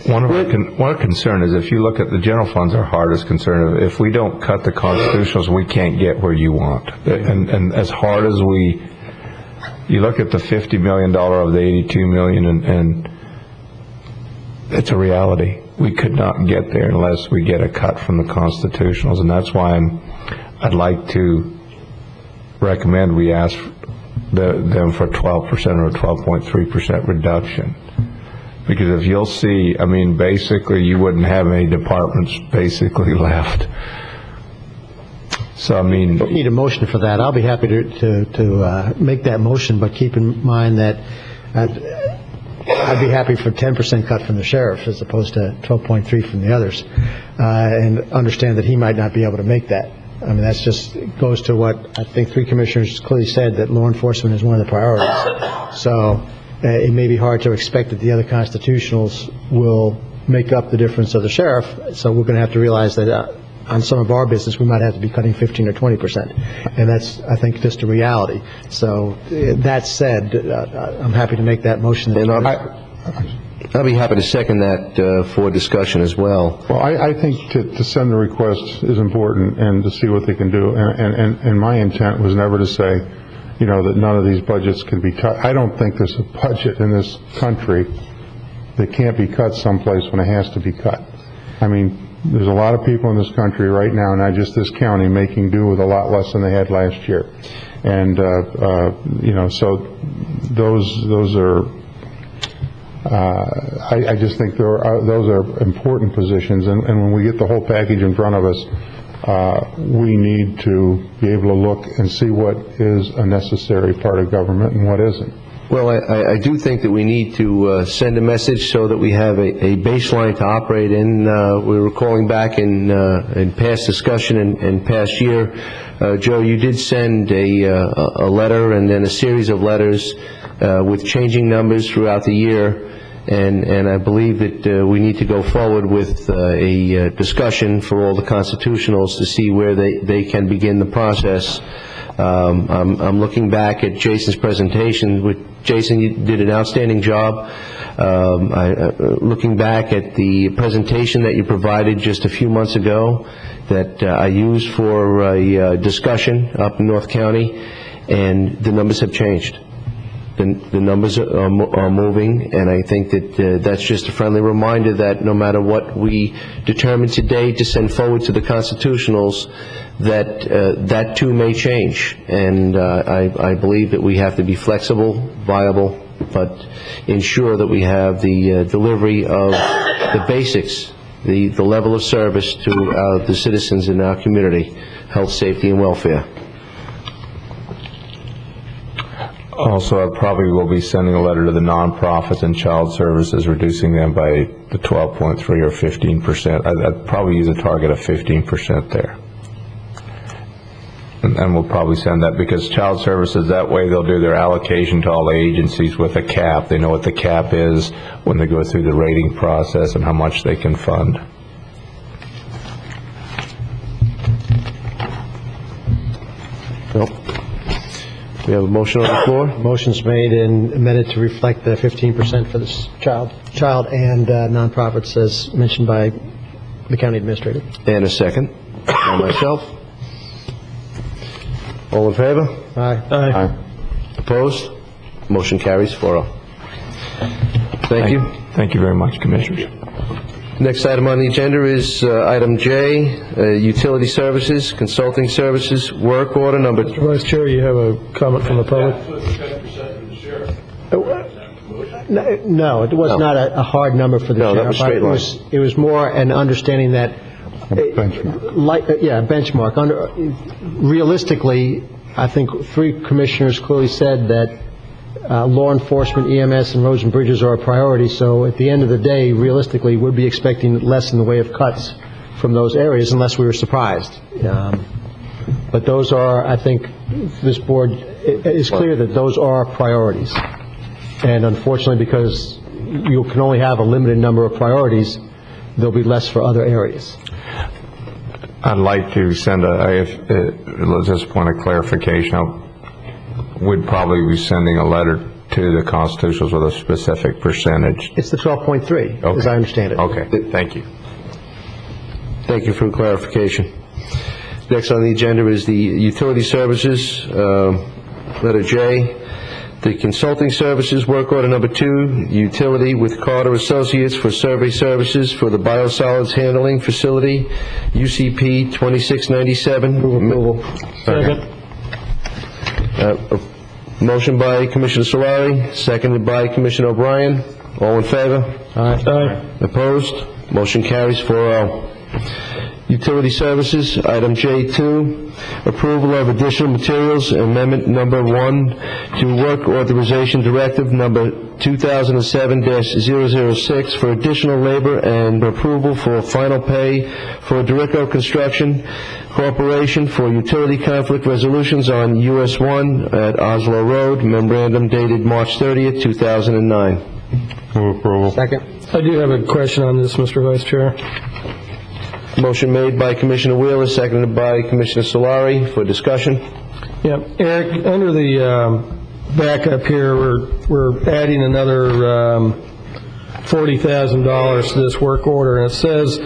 One of our concern is, if you look at the general funds, our hardest concern, if we don't cut the constitutionals, we can't get where you want. And as hard as you look at the $50 million of the $82 million, and it's a reality. We could not get there unless we get a cut from the constitutionals, and that's why I'd like to recommend we ask them for 12% or a 12.3% reduction. Because if you'll see, I mean, basically you wouldn't have any departments basically left. So, I mean... Don't need a motion for that. I'll be happy to make that motion, but keep in mind that I'd be happy for 10% cut from the sheriff as opposed to 12.3 from the others, and understand that he might not be able to make that. I mean, that's just goes to what I think three commissioners clearly said, that law enforcement is one of the priorities. So it may be hard to expect that the other constitutionals will make up the difference of the sheriff. So we're going to have to realize that on some of our business, we might have to be cutting 15 or 20%. And that's, I think, just a reality. So that said, I'm happy to make that motion. And I'll be happy to second that for discussion as well. Well, I think to send the request is important, and to see what they can do. And my intent was never to say, that none of these budgets can be cut. I don't think there's a budget in this country that can't be cut someplace when it has to be cut. I mean, there's a lot of people in this country right now, not just this county, making do with a lot less than they had last year. And, so those are, I just think those are important positions. And when we get the whole package in front of us, we need to be able to look and see what is a necessary part of government and what isn't. Well, I do think that we need to send a message so that we have a baseline to operate in. We were calling back in past discussion and past year. Joe, you did send a letter and then a series of letters with changing numbers throughout the year. And I believe that we need to go forward with a discussion for all the constitutionals to see where they can begin the process. I'm looking back at Jason's presentation. Jason, you did an outstanding job. Looking back at the presentation that you provided just a few months ago that I used for a discussion up in North County, and the numbers have changed. The numbers are moving, and I think that that's just a friendly reminder that no matter what we determine today to send forward to the constitutionals, that too may change. And I believe that we have to be flexible, viable, but ensure that we have the delivery of the basics, the level of service to the citizens in our community, health, safety, and welfare. Also, I probably will be sending a letter to the nonprofits and child services, reducing them by the 12.3 or 15%. I'd probably use a target of 15% there. And we'll probably send that because child services, that way they'll do their allocation to all the agencies with a cap. They know what the cap is when they go through the rating process and how much they can fund. Nope. We have a motion on the floor. Motion's made and amended to reflect the 15% for this child and nonprofits as mentioned by the county administrator. And a second by myself. All in favor? Aye. Aye. Opposed? Motion carries 4-0. Thank you. Thank you very much, Commissioners. Next item on the agenda is item J, utility services, consulting services, work order number... Mr. Vice Chair, you have a comment from the public? No, it was not a hard number for the sheriff. That was straight line. It was more an understanding that... Benchmark. benchmark. Realistically, I think 3 commissioners clearly said that law enforcement, EMS, and roads and bridges are a priority, so at the end of the day, realistically, we'd be expecting less in the way of cuts from those areas unless we were surprised. But those are, I think, this board is clear that those are priorities. And unfortunately, because you can only have a limited number of priorities, there'll be less for other areas. I'd like to send just a point of clarification. We'd probably be sending a letter to the constitutionals with a specific percentage. It's the 12.3, as I understand it. Okay, thank you. Thank you for the clarification. Next on the agenda is the utility services, letter J. The consulting services, work order number 2, utility with Carter Associates for survey services for the biosolids handling facility, UCP 2697. Approval. Second. Motion by Commissioner Solari, seconded by Commissioner O'Brien. All in favor? Aye. Aye. Opposed? Motion carries 4-0. Utility services, item J2, approval of additional materials, amendment number 1 to work authorization directive number 2007-006 for additional labor and approval for final pay for Dorico Construction Corporation for utility conflict resolutions on US 1 at Oslo Road, memorandum dated March 30th, 2009. Move approval. Second. I do have a question on this, Mr. Vice Chair. Motion made by Commissioner Wheeler, seconded by Commissioner Solari for discussion. Yeah, Eric, under the backup here, we're adding another $40,000 to this work order, and it says,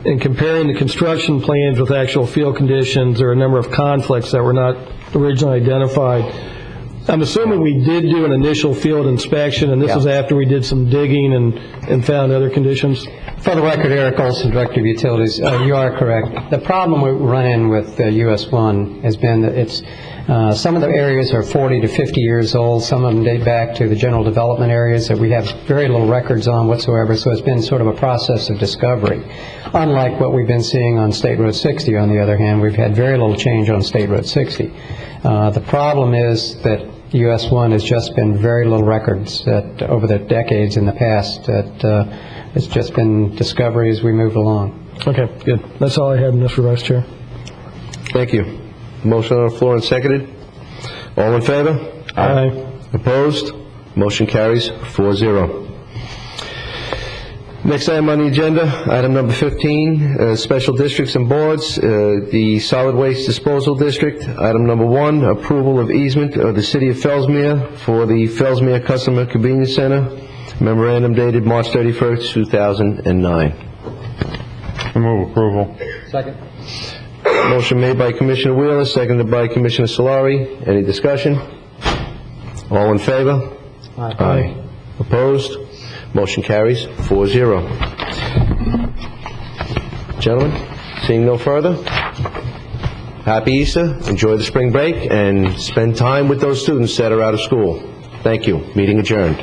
in comparing the construction plans with actual field conditions, there are a number of conflicts that were not originally identified. I'm assuming we did do an initial field inspection, and this is after we did some digging and found other conditions? For the record, Eric Olson, Director of Utilities, you are correct. The problem we run in with US 1 has been that it's some of the areas are 40 to 50 years old. Some of them date back to the general development areas that we have very little records on whatsoever, so it's been sort of a process of discovery. Unlike what we've been seeing on State Road 60, on the other hand, we've had very little change on State Road 60. The problem is that US 1 has just been very little records that, over the decades in the past. That it's just been discovery as we move along. Okay, good. That's all I had, Mr. Vice Chair. Thank you. Motion on the floor and seconded. All in favor? Aye. Opposed? Motion carries 4-0. Next item on the agenda, item number 15, special districts and boards, the Solid Waste Disposal District. Item number 1, approval of easement of the City of Fellsmere for the Fellsmere Customer Convenience Center. Memorandum dated March 31st, 2009. I move approval. Second. Motion made by Commissioner Wheeler, seconded by Commissioner Solari. Any discussion? All in favor? Aye. Opposed? Motion carries 4-0. Gentlemen, seeing no further, happy Easter, enjoy the spring break, and spend time with those students that are out of school. Thank you. Meeting adjourned.